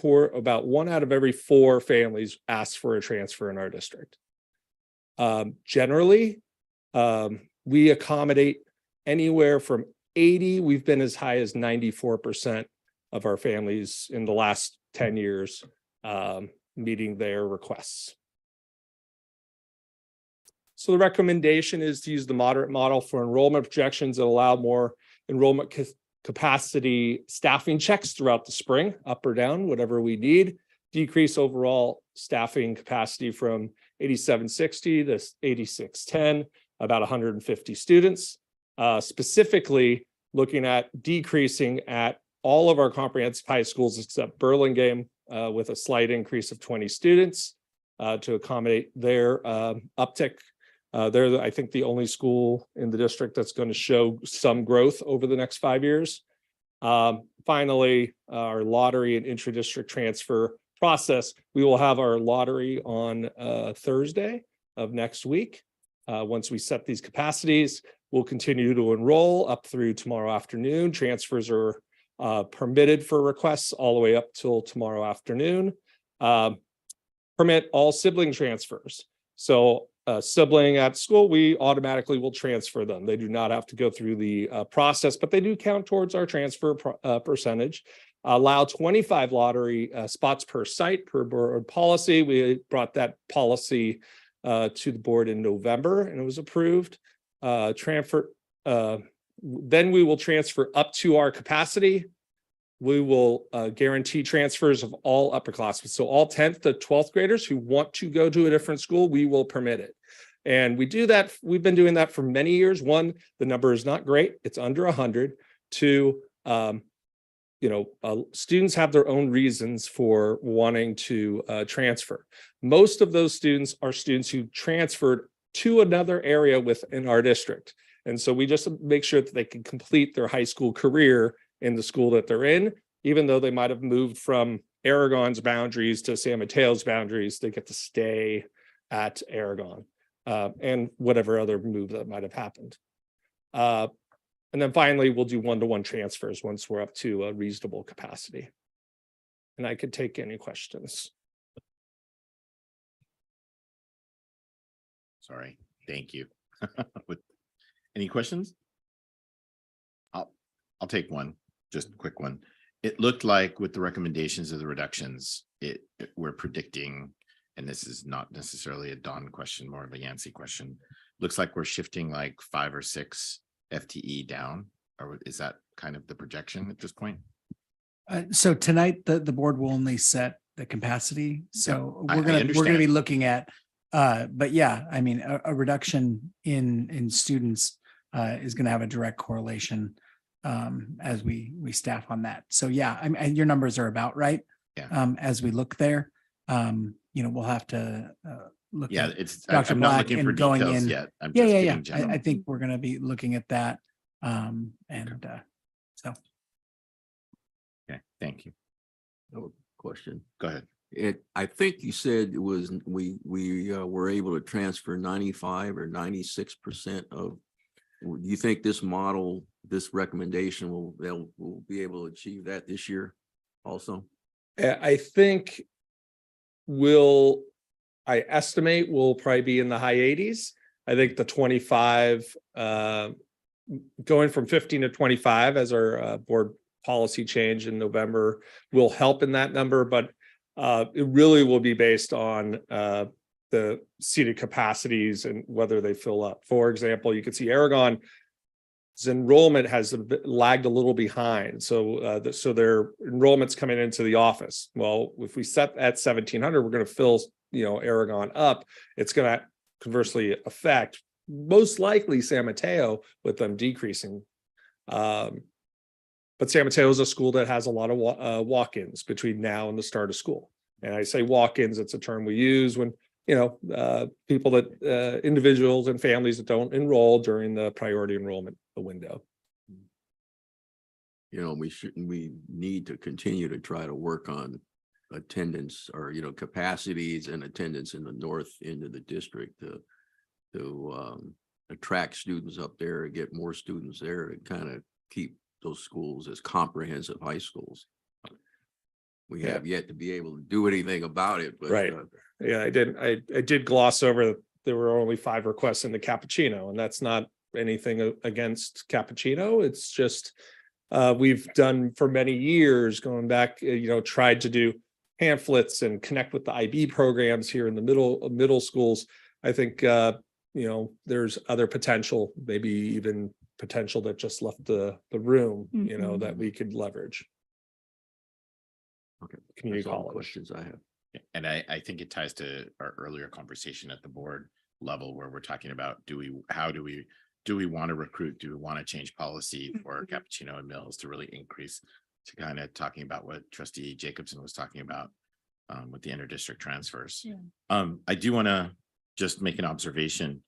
out of every 4 families asks for a transfer in our district. Generally, we accommodate anywhere from 80, we've been as high as 94% of our families in the last 10 years meeting their requests. So the recommendation is to use the moderate model for enrollment projections that allow more enrollment capacity staffing checks throughout the spring, up or down, whatever we need. Decrease overall staffing capacity from 8760 to 8610, about 150 students. Specifically looking at decreasing at all of our comprehensive high schools except Burlingame with a slight increase of 20 students to accommodate their uptick. They're, I think, the only school in the district that's going to show some growth over the next 5 years. Finally, our lottery and intra-district transfer process. We will have our lottery on Thursday of next week. Once we set these capacities, we'll continue to enroll up through tomorrow afternoon. Transfers are permitted for requests all the way up till tomorrow afternoon. Permit all sibling transfers. So a sibling at school, we automatically will transfer them. They do not have to go through the process, but they do count towards our transfer percentage. Allow 25 lottery spots per site per board policy. We brought that policy to the board in November and it was approved. Then we will transfer up to our capacity. We will guarantee transfers of all upperclassmen. So all 10th to 12th graders who want to go to a different school, we will permit it. And we do that. We've been doing that for many years. One, the number is not great. It's under 100. Two, students have their own reasons for wanting to transfer. Most of those students are students who transferred to another area within our district. And so we just make sure that they can complete their high school career in the school that they're in. even though they might have moved from Aragon's boundaries to San Mateo's boundaries, they get to stay at Aragon, and whatever other move that might have happened. And then finally, we'll do one-to-one transfers once we're up to a reasonable capacity. And I could take any questions. Sorry, thank you. Any questions? I'll take one, just a quick one. It looked like with the recommendations of the reductions, we're predicting, and this is not necessarily a Don question, more of a Yancey question. Looks like we're shifting like 5 or 6 FTE down, or is that kind of the projection at this point? So tonight, the board will only set the capacity. So I we're gonna understand. be looking at, but yeah, I mean, a reduction in students is gonna have a direct correlation as we staff on that. So yeah, I mean, your numbers are about right. Yeah. As we look there, we'll have to look. Yeah, at it's Dr. I'm not Black looking for and going details in. yet. I'm Yeah, just yeah, giving yeah. general. I think we're gonna be looking at that. So. Okay, thank you. No question. Go ahead. I think you said it was we were able to transfer 95 or 96% of. Do you think this model, this recommendation will be able to achieve that this year also? I think I estimate we'll probably be in the high 80s. I think the 25, going from 15 to 25 as our board policy change in November will help in that number, but it really will be based on the seated capacities and whether they fill up. For example, you can see Aragon's enrollment has lagged a little behind. So their enrollment's coming into the office. Well, if we set at 1,700, we're going to fill, Aragon up. It's going to conversely affect most likely San Mateo with them decreasing. But San Mateo is a school that has a lot of walk-ins between now and the start of school. And I say walk-ins, it's a term we use when people that individuals and families that don't enroll during the priority enrollment window. We need to continue to try to work on attendance or, capacities and attendance in the north end of the district to attract students up there and get more students there to kind of keep those schools as comprehensive high schools. We have yet to be able to do anything about it, but right. Yeah, I did gloss over that there were only 5 requests in the cappuccino, and that's not anything against cappuccino. It's just we've done for many years going back, tried to do pamphlets and connect with the IB programs here in the middle schools. I think there's other potential, maybe even potential that just left the room, that we could leverage. Okay. Community That's all the college. questions I have. And I think it ties to our earlier conversation at the board level where we're talking about do we want to recruit? Do we want to change policy for Cappuccino and Mills to really increase, to kind of talking about what Trustee Jacobson was talking about with the interdistrict transfers. Yeah. I do want to just make an observation.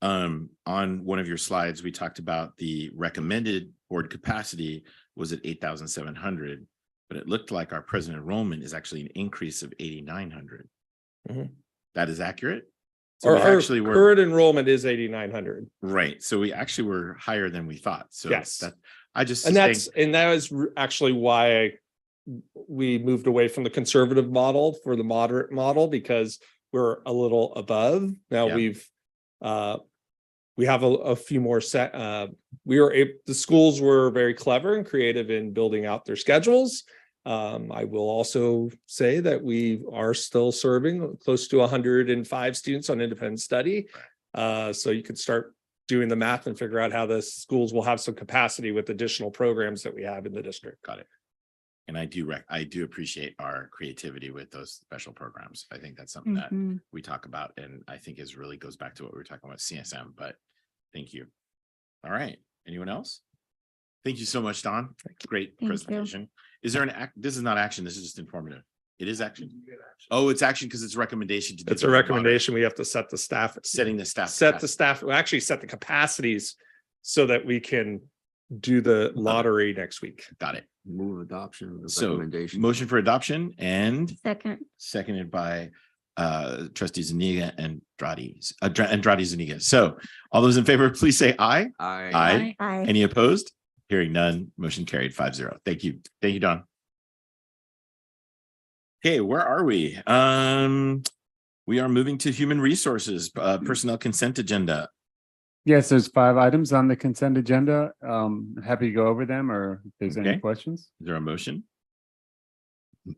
On one of your slides, we talked about the recommended board capacity was at 8,700. But it looked like our present enrollment is actually an increase of 8,900. That is accurate. So Our current enrollment is 8,900. Right. So we actually were higher than we thought. So yes, that was actually why we moved away from the conservative model for the moderate model, because we're a little above. Now we have a few more set. The schools were very clever and creative in building out their schedules. I will also say that we are still serving close to 105 students on independent study. So you could start doing the math and figure out how the schools will have some capacity with additional programs that we have in the district. Got it. And I do appreciate our creativity with those special programs. I think that's something that we talk about, and I think really goes back to what we were talking about CSM, but thank you. All right. Anyone else? Thank you so much, Don. Great presentation. Is there this is not action. This is just informative. It is action. Oh, it's action because it's a recommendation. It's a recommendation. We have to set the staff. Setting the staff. We actually set the capacities so that we can do the lottery next week. Got it. Move adoption of the So recommendation. motion for adoption and Second. seconded by trustee Zuniga and Andrade Zuniga. So all those in favor, please say aye. Aye. Aye. Any opposed? Hearing none, motion carried 5-0. Thank you. Thank you, Don. Okay, where are we? We are moving to human resources, personnel consent agenda. Yes, there's 5 items on the consent agenda. Happy to go over them, or if there's any Okay. questions. Is there a motion?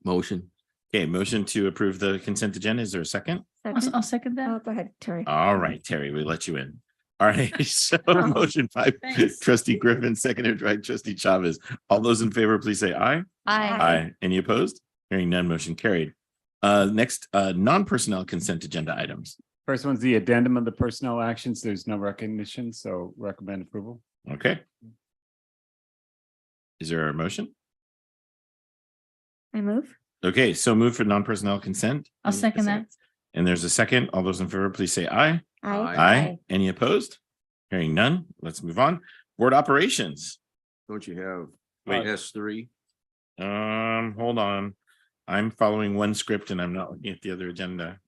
Motion. Okay, motion to approve the consent agenda. Is there a second? Second. I'll second that. Oh, go ahead, Terry. All right, Terry, we let you in. All right, so motion by trustee Griffin, seconded by trustee Chavez. All those in favor, please say aye. Aye. Any opposed? Hearing none, motion carried. Next, non-personnel consent agenda items. First one's the addendum of the personnel actions. There's no recognition, so recommend approval. Okay. Is there a motion? I move. Okay, so move for non-personnel consent. I'll second that. And there's a second. All those in favor, please say aye. Aye. Aye. Any opposed? Hearing none. Let's move on. Board operations. Don't you have Wait. S3? Hold on. I'm following one script and I'm not looking at the other agenda.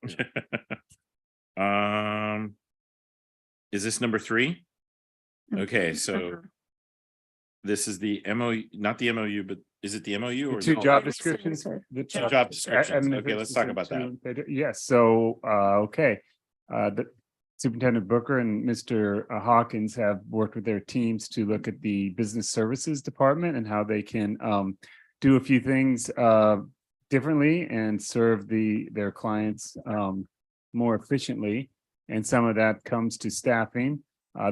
Is this number 3? Okay, so this is the MOU, not the MOU, but is it the MOU or 2 no? job descriptions. Two job descriptions. Okay, let's talk about that. Yes, so, okay. The Superintendent Booker and Mr. Hawkins have worked with their teams to look at the business services department and how they can do a few things differently and serve their clients more efficiently. And some of that comes to staffing.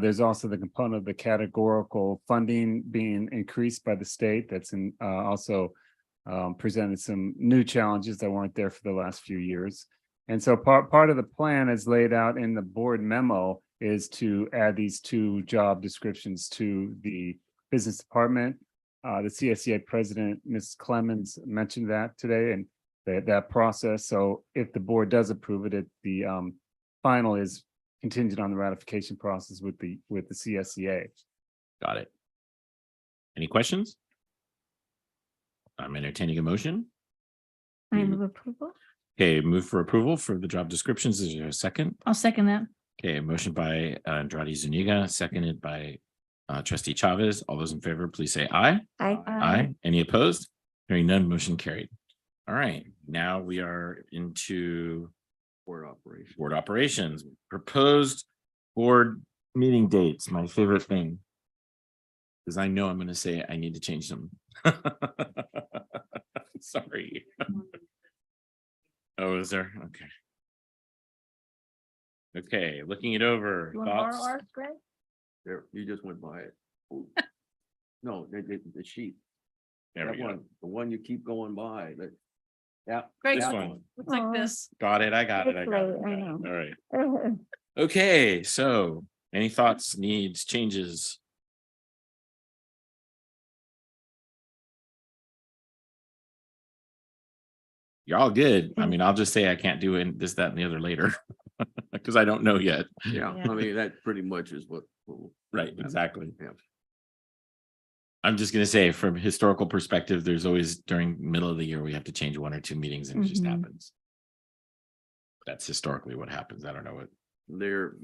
There's also the component of the categorical funding being increased by the state. That's also presented some new challenges that weren't there for the last few years. And so part of the plan as laid out in the board memo is to add these 2 job descriptions to the business department. The CSEA president, Ms. Clemens, mentioned that today and that process. So if the board does approve it, the final is contingent on the ratification process with the CSEA. Got it. Any questions? I'm entertaining a motion. I move approval. Okay, move for approval for the job descriptions. Is there a second? I'll second that. Okay, motion by Andrade Zuniga, seconded by trustee Chavez. All those in favor, please say aye. Aye. Any opposed? Hearing none, motion carried. All right, now we are into board operations. Proposed board meeting dates, my favorite thing. Because I know I'm going to say I need to change them. Sorry. Oh, is there? Okay. Okay, looking it over. You want to borrow Thoughts? ours, Greg? There, you just went by it. No, the sheet. There That we go. one, the one you keep going by, that. Yeah. Greg, This that one. looks like this. Got it. I got it. I got it. It's late, I know. All right. Okay, so any thoughts, needs, changes? You're all good. I mean, I'll just say I can't do this, that, and the other later. Because I don't know yet. Yeah, I mean, that pretty much is what. Right, exactly. Yeah. I'm just gonna say from historical perspective, there's always during middle of the year, we have to change 1 or 2 meetings and it just Mhm. happens. That's historically what happens. I don't know what. There,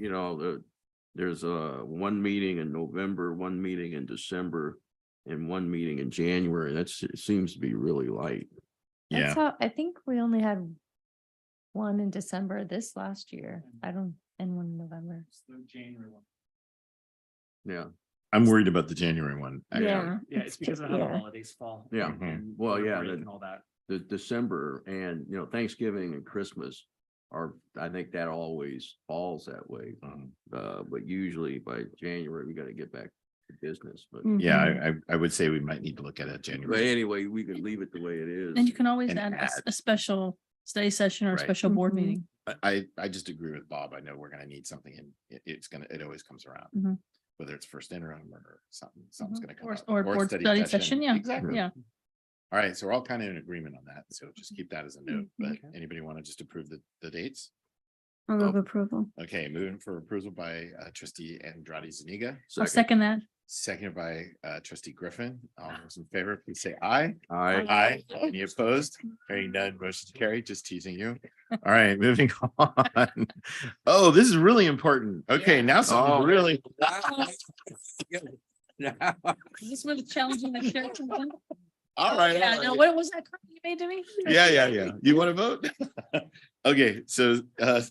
there's one meeting in November, one meeting in December, and one meeting in January. It seems to be really light. Yeah, I think we only had one in December this last year. And one in November. Yeah. I'm worried about the January one. actually. Yeah. Yeah, it's because of how the holidays fall. Yeah. and Well, yeah, break the- and all that. The December and, Thanksgiving and Christmas I think that always falls that way. But usually by January, we got to get back to business, but. Yeah, I would say we might need to look at it But January. anyway, we could leave it the way it is. And you can always And add add. a special study session or a Right. special board Mhm. meeting. I just agree with Bob. I know we're gonna need something and it always comes around. Mhm. Whether it's first interim or something's gonna come Or, up. or board study session, yeah. Exactly. Yeah. All right, so we're all kind of in agreement on that. So just keep that as a note. But Okay. anybody want to just approve the dates? I'll move approval. Okay, moving for approval by trustee Andrade Zuniga. I'll second that. seconded by trustee Griffin. All those in favor, please say aye. Aye. Aye. Any opposed? Hearing none, motion carried. Just teasing you. All right, moving on. Oh, this is really important. Okay, now something really. Is this really challenging the character? All right. Yeah, all no, right. what was that comment you made to me? Yeah. You want to vote? Okay, so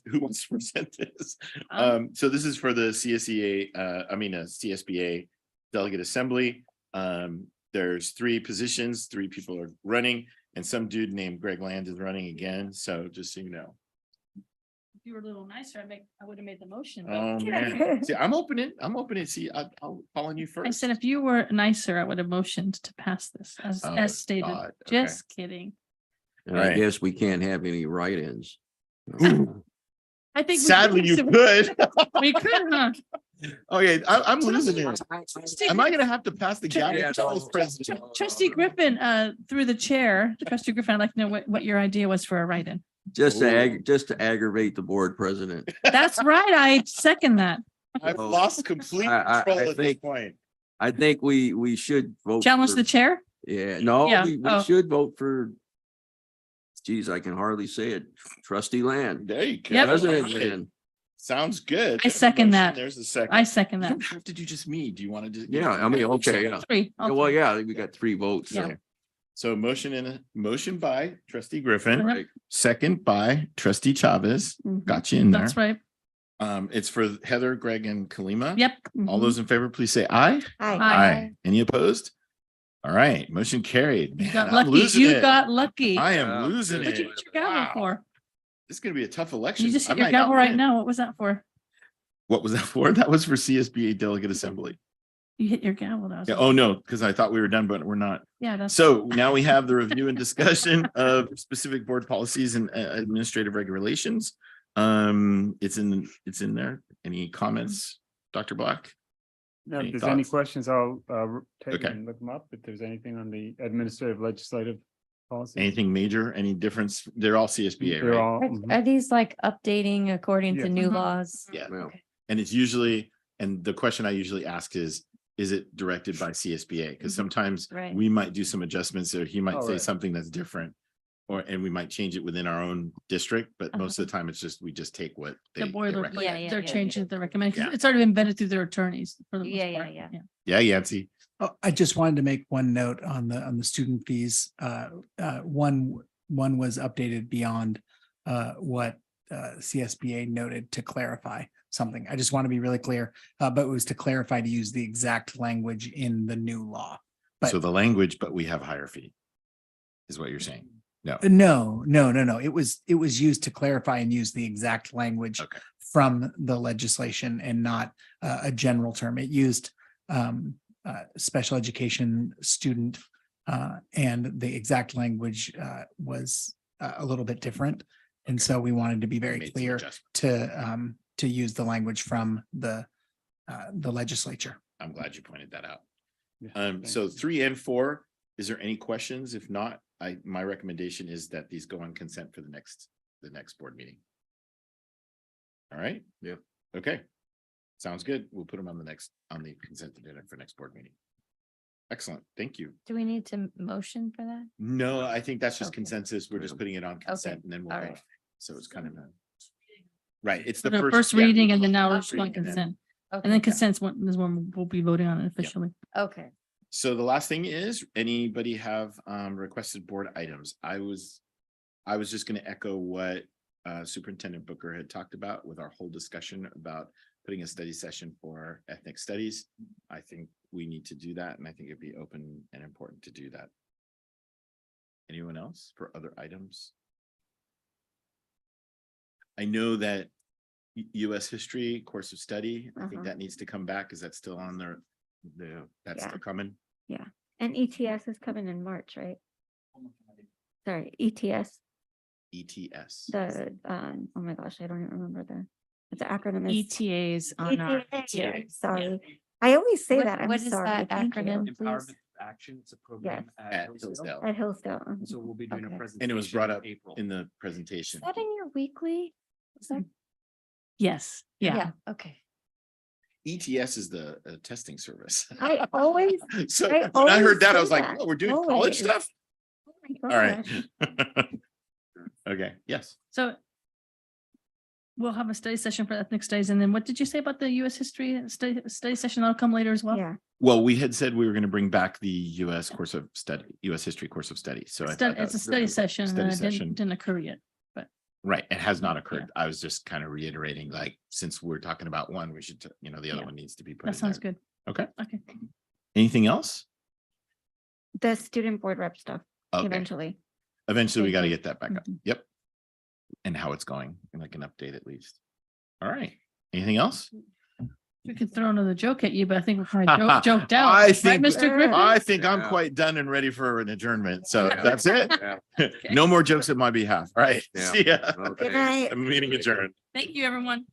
who wants to present this? So this is for the CSBA Delegate Assembly. There's 3 positions, 3 people are running, and some dude named Greg Land is running again. So just so you know. If you were a little nicer, I would have made the motion. but- Oh man. See, I'm opening. See, I'll call on you first. I said, if you were nicer, I would have motioned to pass this Oh, as stated. God. Okay. Just kidding. And I Right. guess we can't have any write-ins. I think. we Sadly, you could. We could, huh? Okay, I'm losing it. Am I gonna have to pass the gavel Yeah, to no. Vice President? Trustee Griffin, through the chair, Trustee Griffin, I'd like to know what your idea was for a write-in. Just to aggravate the board president. That's right. I second that. I've Oh. lost complete I control at this think- point. I think we should vote. Challenge for- the chair? Yeah, no, Yeah, we oh. should vote for. Geez, I can hardly say it. Trustee Land. There you go. Yep. President Land. Sounds good. I second that. There's a second. I second that. What did you just mean? Do you want to do? Yeah, I mean, okay, yeah. 3. Yeah, well, yeah, we got 3 votes. Yeah. So. So motion by trustee Griffin, Right. second by trustee Chavez. Mhm. Got you in there. That's right. It's for Heather, Greg, and Kalima. Yep. All Mhm. those in favor, please say aye. Aye. Any opposed? All right, motion carried. You Man, got I'm lucky. losing You it. got lucky. I am losing What'd you it. get your gavel Wow. for? This is gonna be a tough election. You just I hit your might not gavel right win. now. What was that for? What was that for? That was for CSBA Delegate Assembly. You hit your gavel. That was Yeah, oh, no, because I thought we were done, but we're not. Yeah, that's. So now we have the review and discussion of specific board policies and administrative regulations. It's in there. Any comments, Dr. Black? No, Any if there's any thoughts? questions, I'll take Okay. and look them up. If there's anything on the administrative legislative policy. Anything major, any difference? They're all CSBA, They're right? all- Are mhm. are these like updating according to Yeah. new Mhm. laws? Yeah. Well, And it's usually, and the question I usually ask is it directed by CSBA? Because sometimes Right. we might do some adjustments or he might Oh, say right. something that's different. And we might change it within our own district, but Uh-huh. most of the time it's just, we just take what they. The they boilerplate. recommend. Yeah, They're yeah, changing the recommend. 'Cause Yeah. It's already been vetted through their attorneys for the most Yeah, part. yeah. Yeah, Yancy. Oh, I just wanted to make one note on the student fees. One was updated beyond what CSBA noted to clarify something. I just want to be really clear, but it was to clarify to use the exact language in the new law. But So the language, but we have higher fee. Is what you're saying? No. No. It was used to clarify and use the exact language Okay. from the legislation and not a general term. It used special education student and the exact language was a little bit different. And so we wanted to be very Made some clear adjustments. to use the language from the legislature. I'm glad you pointed that out. Yeah, So thanks. 3 and 4, is there any questions? If not, my recommendation is that these go on consent for the next board meeting. All right? Yeah. Okay. Sounds good. We'll put them on the consent agenda for next board meeting. Excellent. Thank you. Do we need to motion for that? No, I think that's just Okay. consensus. We're just putting it on consent and then we'll all vote. right. So it's kind of right. It's The the first yeah. reading and then now we're just Reading going and then- consent. Okay. And then consent's one is when we'll be voting on it officially. Okay. So the last thing is, anybody have requested board items? I was just gonna echo what Superintendent Booker had talked about with our whole discussion about putting a study session for ethnic studies. I think we need to do that, and I think it'd be open and important to do that. Anyone else for other items? I know that US history course of study, I think that needs to come back. Is that still on there? That's Yeah. still coming. Yeah, and ETS is coming in March, right? Sorry, ETS, ETS. oh my gosh, I don't even remember the acronym is. ETAs on our. ETA, sorry. I always say that, I'm What is sorry. that Thank you. acronym, please? Empowerment Action, it's a program At Hillsdale. Hillsdale. At Hillsdale. So we'll be doing a Okay. presentation. And it was brought in up April. in the presentation. Is that in your weekly? Is that? Yes, yeah. Okay. ETS is the testing service. I always, So I when I always heard that, I say was like, that. oh, we're doing college Always. stuff? Oh my All right. gosh. Okay, yes. So we'll have a study session for ethnic studies. And then what did you say about the US history study session? That'll come later as well? Yeah. Well, we had said we were going to bring back the US course of study, US history course of study. So I thought that It's a was study session study and it session. didn't occur yet. Right. It has not occurred. I was just kind of reiterating, like, since we're talking about one, we should, the other Yeah. one needs to be put That in sounds there. good. Okay. Okay. Anything else? The student board rep stuff Okay. eventually. Eventually, we Thank got to you. get that back up. Mhm. Yep. And how it's going, and like an update at least. All right. Anything else? We could throw another joke at you, but I think we're kind of joked out. I Right, think, Mr. Griffin? I think I'm Yeah. quite done and ready for an adjournment. So Yeah. that's it. Yeah. No more jokes at my behalf. All right. Yeah. See ya. Okay. Good night. Meeting adjourned. Thank you, everyone.